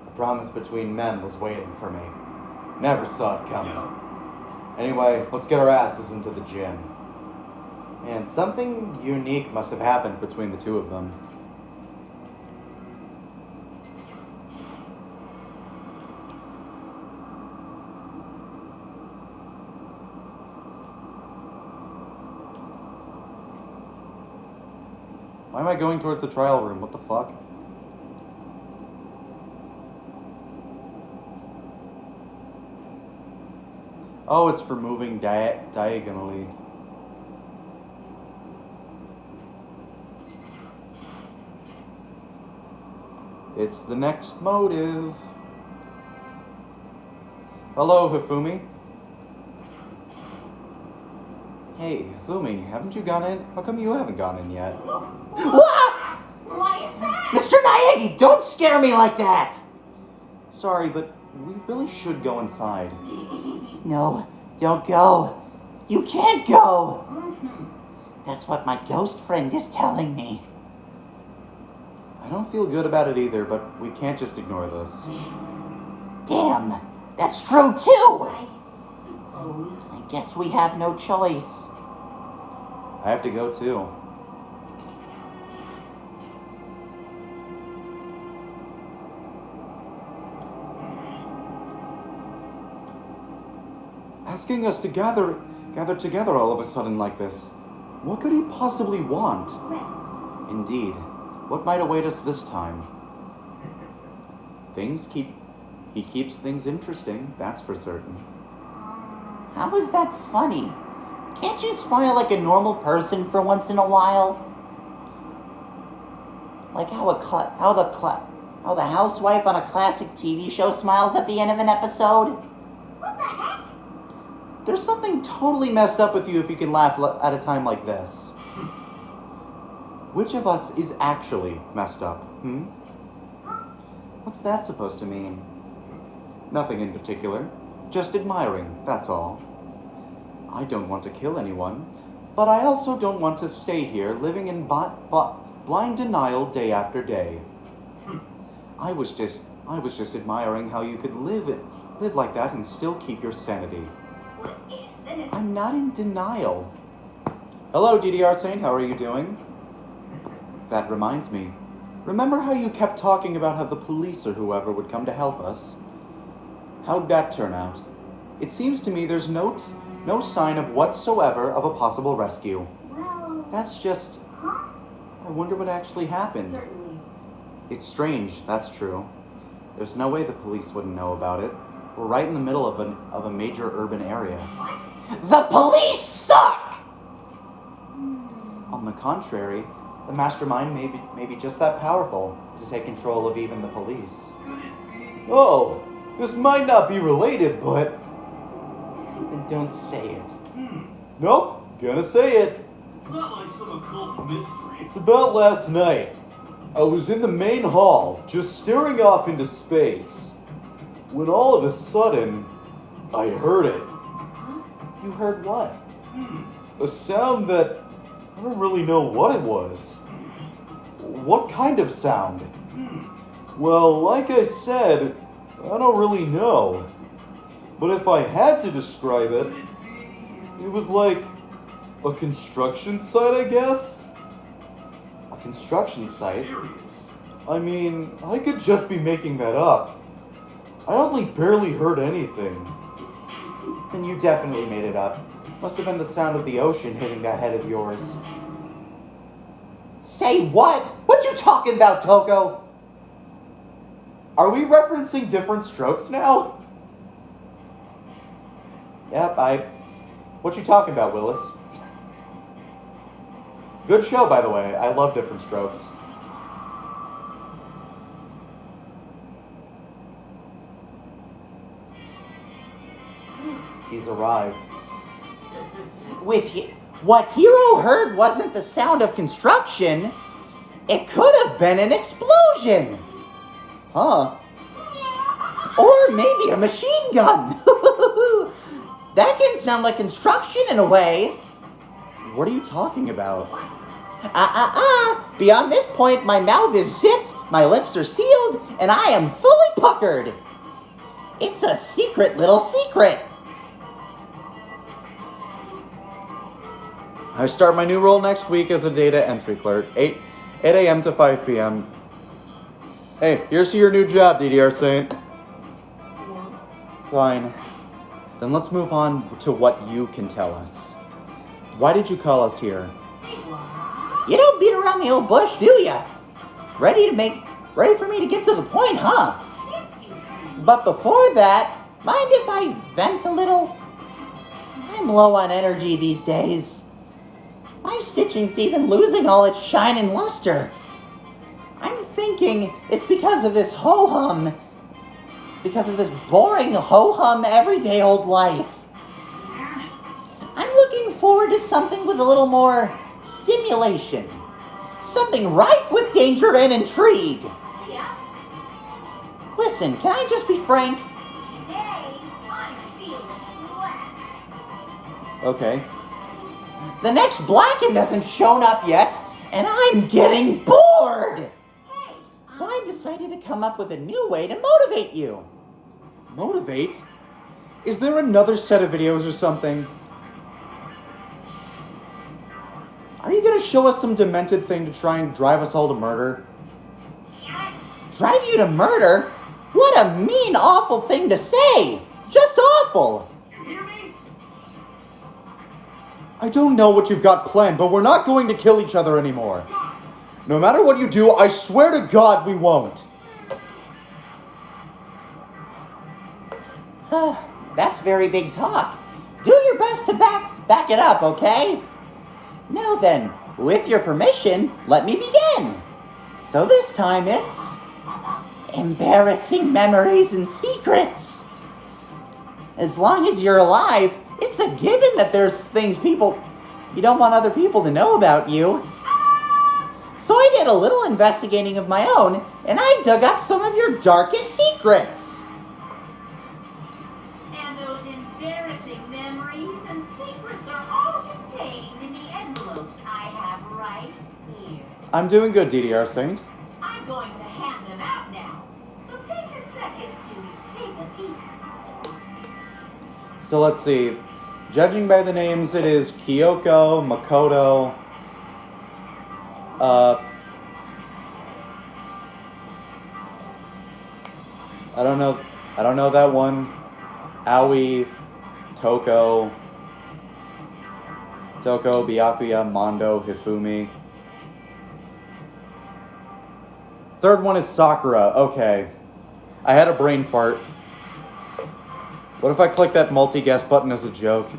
a promise between men was waiting for me. Never saw it coming. Yo. Anyway, let's get our asses into the gym. Man, something unique must have happened between the two of them. Why am I going towards the trial room? What the fuck? Oh, it's for moving diagonally. It's the next motive. Hello, Hifumi. Hey, Hifumi, haven't you gone in? How come you haven't gone in yet? What? Why is that? Mr. Naegi, don't scare me like that! Sorry, but we really should go inside. No, don't go. You can't go. That's what my ghost friend is telling me. I don't feel good about it either, but we can't just ignore this. Damn, that's true too. I suppose. I guess we have no choice. I have to go too. Asking us to gather together all of a sudden like this. What could he possibly want? Well, Indeed. What might await us this time? He keeps things interesting, that's for certain. How is that funny? Can't you smile like a normal person for once in a while? Like how the housewife on a classic TV show smiles at the end of an episode? What the heck? There's something totally messed up with you if you can laugh at a time like this. Which of us is actually messed up, What's that supposed to mean? Nothing in particular. Just admiring, that's all. I don't want to kill anyone, but I also don't want to stay here living in blind denial day after day. I was just admiring how you could live like that and still keep your sanity. What is this? I'm not in denial. Hello, DDR Saint, how are you doing? That reminds me. Remember how you kept talking about how the police or whoever would come to help us? How'd that turn out? It seems to me there's no sign of whatsoever of a possible rescue. well, That's just... Huh? I wonder what actually happened. Certainly. It's strange, that's true. There's no way the police wouldn't know about it. We're right in the middle of a major urban area. The police suck! On the contrary, the mastermind may be just that powerful to take control of even the police. Oh, this might not be related, but... Then don't say it. Nope, gonna say it. It's not like some occult mystery. It's about last night. I was in the main hall, just staring off into space. when all of a sudden, I heard it. You heard what? A sound that I don't really know what it was. What kind of sound? Well, like I said, I don't really know. But if I had to describe it, it was like a construction site, I guess? A construction site? I mean, I could just be making that up. I only barely heard anything. Then you definitely made it up. Must have been the sound of the ocean hitting that head of yours. Say what? What you talking about, Toko? Are we referencing different strokes now? Yep, What you talking about, Willis? Good show, by the way. I love Different Strokes. He's arrived. What Hiro heard wasn't the sound of construction. It could have been an explosion. Huh? Or maybe a machine gun. That can sound like construction in a way. What are you talking about? Beyond this point, my mouth is zipped, my lips are sealed, and I am fully puckered. It's a secret little secret. I start my new role next week as a data entry clerk, 8 a.m. to 5 p.m. Hey, here's to your new job, DDR Saint. Fine. Then let's move on to what you can tell us. Why did you call us here? You don't beat around the old bush, do ya? Ready for me to get to the point, huh? But before that, mind if I vent a little? I'm low on energy these days. My stitching's even losing all its shine and luster. I'm thinking it's because of this ho-hum. Because of this boring ho-hum everyday old life. I'm looking forward to something with a little more stimulation. Something rife with danger and intrigue. Yeah. Listen, can I just be frank? Today, I'm feeling black. Okay. The next Blacken hasn't shown up yet, and I'm getting bored! Hey, So I decided to come up with a new way to motivate you. Motivate? Is there another set of videos or something? Are you gonna show us some demented thing to try and drive us all to murder? Drive you to murder? What a mean, awful thing to say! Just awful! You hear me? I don't know what you've got planned, but we're not going to kill each other anymore. No matter what you do, I swear to God we won't. That's very big talk. Do your best to back it up, okay? Now then, with your permission, let me begin. So this time it's embarrassing memories and secrets. As long as you're alive, it's a given that there's things you don't want other people to know about you. So I did a little investigating of my own, and I dug up some of your darkest secrets. and those embarrassing memories and secrets are all contained in the envelopes I have right here. I'm doing good, DDR Saint. I'm going to hand them out now, so take a second to take a peek. So let's see. Judging by the names, it is Kyoko, Makoto, I don't know that one. Aoi, Toko, Byakuya, Mondo, Hifumi. Third one is Sakura. Okay. I had a brain fart. What if I click that multi-guess button as a joke?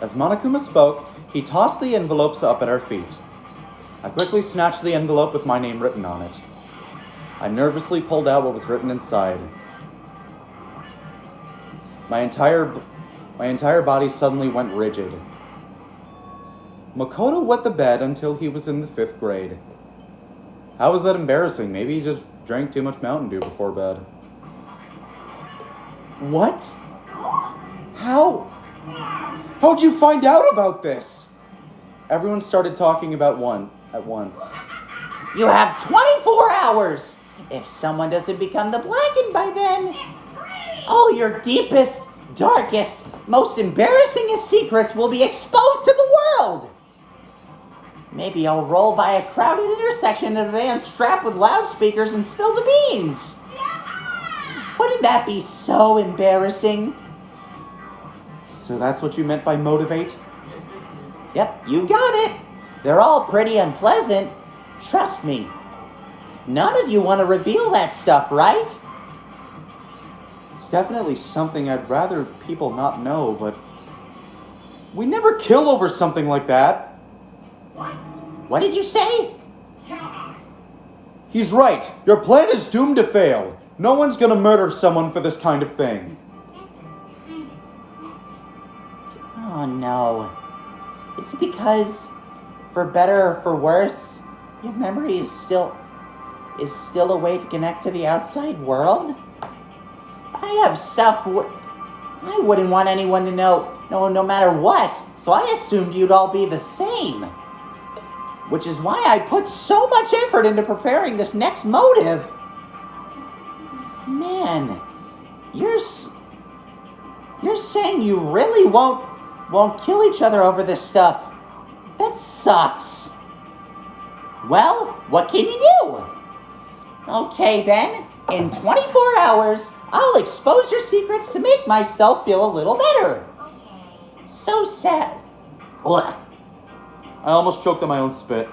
As Monokuma spoke, he tossed the envelopes up at our feet. I quickly snatched the envelope with my name written on it. I nervously pulled out what was written inside. My entire body suddenly went rigid. Makoto wet the bed until he was in the 5th grade. How is that embarrassing? Maybe he just drank too much Mountain Dew before bed. What? How? How'd you find out about this? Everyone started talking about at once. You have 24 hours. If someone doesn't become the Blackened by then, all your deepest, darkest, most embarrassingest secrets will be exposed to the world. Maybe I'll roll by a crowded intersection in a van strapped with loudspeakers and spill the beans. Wouldn't that be so embarrassing? So that's what you meant by motivate? Yep, you got it. They're all pretty unpleasant. Trust me. None of you want to reveal that stuff, right? It's definitely something I'd rather people not know, but we never kill over something like that. What did you say? He's right. Your plan is doomed to fail. No one's gonna murder someone for this kind of thing. Oh no. Is it because, for better or for worse, your memory is still a way to connect to the outside world? I have stuff I wouldn't want anyone to know no matter what, so I assumed you'd all be the same. Which is why I put so much effort into preparing this next motive. Man, you're saying you really won't kill each other over this stuff. That sucks. Well, what can you do? Okay then, in 24 hours, I'll expose your secrets to make myself feel a little better. So sad. Ugh. I almost choked on my own spit.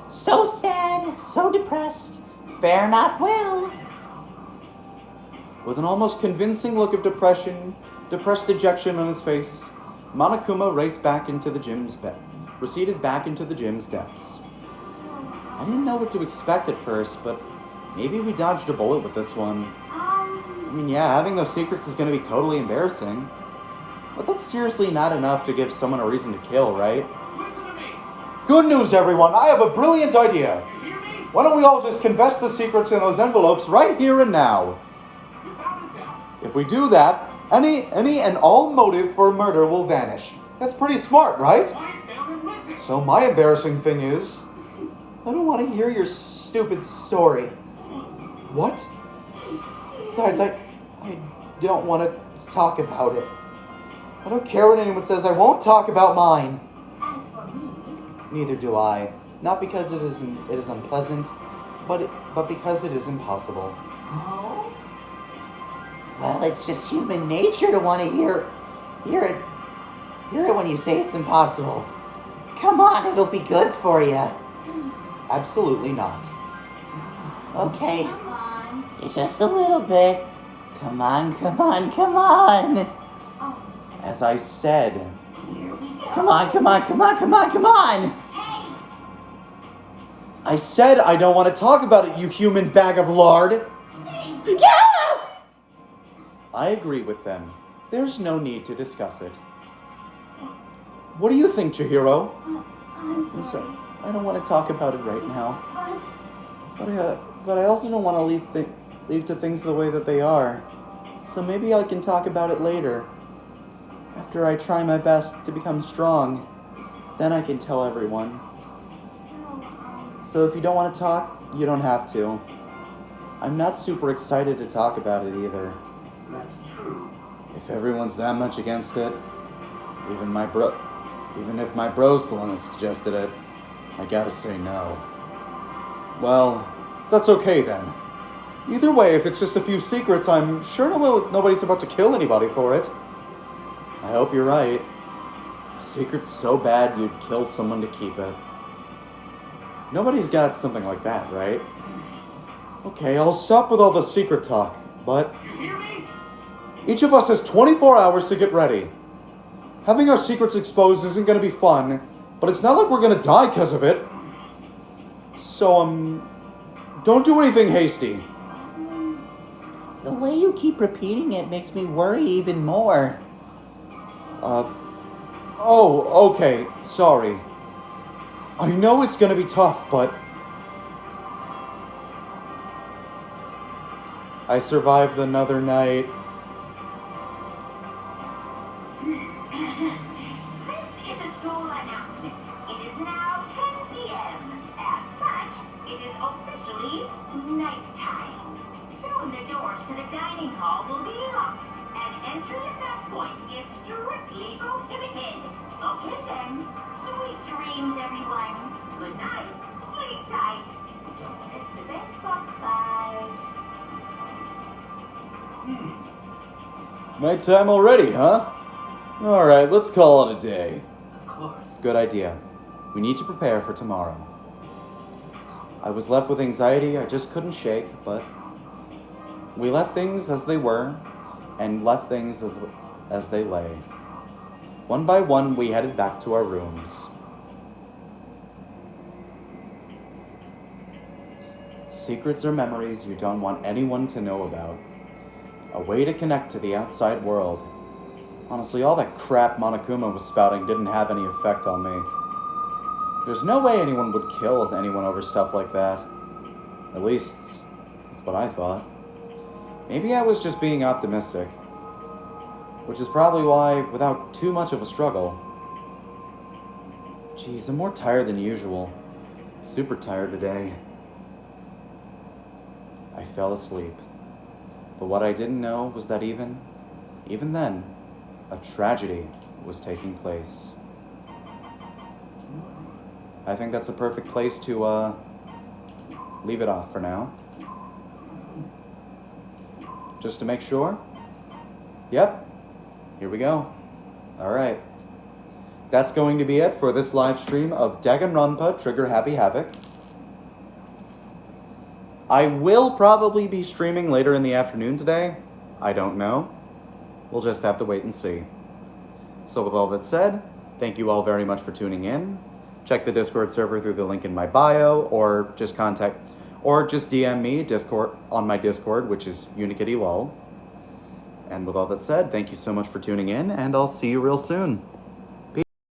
So sad, so depressed, fare not well. With an almost convincing look of depressed dejection on his face, Monokuma raced back into the gym's bed, receded back into the gym's depths. I didn't know what to expect at first, but maybe we dodged a bullet with this one. I mean, yeah, having those secrets is going to be totally embarrassing. But that's seriously not enough to give someone a reason to kill, right? Listen to me. Good news, everyone! I have a brilliant idea! You hear me? Why don't we all just confess the secrets in those envelopes right here and now? Without a doubt. If we do that, any and all motive for murder will vanish. That's pretty smart, right? Quiet down and listen. So my embarrassing thing is, I don't want to hear your stupid story. What? Besides, I don't want to talk about it. I don't care what anyone says, I won't talk about mine. As for me, Neither do I. Not because it is unpleasant, but because it is impossible. Oh? Well, it's just human nature to want to hear it when you say it's impossible. Come on, it'll be good for you. Absolutely not. Okay, come on. just a little bit. Come on, come on, come on. Oh, As I said, Come on, come on, come on, come on, come on. Hey, I said I don't want to talk about it, you human bag of lard. Yeah! I agree with them. There's no need to discuss it. What do you think, Chihiro? I'm I'm sorry. sorry. I don't want to talk about it right now. But But I also don't want to leave to things the way that they are. So maybe I can talk about it later. After I try my best to become strong, then I can tell everyone. So if you don't want to talk, you don't have to. I'm not super excited to talk about it either. That's true. If everyone's that much against it, even if my bro's the one that suggested it, I gotta say no. Well, that's okay then. Either way, if it's just a few secrets, I'm sure nobody's about to kill anybody for it. I hope you're right. A secret's so bad you'd kill someone to keep it. Nobody's got something like that, right? Okay, I'll stop with all the secret talk, but You hear me? each of us has 24 hours to get ready. Having our secrets exposed isn't going to be fun, but it's not like we're going to die because of it. So, don't do anything hasty. The way you keep repeating it makes me worry even more. Oh, okay, sorry. I know it's going to be tough, but I survived another night. This is a school announcement. It is now 10 p.m. As such, it is officially nighttime. Soon the doors to the dining hall will be locked, and entry at that point is strictly prohibited. Okay then. Sweet dreams, everyone. Good night. Sleep tight. Don't miss the best box fight. Nighttime already, huh? Alright, let's call it a day. Of course. Good idea. We need to prepare for tomorrow. I was left with anxiety I just couldn't shake, but we left things as they were, and left things as they lay. One by one, we headed back to our rooms. Secrets are memories you don't want anyone to know about. A way to connect to the outside world. Honestly, all that crap Monokuma was spouting didn't have any effect on me. There's no way anyone would kill anyone over stuff like that. At least, that's what I thought. Maybe I was just being optimistic. Which is probably why, without too much of a struggle... Geez, I'm more tired than usual. Super tired today. I fell asleep. But what I didn't know was that even then, a tragedy was taking place. I think that's a perfect place to, leave it off for now. Just to make sure. Yep, here we go. Alright. That's going to be it for this live stream of Danganronpa Trigger Happy Havoc. I will probably be streaming later in the afternoon today. I don't know. We'll just have to wait and see. So with all that said, thank you all very much for tuning in. Check the Discord server through the link in my bio, or just DM me on my Discord, which is UniKittyLol. And with all that said, thank you so much for tuning in, and I'll see you real soon.